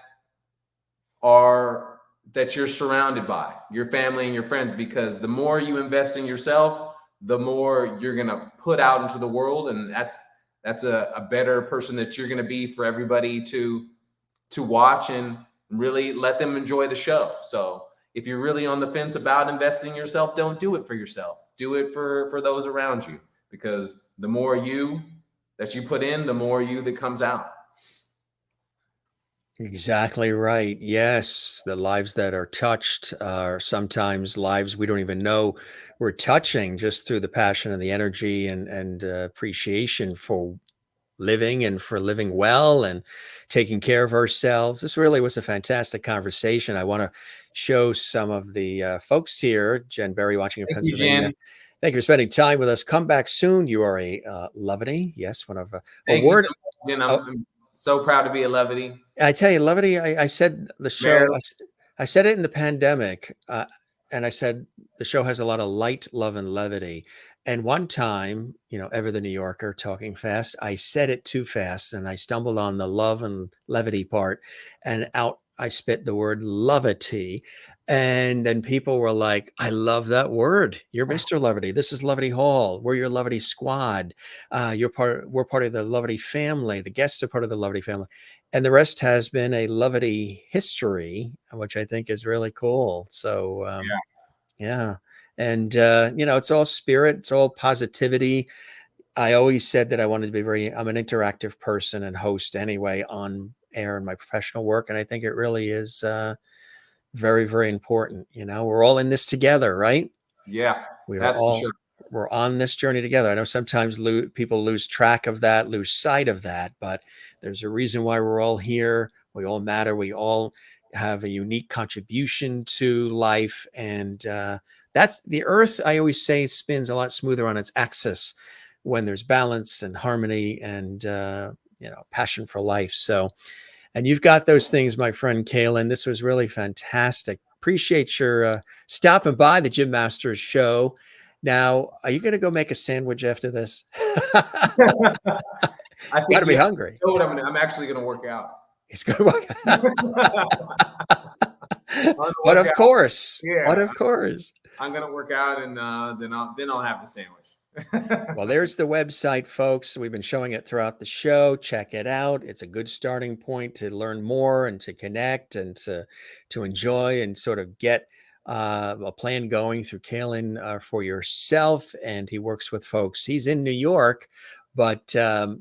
you're surrounded by, your family and your friends, because the more you invest in yourself, the more you're going to put out into the world. And that's a better person that you're going to be for everybody to watch and really let them enjoy the show. So if you're really on the fence about investing in yourself, don't do it for yourself. Do it for those around you, because the more you that you put in, the more you that comes out. Exactly right. Yes, the lives that are touched are sometimes lives we don't even know we're touching just through the passion and the energy and appreciation for living and for living well and taking care of ourselves. This really was a fantastic conversation. I want to show some of the folks here, Jen Berry watching in Thank you, Pennsylvania. Jen. Thank you for spending time with us. Come back soon. You are a Levity. Yes, one of a Thank you so word. much, Jen. Oh, I'm so proud to be a levity. I tell you, Levity, I said the show, Marilyn. I said it in the pandemic, and I said the show has a lot of light, love, and levity. And one time, Ever the New Yorker talking fast, I said it too fast and I stumbled on the love and levity part, and out I spit the word lovity. And then people were like, I love that word. You're Mr. Levity. This is Levity Hall. We're your Levity squad. We're part of the Levity family. The guests are part of the Levity family. And the rest has been a levity history, which I think is really cool. So, yeah. And, it's all spirit, it's all positivity. I always said that I wanted to be I'm an interactive person and host anyway on air in my professional work. And I think it really is very, very important. We're all in this together, right? Yeah, We are that's for all, sure. we're on this journey together. I know sometimes people lose track of that, lose sight of that, but there's a reason why we're all here. We all matter. We all have a unique contribution to life. And that's the earth, I always say, spins a lot smoother on its axis when there's balance and harmony and, passion for life. So, and you've got those things, my friend Kalen. This was really fantastic. Appreciate your stopping by the Gym Masters show. Now, are you going to go make a sandwich after this? I Got think to be hungry. know what I'm actually going to work out. It's going to work. But of course, I'm going to work out, and then I'll have the sandwich. Well, there's the website, folks. We've been showing it throughout the show. Check it out. It's a good starting point to learn more and to connect and to enjoy and sort of get a plan going through Kalen for yourself. And he works with folks. He's in New York, but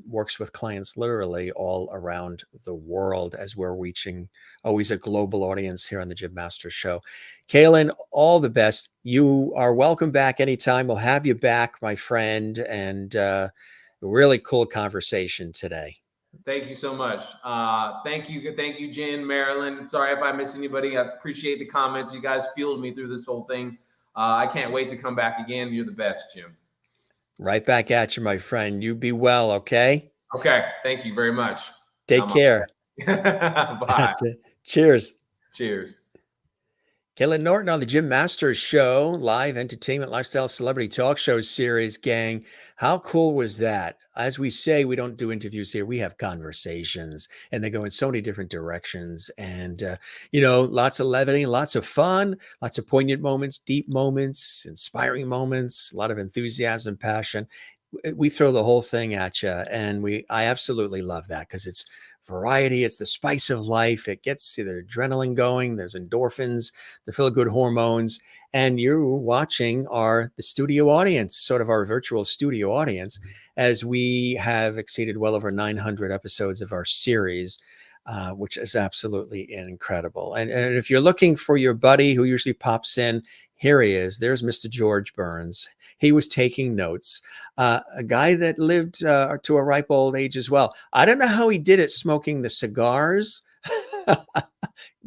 works with clients literally all around the world as we're reaching always a global audience here on the Gym Master Show. Kalen, all the best. You are welcome back anytime. We'll have you back, my friend, and a really cool conversation today. Thank you so much. Thank you, Jen, Marilyn. Sorry if I missed anybody. I appreciate the comments. You guys fueled me through this whole thing. I can't wait to come back again. You're the best, Jim. Right back at you, my friend. You be well, okay? Okay. Thank you very much. Take care. Bye. That's it. Cheers. Cheers. Kalen Norton on the Gym Masters Show, live entertainment, lifestyle, celebrity talk show series, gang. How cool was that? As we say, we don't do interviews here. We have conversations, and they go in so many different directions. And, lots of levity, lots of fun, lots of poignant moments, deep moments, inspiring moments, a lot of enthusiasm, passion. We throw the whole thing at you, and I absolutely love that because it's variety. It's the spice of life. It gets the adrenaline going. There's endorphins, the feel-good hormones. And you watching the studio audience, sort of our virtual studio audience, as we have exceeded well over 900 episodes of our series, which is absolutely incredible. And if you're looking for your buddy who usually pops in, here he is. There's Mr. George Burns. He was taking notes. A guy that lived to a ripe old age as well. I don't know how he did it smoking the cigars,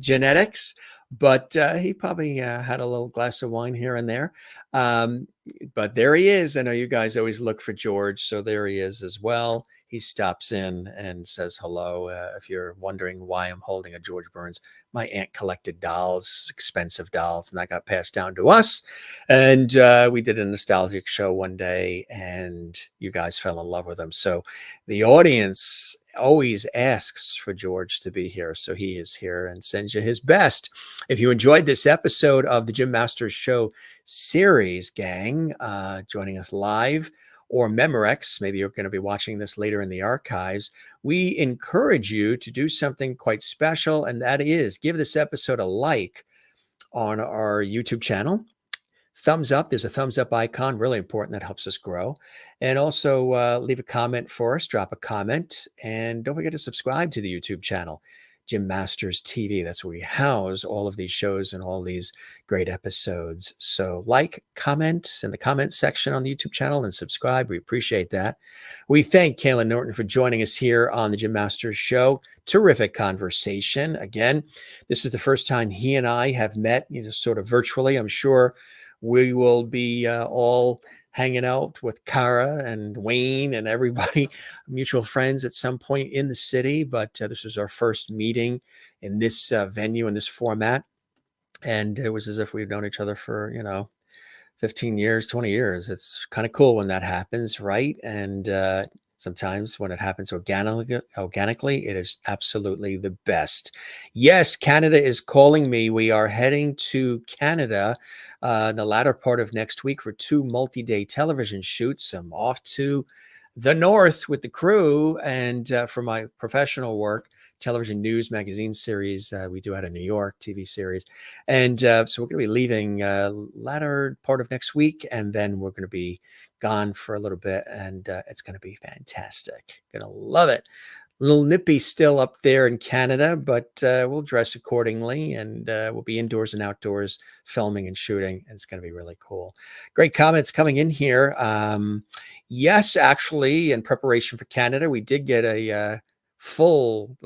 genetics, but he probably had a little glass of wine here and there. But there he is. I know you guys always look for George, so there he is as well. He stops in and says hello. If you're wondering why I'm holding a George Burns, my aunt collected dolls, expensive dolls, and that got passed down to us. And we did a nostalgic show one day, and you guys fell in love with him. So the audience always asks for George to be here. So he is here and sends you his best. If you enjoyed this episode of the Gym Masters Show series, gang, joining us live, or Memorex, maybe you're going to be watching this later in the archives, we encourage you to do something quite special, and that is give this episode a like on our YouTube channel. Thumbs up. There's a thumbs up icon, really important. That helps us grow. And also leave a comment for us, drop a comment, and don't forget to subscribe to the YouTube channel. Gym Masters TV. That's where we house all of these shows and all these great episodes. So like, comment in the comment section on the YouTube channel and subscribe. We appreciate that. We thank Kalen Norton for joining us here on the Gym Masters Show. Terrific conversation. Again, this is the first time he and I have met, sort of virtually. I'm sure we will be all hanging out with Kara and Wayne and everybody, mutual friends at some point in the city. But this was our first meeting in this venue, in this format. And it was as if we've known each other for, 15 years, 20 years. It's kind of cool when that happens, right? And sometimes when it happens organically, it is absolutely the best. Yes, Canada is calling me. We are heading to Canada in the latter part of next week for 2 multi-day television shoots. I'm off to the north with the crew, and for my professional work, television news magazine series we do out of New York, TV series. And so we're going to be leaving latter part of next week, and then we're going to be gone for a little bit, and it's going to be fantastic. Going to love it. A little nippy still up there in Canada, but we'll dress accordingly, and we'll be indoors and outdoors filming and shooting. It's going to be really cool. Great comments coming in here. Yes, actually, in preparation for Canada, we did get a full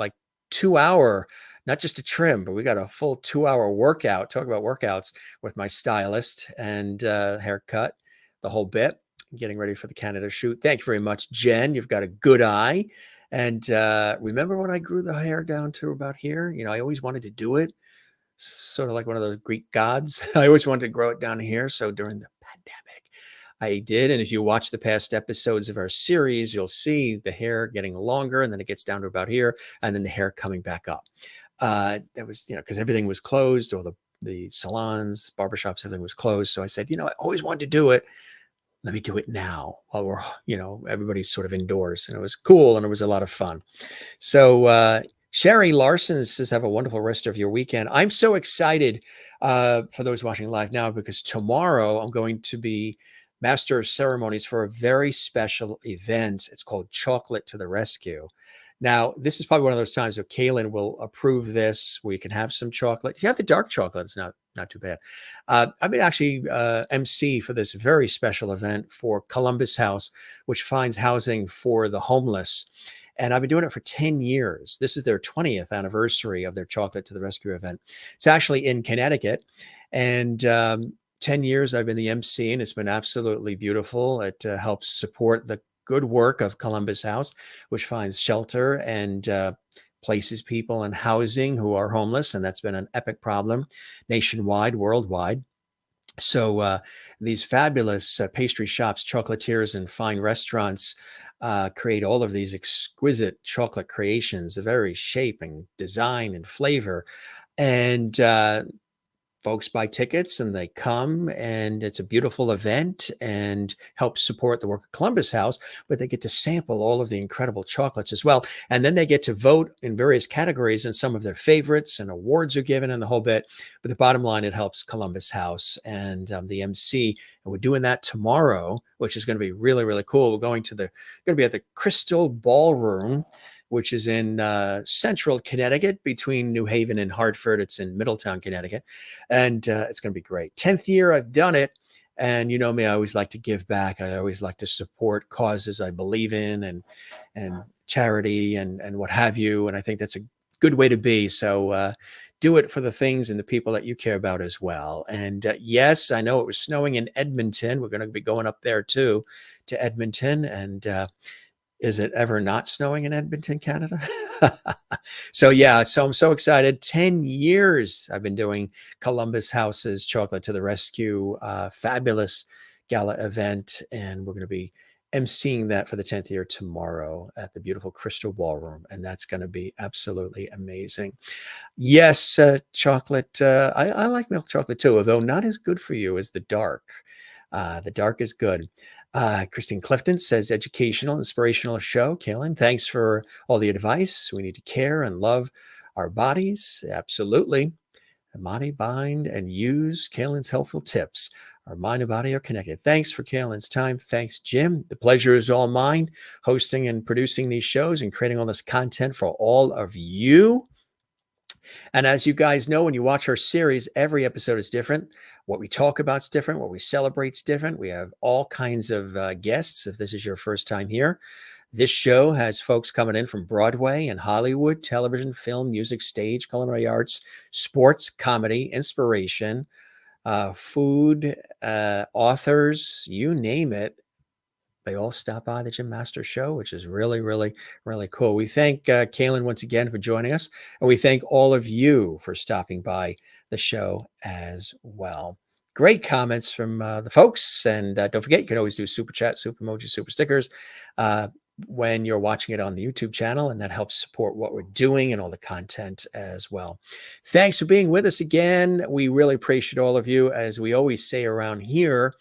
2-hour, not just a trim, but we got a full 2-hour workout. Talk about workouts with my stylist and haircut, the whole bit, getting ready for the Canada shoot. Thank you very much, Jen. You've got a good eye. And remember when I grew the hair down to about here? I always wanted to do it, sort of like one of those Greek gods. I always wanted to grow it down here. So during the pandemic, I did. And if you watch the past episodes of our series, you'll see the hair getting longer, and then it gets down to about here, and then the hair coming back up. That was, because everything was closed, all the salons, barbershops, everything was closed. So I said, I always wanted to do it. Let me do it now while we're, everybody's sort of indoors. And it was cool, and it was a lot of fun. So Sherry Larson says, have a wonderful rest of your weekend. I'm so excited for those watching live now, because tomorrow I'm going to be Master of Ceremonies for a very special event. It's called Chocolate to the Rescue. Now, this is probably one of those times where Kalen will approve this, where you can have some chocolate. If you have the dark chocolate, it's not too bad. I've been actually MC for this very special event for Columbus House, which finds housing for the homeless. And I've been doing it for 10 years. This is their 20th anniversary of their Chocolate to the Rescue event. It's actually in Connecticut. And 10 years I've been the MC, and it's been absolutely beautiful. It helps support the good work of Columbus House, which finds shelter and places people in housing who are homeless. And that's been an epic problem nationwide, worldwide. So these fabulous pastry shops, chocolatiers, and fine restaurants create all of these exquisite chocolate creations of every shape and design and flavor. And folks buy tickets and they come, and it's a beautiful event and helps support the work of Columbus House, but they get to sample all of the incredible chocolates as well. And then they get to vote in various categories, and some of their favorites and awards are given and the whole bit. But the bottom line, it helps Columbus House and the MC. And we're doing that tomorrow, which is going to be really, really cool. We're going to be at the Crystal Ballroom, which is in central Connecticut between New Haven and Hartford. It's in Middletown, Connecticut. And it's going to be great. 10th year I've done it. And you know me, I always like to give back. I always like to support causes I believe in, and charity and what have you. And I think that's a good way to be. So do it for the things and the people that you care about as well. And yes, I know it was snowing in Edmonton. We're going to be going up there too, to Edmonton. And is it ever not snowing in Edmonton, Canada? So yeah, so I'm so excited. 10 years I've been doing Columbus House's Chocolate to the Rescue, fabulous gala event. And we're going to be emceeing that for the 10th year tomorrow at the beautiful Crystal Ballroom. And that's going to be absolutely amazing. Yes, chocolate. I like milk chocolate too, although not as good for you as the dark. The dark is good. Christine Clifton says, educational, inspirational show. Kalen, thanks for all the advice. We need to care and love our bodies. Absolutely. The body, bind, and use Kalen's helpful tips. Our mind and body are connected. Thanks for Kalen's time. Thanks, Jim. The pleasure is all mine, hosting and producing these shows and creating all this content for all of you. And as you guys know, when you watch our series, every episode is different. What we talk about is different. What we celebrate is different. We have all kinds of guests. If this is your first time here, this show has folks coming in from Broadway and Hollywood, television, film, music, stage, culinary arts, sports, comedy, inspiration, food, authors, you name it. They all stop by the Gym Master Show, which is really, really, really cool. We thank Kalen once again for joining us, and we thank all of you for stopping by the show as well. Great comments from the folks, and don't forget, you can always do super chat, super emoji, super stickers when you're watching it on the YouTube channel, and that helps support what we're doing and all the content as well. Thanks for being with us again. We really appreciate all of you. As we always say around here,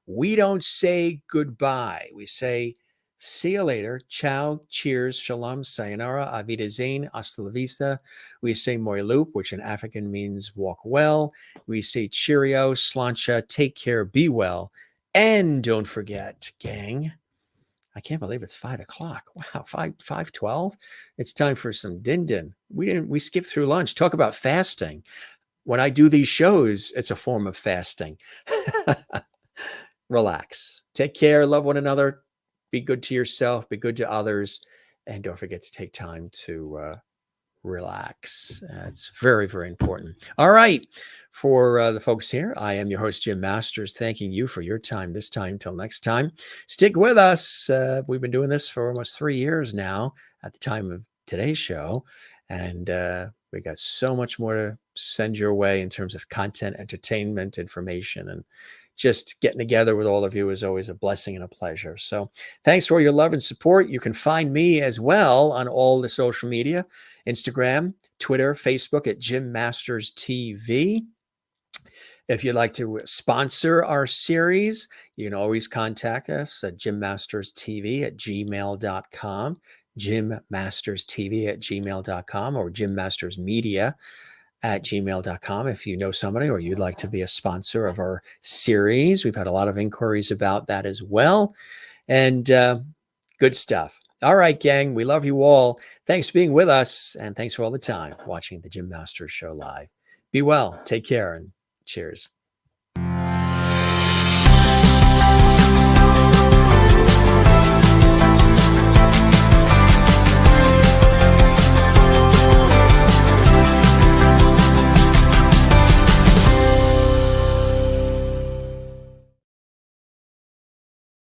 we don't say goodbye. We say, see you later. Ciao, cheers, shalom, sayonara, avidazain, hasta la vista. We say moi loop, which in African means walk well. We say cheerio, slancha, take care, be well. And don't forget, gang, I can't believe it's 5 o'clock. Wow, 5:12. It's time for some din. We skipped through lunch. Talk about fasting. When I do these shows, it's a form of fasting. Relax. Take care. Love one another. Be good to yourself. Be good to others. And don't forget to take time to relax. It's very, very important. All right. For the folks here, I am your host, Jim Masters, thanking you for your time this time. Till next time, stick with us. We've been doing this for almost 3 years now at the time of today's show. And we got so much more to send your way in terms of content, entertainment, information, and just getting together with all of you is always a blessing and a pleasure. So thanks for your love and support. You can find me as well on all the social media, Instagram, Twitter, Facebook at Gym Masters TV. If you'd like to sponsor our series, you can always contact us at gymmasterstv@gmail.com, gymmasterstv@gmail.com, or gymmastersmedia@gmail.com if you know somebody or you'd like to be a sponsor of our series. We've had a lot of inquiries about that as well. And good stuff. All right, gang, we love you all. Thanks for being with us, and thanks for all the time watching the Gym Masters Show live. Be well, take care, and cheers.